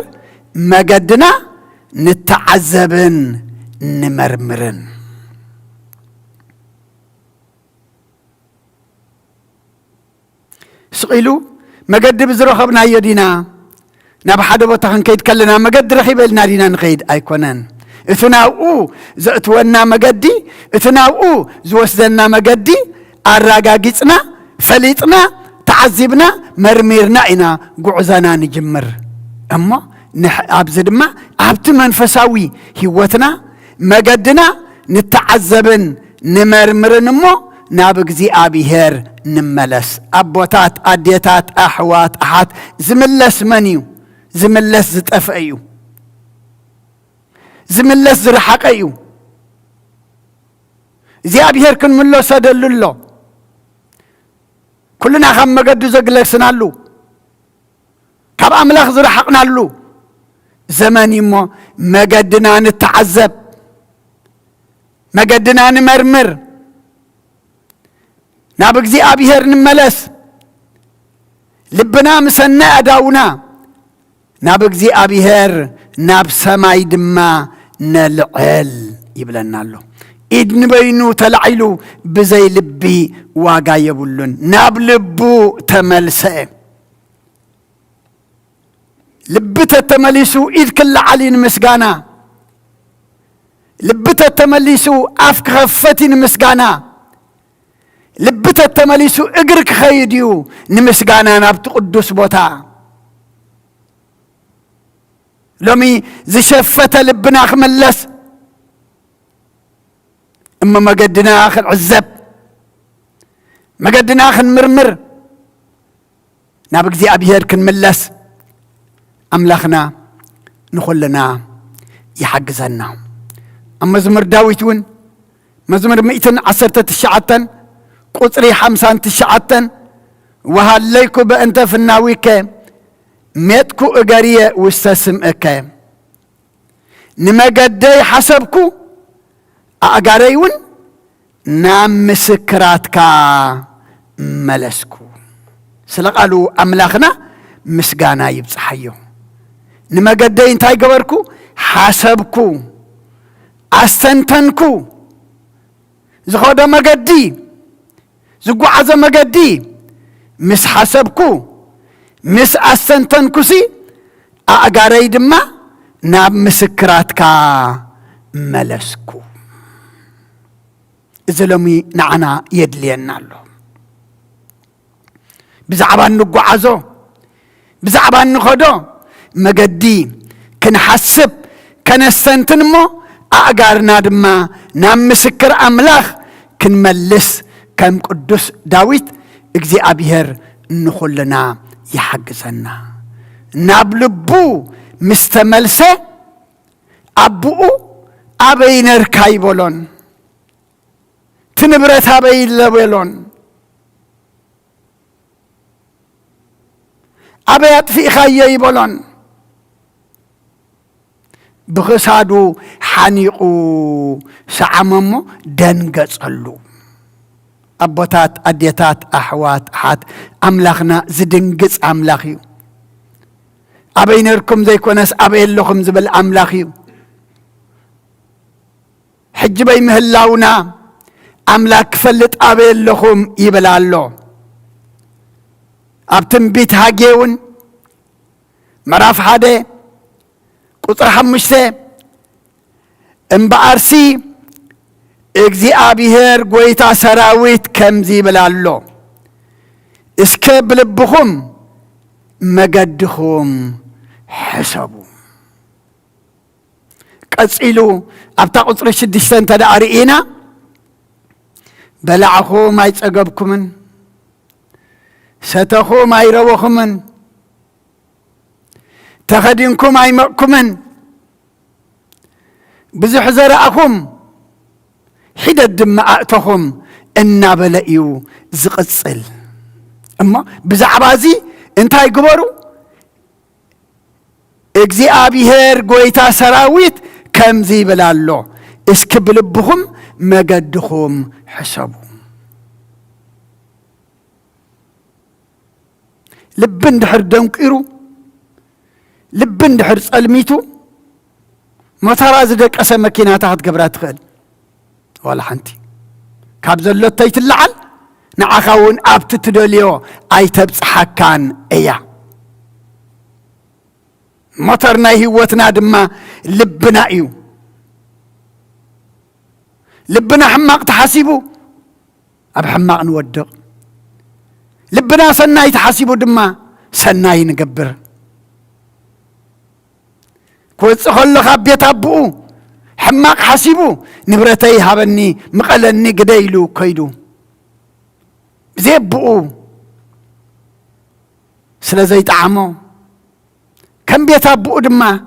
F: መገድና ንተዓዘብን ንመርምርን። ስቂሉ መገዲ ብዝረኸብናዮ ዲና ናብ ሓደ ቦታ ክንከይድ ከለና መገዲ ረኺበልና ዲና ንኸይድ ኣይኮነን። እቲ ናብኡ ዘእትወና መገዲ እቲ ናብኡ ዝወስደና መገዲ ኣረጋጊጽና ፈሊጥና ተዓዚብና መርሚርና ኢና ጉዕዘና ንጅምር እሞ ኣብዚ ድማ ኣብቲ መንፈሳዊ ህይወትና መገድና ንተዓዘብን ንመርምርን እሞ ናብ እግዚኣብሔር ንመለስ። ኣቦታት ኣዴታት ኣሕዋት ኣሓት ዝምለስ መን እዩ? ዝምለስ ዝጠፍአ እዩ። ዝምለስ ዝረሓቀ እዩ። እግዚኣብሔር ክንምለሶ ደልሎ ኩልና ካብ መገዲ ዘግለስናሉ ካብ ኣምላኽ ዝረሓቕናሉ ዘመን እሞ መገድና ንተዓዘብ መገድና ንመርምር ናብ እግዚኣብሔር ንመለስ ልብና ምሰናይ ኣእዳውና ናብ እግዚኣብሔር ናብ ሰማይ ድማ ነልዕል ይብለና ኣሎ። ኢድ ንበይኑ ተላዒሉ ብዘይ ልቢ ዋጋ የብሉን። ናብ ልቡ ተመልሰ ልቢ ተተመሊሱ ኢድ ክለዓሊ ንምስጋና ልቢ ተተመሊሱ ኣፍ ክኸፈት ንምስጋና ልቢ ተተመሊሱ እግር ክኸይድ እዩ ንምስጋና ናብቲ ቅዱስ ቦታ። ሎሚ ዝሸፈተ ልብና ክምለስ እሞ መገድና ክንዕዘብ መገድና ክንምርምር ናብ እግዚኣብሔር ክንምለስ ኣምላኽና ንኹልና ይሓግዘና። ኣብ መዝሙር ዳዊት እውን መዝሙር 119 ቁጽሪ 59 ወሃለይኩ በእንተ ፍናዊከ ሜጥኩ እገርየ ውስተ ስምዕከ ንመገደይ ሓሰብኩ ኣእጋረይ እውን ናብ ምስክራትካ መለስኩ። ስለ ቃሉ ኣምላኽና ምስጋና ይብፅሓዮ። ንመገደይ እንታይ ገበርኩ? ሓሰብኩ ኣስተንተንኩ። ዝኸደ መገዲ ዝጓዓዘ መገዲ ምስ ሓሰብኩ ምስ ኣስተንተንኩሲ ኣእጋረይ ድማ ناب مسكراتك ملسكو إزلومي نعنا يدلينا له بزعبان نقعزو بزعبان نخدو مقدي كنحسب كنستنتنمو أقارنا دما نام مسكر أملاخ كنملس كم قدس داويت اجزي أبيهر نخلنا يحجزنا نابلبو مستملسة أبو أبينر كايبولون تنبرت أبين لبولون أبيات في خيي يبولون بغسادو حنيقو سعممو دنقص اللو أبوتات أديتات أحوات حات أملاخنا زدنقص أملاخيو أبينركم زي كونس أبين لكم زبل أملاخيو حجبي مهلاونا أملاك فلت أبين لكم يبلالو أبتن بيت هاجيون مراف حادي قطر حمشته امبارسي اجزي أبيهر قويتا سراويت كمزي بلالو اسكب لبخم مقدخم حسبو قصيلو أبتا قطر الشدشتن تدارئينا بلعخو ما يتقبكمن ستخو ما يروخمن تخدينكم أي مأكمن بزح زرعكم حدد دماءتهم إنا بلئيو زقصل أما بزعبازي انتاي قبرو اجزي أبيهر قويتا سراويت كمزي بلالو اسكبلبهم مقدخهم حسبو لبن دحر دنكيرو لبن دحر صلميتو متراز دك أسا مكيناتها تقبرات خل ولا حنتي كابزلو تيت اللعل نعخاون أبت تدوليو أي تبس حكان إيا مطرنا هيوتنا دما لبنا إيو لبنا حماق تحاسبو أب حماق نودق لبنا سناي تحاسبو دما سناي نقبر كويس خلو خبيت أبو حماق حاسبو نبرتي هابني مقلني قديلو كيدو زي بقو سلازي طعمو كم بيت أبو دما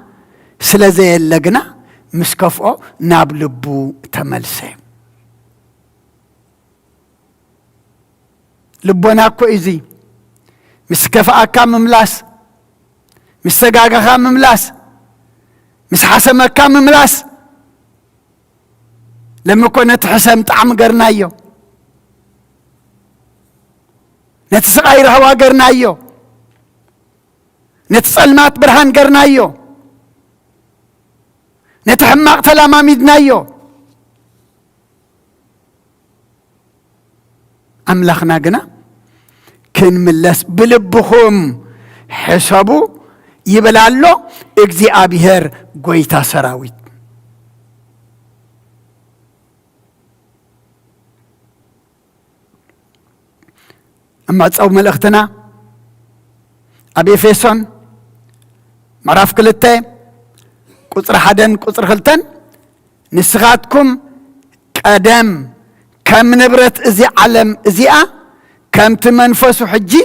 F: سلازي اللقنا مسكفو نابلبو تملسي لبونا كويزي مسكفا كام مملاس مستقاقا كام مملاس مس حسم كام مملاس لما كنت حسم طعم قرنايو نتسغير هوا قرنايو نتصلمات برهان قرنايو نتحماق تلاماميدنايو أملخنا قنا كن ملس بلبخم حسابو يبلالو اجزي أبيهر قويتا سراويت أما تصو ملختنا أبي فيسون مراف كلتة قطر حدن قطر خلتن نسخاتكم قدم كم نبرت ازي علم ازيا كم تمنفسو حجي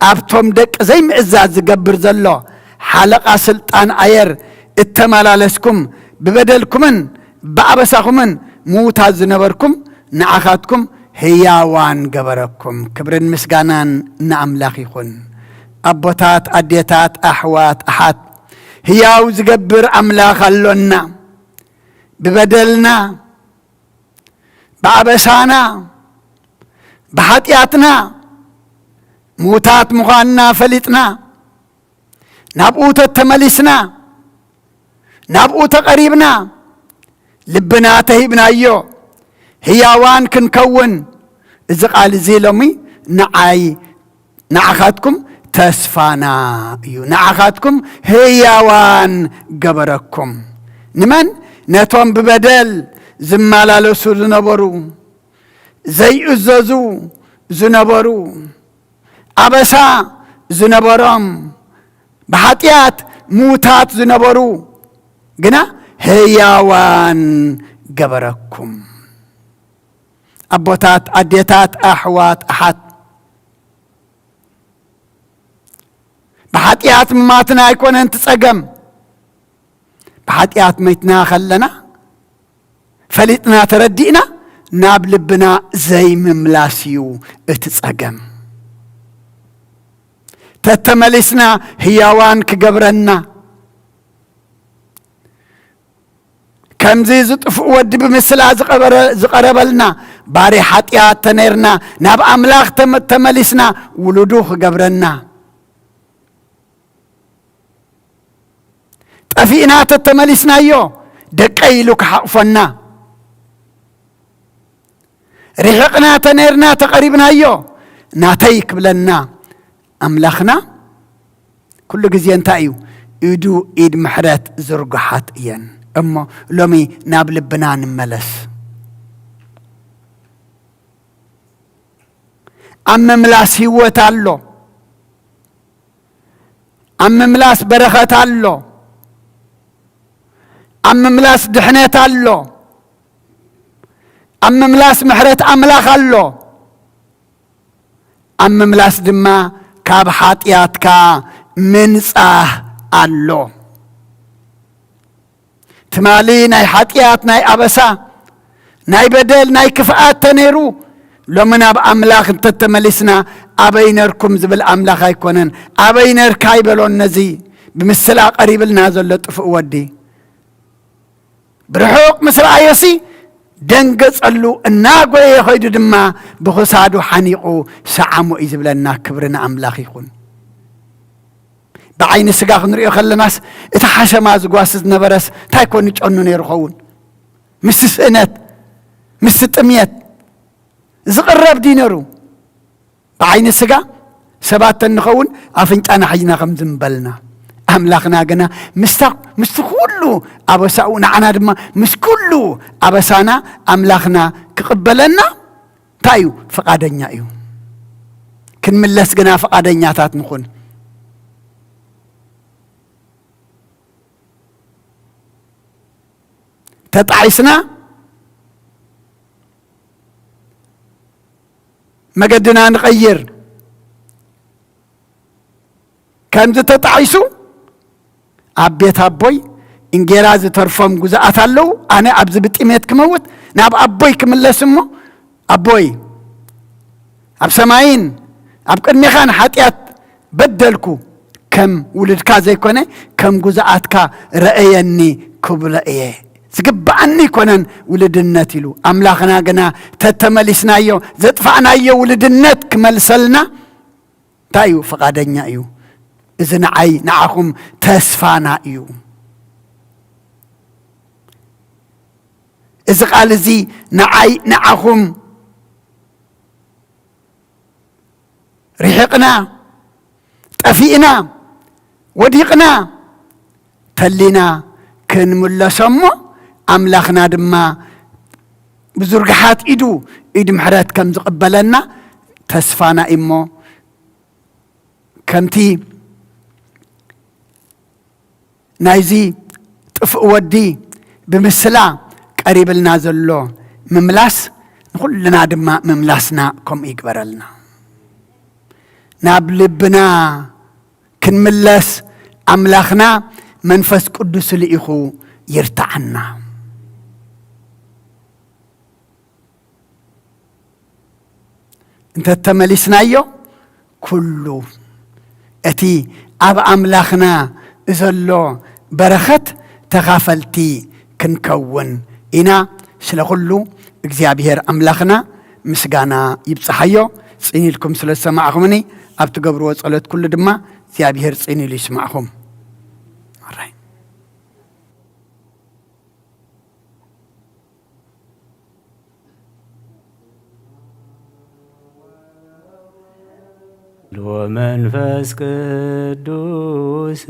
F: ابتم دق زي مئزاز قبر زلو حلقة سلطان عير اتمالالسكم ببدلكمن بأبساكمن موتاز نبركم نعخاتكم هياوان قبركم كبرن مسقانان نعم لاخيخون أبوتات أديتات أحوات أحات هياو زقبر أملاخ اللونا ببدلنا بأبسانا بحطياتنا موتات مغانا فلتنا نابؤوت التملسنا نابؤوت قريبنا لبنا تهيبنا ايو هياوان كنكون إذا قال زي لومي نعاي نعخاتكم تسفانا يو نعخاتكم هياوان قبركم نمن نتوم ببدل زمالالو زنبرو زي أزازو زنبرو أبسا زنبرام بحاتيات موتات زنبرو قنا هياوان قبركم أبوتات أديتات أحوات أحد بحاتيات ماتنا يكون انت تسقم بحاتيات ميتنا خلنا فليتنا تردينا ناب لبنا زي مملاسيو اتسقم تتملسنا هياوان كقبرنا كم زي زطف ود بمثلا زقربلنا باري حاتيات تنيرنا ناب أملاخ تملسنا ولدوخ قبرنا أفينا تتملسنا يو دقيلوك حقفنا رحقنا تنيرنا تقريبنا يو ناتيك بلنا أملاخنا كل جزيان تايو يدو إيد محرات زرقحات إيان أما لومي نابل بنان ملس أما ملاس هوة الله أما ملاس بركة الله أما ملاس دحنات الله أما ملاس محرت أملاخ الله أما ملاس دما كاب حاتياتك منصاه الله تمالي ناي حاتيات ناي أبسا ناي بدل ناي كفاءات تنيرو لمنا بأملاخ تتملسنا أبينركم زبل أملاخ يكونن أبينر كايبلون نزي بمثلا قريب النازل لطف ودي برحوق مصر آيوسي دنقص اللو الناقوي يخيدو دما بخصادو حنيقو سعامو إزبلنا كبرنا أملاخ يكون بعين السقاق نريو خلناس اتحاشا ما زقواسز نبرس تايكون نجعنو نيرخون مستسئنات مستتميات زقرب دينرو بعين السقاق سبات النخون أفنجانا حجنا خمزنبلنا أملاخنا قنا مستخولو أبساؤنا عنا دما مسكولو أبسانا أملاخنا كقبلنا تايو فقادنيا ايو كن ملس قنا فقادنيا تات نخون تتعيسنا ما قدنا نغير كم تتعيسو أبيت أبوي إنجراز ترفم جزءات اللو أنا أبز بتيمت كموت ناب أبوي كمل اسمه أبوي أب سماين أب كن مخان حتيات بدلكو كم ولد كازي كونه كم جزءات كا رأيني كبلا إيه سقبعني كونن ولد النتيلو أملاخنا جنا تتملسنا يو زتفعنا يو ولد النت كمل سلنا تايو فقادنيا يو إذن عي نعهم تسفانا إيو إذا قال زي نعي نعهم رحقنا تفينا وديقنا تلينا كن ملا سمو أملاخنا دما بزرقحات إيدو إيد محرات كم تقبلنا تسفانا إمو كمتي نايزي تفقودي بمثلا قريب لنا زلو مملاس كلنا دما مملاسنا كم يقبرلنا نابلبنا كنملس أملاخنا منفس قدس لإخو يرتعنا انت تملسنا يو كله اتي أب أملاخنا زلو برخت تغافلتي كنكون إنا سلخلو እግዚአብሔር አምላኽና ምስጋና ይብጽሐዮ ጽኒልኩም ስለሰማዕኹምኒ ኣብ ትገብርዎ ጸሎት ኩሉ ድማ እግዚአብሔር ጽኒሉ ይስማዕኹም አራይ
D: ወመንፈስ ቅዱስ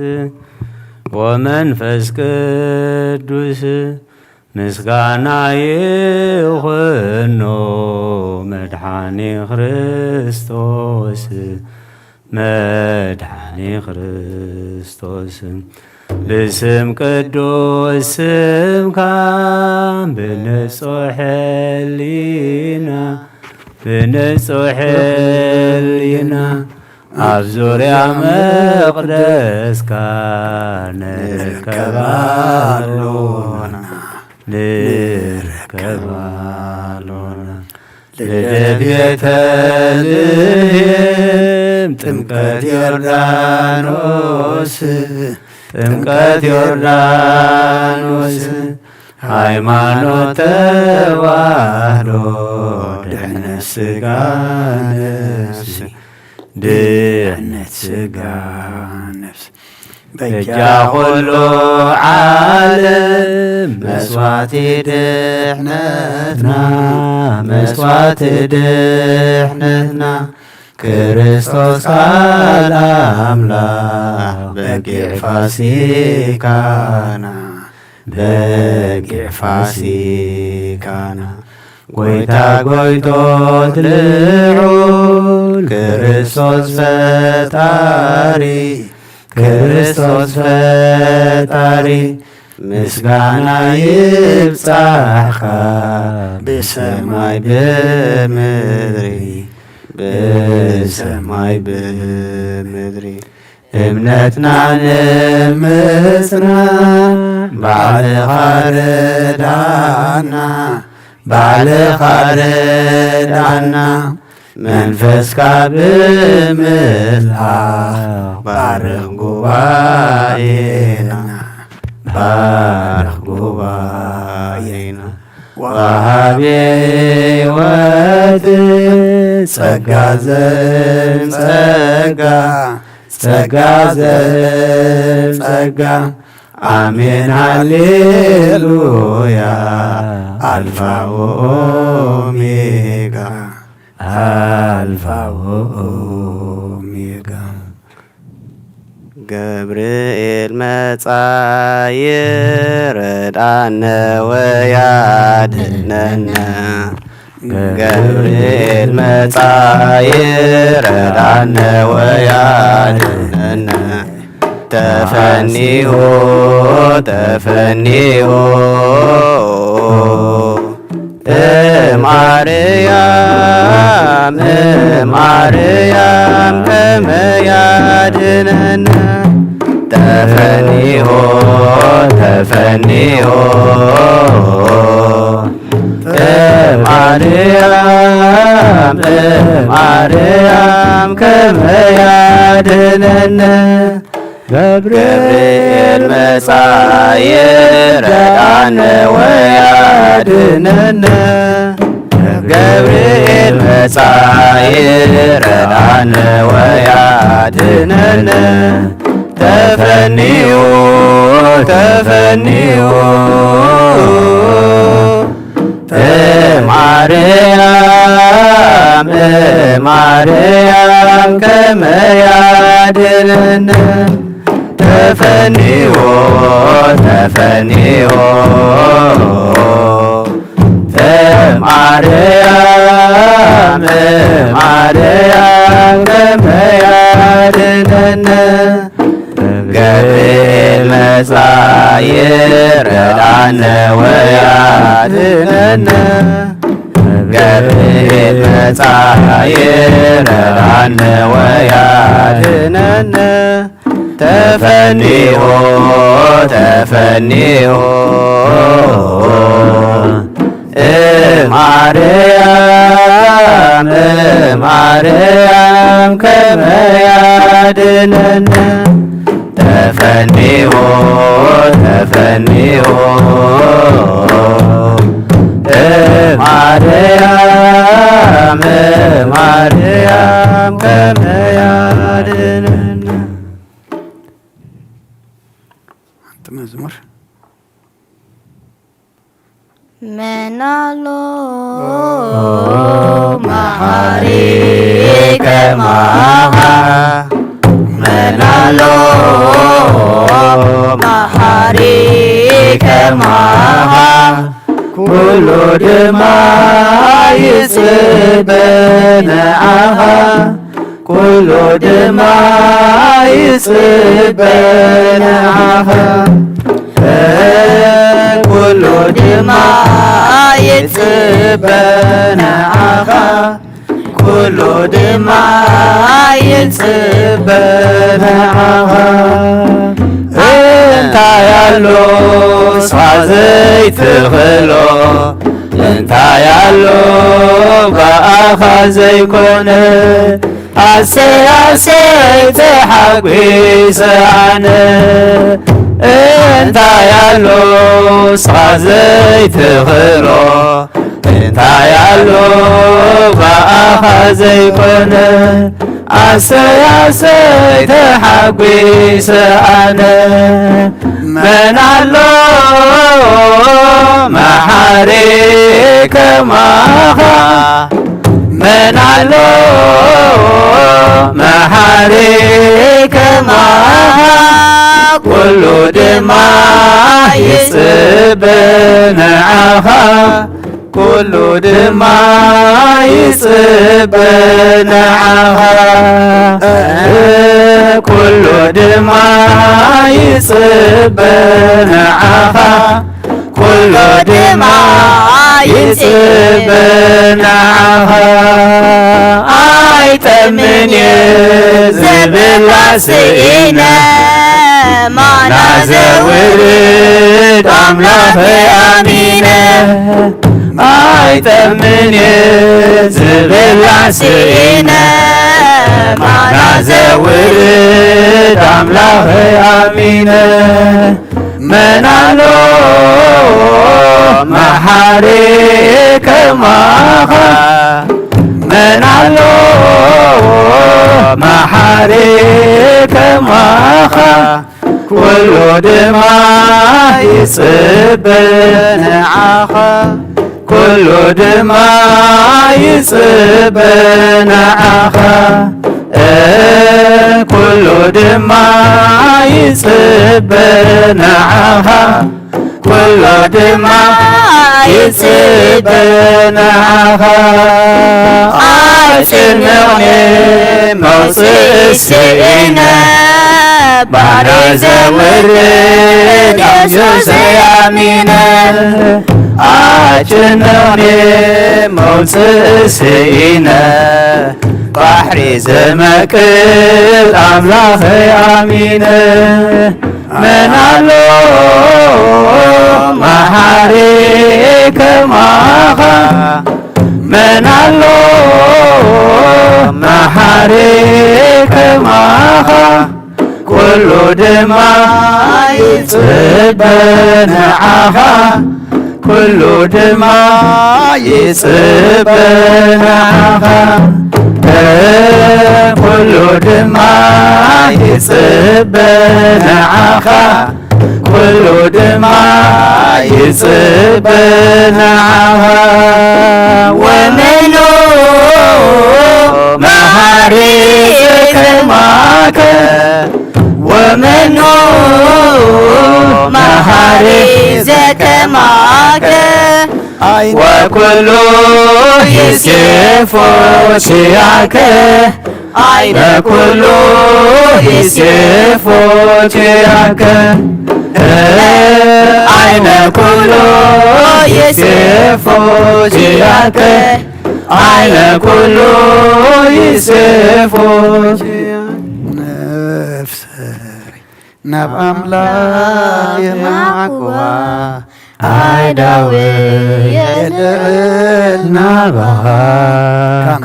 D: ወመንፈስ ቅዱስ ምስጋና ይኹኖ መድኃኔ ክርስቶስ መድኃኔ ክርስቶስ ብስም ቅዱስ ስምካ ብንጹሕ ሕሊና ብንጹሕ ሕሊና ኣብ ዙርያ መቕደስካ ንርከባሎና ንርከባሎና ልደት ቤተልሔም ጥምቀት ዮርዳኖስ ጥምቀት ዮርዳኖስ ሃይማኖት ተዋህዶ ድሕነት ሥጋ ነፍስ ድሕነት ሥጋ ነፍስ በጃ ኹሉ ዓለም መስዋዕቲ ድሕነትና መስዋዕቲ ድሕነትና ክርስቶስ ቃል አምላክ በጊዕ ፋሲካና በጊዕ ፋሲካና ጐይታ ጐይቶት ልዑል ክርስቶስ ፈጣሪ ክርስቶስ ፈጣሪ ምስጋና ይብጻሕኻ ብሰማይ ብምድሪ ብሰማይ ብምድሪ እምነትና ንምጽና ባዕልኻ ርዳእና ባዕልኻ ርዳእና መንፈስካ ብምልኣኽ ባርኽ ጉባኤና ባርኽ ጉባኤና ወሃቤ ሕይወት ጸጋ ዘምጸጋ ጸጋ ዘምጸጋ አሜን ሃሌሉያ አልፋ ወኦሜጋ አልፋ ወኦሜጋ ገብርኤል መጻ ይረዳነ ወያድኅነነ ገብርኤል መጻ ይረዳነ ወያድኅነነ ተፈኒሁ ተፈኒሁ እማርያም እማርያም ከመ ያድኅነነ ተፈኒሁ ተፈኒሁ እማርያም እማርያም ከመ ያድኅነነ ገብርኤል መጻ ይረዳነ ወያድኅነነ ገብርኤል መጻ ይረዳነ ወያድኅነነ ተፈኒሁ ተፈኒሁ እማርያም እማርያም ከመ ያድኅነነ ተፈኒሁ ተፈኒሁ እማርያም እማርያም ከመ ያድኅነነ ገብርኤል መጻ ይረዳነ ወያድኅነነ ገብርኤል መጻ ይረዳነ ወያድኅነነ ተፈኒሁ ተፈኒሁ እማርያም እማርያም ከመ ያድኅነነ ተፈኒሁ ተፈኒሁ እማርያም እማርያም ከመ ያድኅነነ
F: መዝሙር
K: منالو محاريك معها منالو محاريك معها كل دماء يصبناها كل دماء يصبناها كل دماء يصبناها كل دماء يصبناها انت يالو صازيت غلو انت يالو بأخا زيكون أسي تحقي سعنى انت يالو صازيت غلو انت يالو بأخا زيكون أسي تحقي سعنى من الله محاريك معها من الله محاريك معها كل دماء يصبناها كل دماء يصبناها كل دماء يصبناها كل دماء يصبناها አይተምን ዝብል አስኢነ ማና ዘውርድ አምላኽ አሚነ አይተምን ዝብል አስኢነ ማና ዘውርድ አምላኽ አሚነ منالو محاريك معها منالو محاريك معها كل دماء يصبناها كل دماء يصبناها كل دماء يصبناها كل دماء يصبناها عاشرني موصي السئنة بارز ورد يجوز يمينة عاشرني موصي السئنة بحري زمكل أملاخ يمينة من الله محاريك معها من الله محاريك معها كل دماء يصبناها كل دماء يصبناها كل دماء يصبناها كل دماء يصبناها ومنو محاريك معك ومنو محاريك معك وكل يسيف شيعك عين كل يسيف شيعك عين كل يسيف شيعك عين كل يسيف
F: نفسي نب أملاك معكوا
K: عدوي يدعلنا بها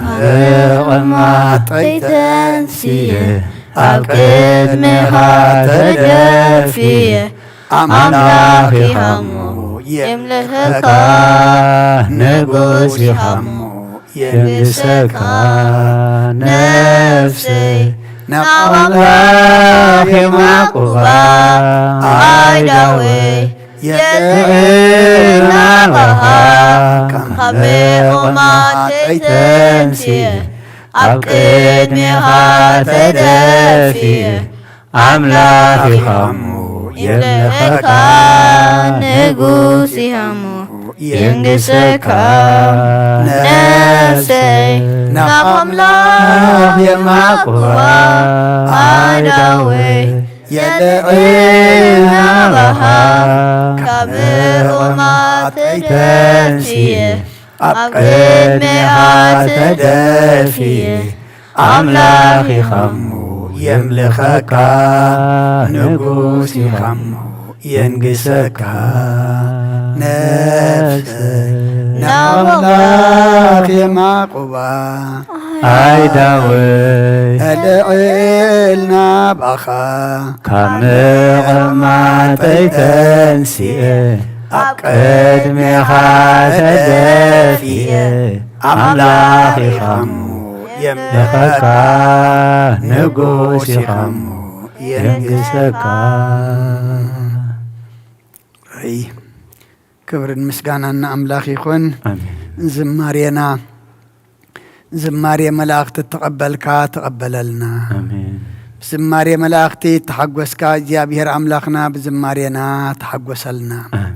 K: كما تنسيه القدمها تدفيه أملاك همو يملكك نقوس همو يمسك نفسي نب أملاك معكوا عدوي يدعلنا بها كمئومات تنسي أبقد مخات دافي أملاكي خمو يملخك نقوسي همو ينقسك نفسي نقم لا يمقوى عدوي يدعينا بها كمئومات تنسي أبقد مخات دافي أملاكي خمو يملخك نقوسي خمو ينقسك نفسي نملاك مقوى
J: عيداوي
K: أدعيلنا بخا
J: كمغما تيتنسي أبقد مخات دافي أملاكي خمو
K: يملخك
J: نقوسي خمو ينقسك
K: أي كبر المسكانة أملاك يكون زمارينا زماري ملاختي تقبل لنا
D: آمين.
K: زماري ملاختي تحقوسك جابير أملاخنا بزمارينا تحقوس لنا
D: آمين.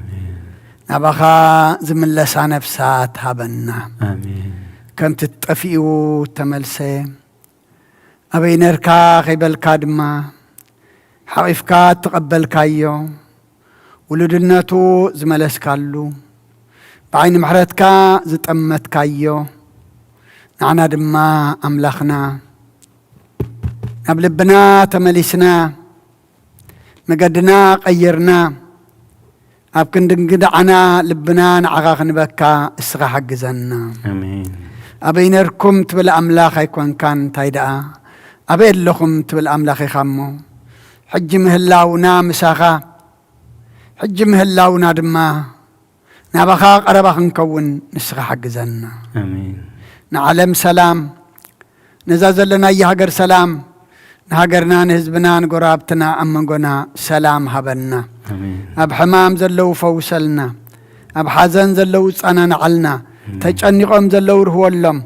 K: نبخا زمن لسان بسات هبنا
D: آمين.
K: كم تتفئوا تملسي أبي نركا خيبل كادما حقيفكا تقبل كايو ولدناتو زملس كالو بعين محرتكا زتأمت كايو نعنا دما أملاخنا نبلبنا تملسنا مقدنا قيرنا أبكن دنقدعنا لبنا نعغاق نبكا اسغا حق زنا
D: آمين.
K: أبي نركم تبل أملاخ يكون كان تايدا أبي لكم تبل أملاخ يخمو حج مهلاونا مساخا حج مهلاونا دما نبخا قربخ نكون نسغا حق زنا
D: آمين.
K: نعلم سلام نزازلنا يهجر سلام نهجرنا نهزبنا نقرابتنا أمنقنا سلام هبنا
D: آمين.
K: أب حمام زلو فوسلنا أب حزن زلو صانا نعلنا تجنقهم زلو رهولم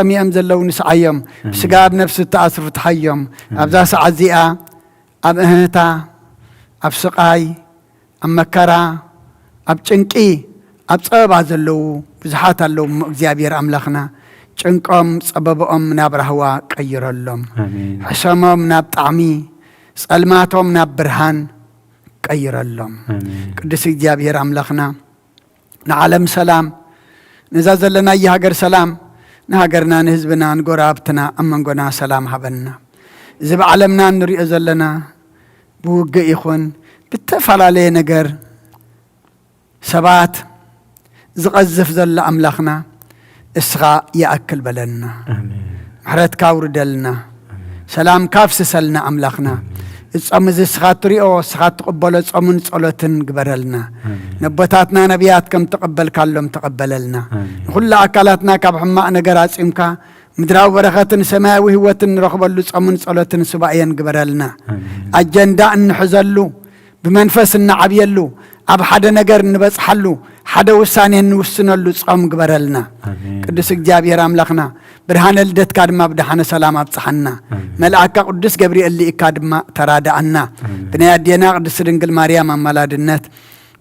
K: أميم زلو نسعيم بسقاب نفس التأثر تحيم أبزاس عزيئة أب إهتا أب سقاي أب مكرا أب چنقي أب صعبا زلو بزحات اللو اغزيابير أملاخنا چنقم صببهم ناب رهوا قير اللهم حسامهم ناب طعمي صلماتهم ناب برهان قير اللهم قدس اغزيابير أملاخنا نعلم سلام نزازل لنا يهاجر سلام نهاجرنا نهزبنا نقرابتنا أمنقنا سلام هبنا زب علمنا نريء زلنا بوقع يخون بتفعل عليه نقر سبات زغزف زل أملاخنا اسغا يأكل بلنا محرت كاور دلنا سلام كافس سلنا أملاخنا اصمز اسغات ريو اسغات تقبل اصمن صلوتن قبرلنا نبتاتنا نبيات كم تقبل كلهم تقبل لنا كل أكلاتنا كبحما نقرات إمكا مدراو برخاتن سماوي هوتن رخبلو صمن صلوتن سبعين قبرلنا أجندا نحزلو بمنفس نعبيلو أب حدا نقر نبس حلو حدا وساني نوسنلو صم قبرلنا قدس اجابير أملاخنا برهان الدت كادما بدحنا سلام أبصحنا ملائك قدس جبريل اللي كادما ترادى عنا بناء دينا قدس رنجل مريم أملاد النت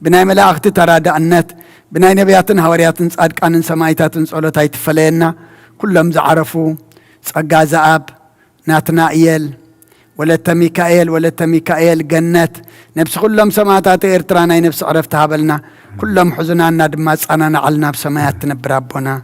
K: بناء ملائكة ترادى النت بناء نبياتن هورياتن صادق أن سمايتاتن صلوتاي تفلينا كلهم زعرفوا صقا زعاب ناتنائيل ولت ميكائيل جنات نفس كلهم سماعات إرترانا نفس عرفتها بلنا كلهم حزننا دماس أنا نعلنا بسمايات نبرابنا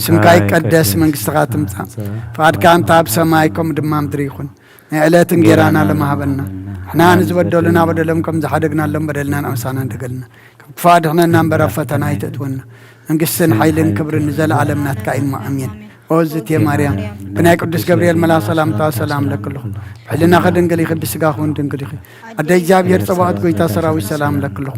K: سمكاي قدس من قصتات مزام فاد كان تاب سمايكم دمام دريخون نعلات نجيرانا لما هبلنا احنا نزودوا لنا بدلهم زحدقنا لهم بدلنا نعسانا ندقلنا فاد احنا ننبرا فتنا يتتونا نقسن حيلن كبر نزل عالمنا تكاين ما أمين أوزت يا مريم بناء قدس جبريل ملا سلام لك الله حلنا خدن قلي خد سقاخون دنقلي أدي جابير صباحت قويتا سراوي سلام لك الله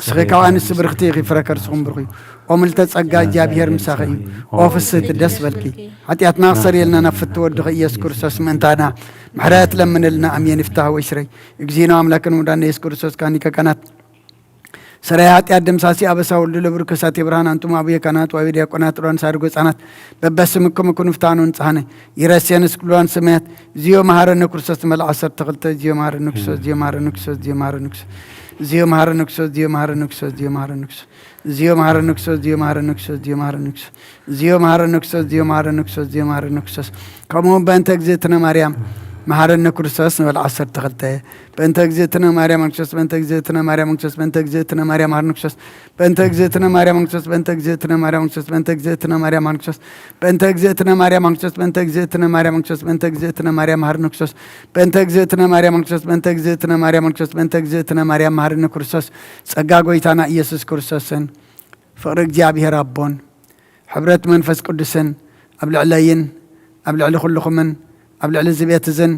K: سخيكا وأنا السبرختي غي فركر سخون برخي وملت تسقى جابير مساخي وفست الدس بالكي حتى أتناصر يلنا نفت ودخي يسكر سوس منتانا محرات لمن لنا أمين افتح ويشري يجزينا أملاكن ودان يسكر سوس كاني كانت سريات يادم ساسي أبسا ولد لبرك ساتي برهان أنتم أبي كانت وأبي دياقونات ران سارقو سانات ببسمكم يكون فتانون صحني يرسيان سكلوان سمات زيو مهارن كرسس مل عصر تغلت زيو مهارن كرسس زيو مهارن كرسس زيو مهارن كرسس زيو مهارن كرسس زيو مهارن كرسس زيو مهارن كرسس زيو مهارن كرسس زيو مهارن كرسس زيو مهارن كرسس زيو مهارن كرسس زيو مهارن كرسس زيو مهارن كرسس كمون بنتك زيتنا مريم مهارن كرسس مل عصر تغلت بنتك زيتنا مريم كرسس بنتك زيتنا مريم كرسس بنتك زيتنا مريم مهارن كرسس بنتك زيتنا مريم كرسس بنتك زيتنا مريم كرسس بنتك زيتنا مريم كرسس بنتك زيتنا مريم كرسس بنتك زيتنا مريم كرسس بنتك زيتنا مريم مهارن كرسس بنتك زيتنا مريم كرسس بنتك زيتنا مريم كرسس بنتك زيتنا مريم مهارن كرسس ጸጋ ጎይታና ኢየሱስ ክርስቶስን ፍቅሪ እግዚአብሔር አቦን ሕብረት መንፈስ ቅዱስን ኣብ ልዕለይን ኣብ ልዕሊ ኩልኹምን ኣብ ልዕሊ ዝቤት እዝን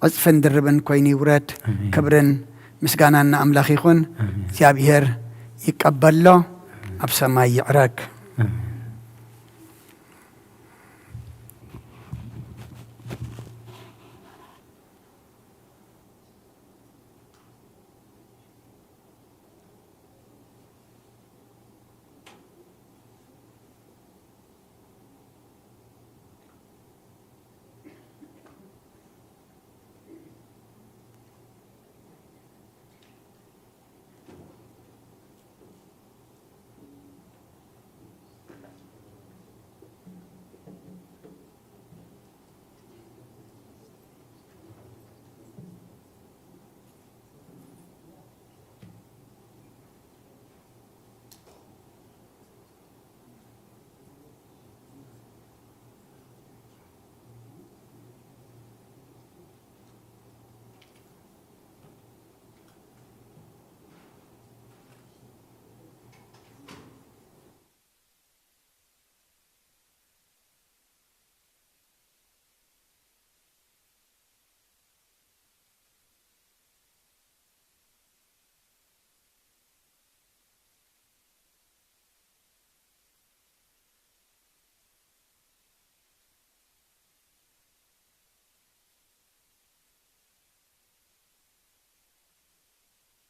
K: ዕፅፍን ድርብን ኮይኑ ይውረድ ክብርን ምስጋናና ኣምላኽ ይኹን እግዚአብሔር ይቀበሎ ኣብ ሰማይ ይዕረግ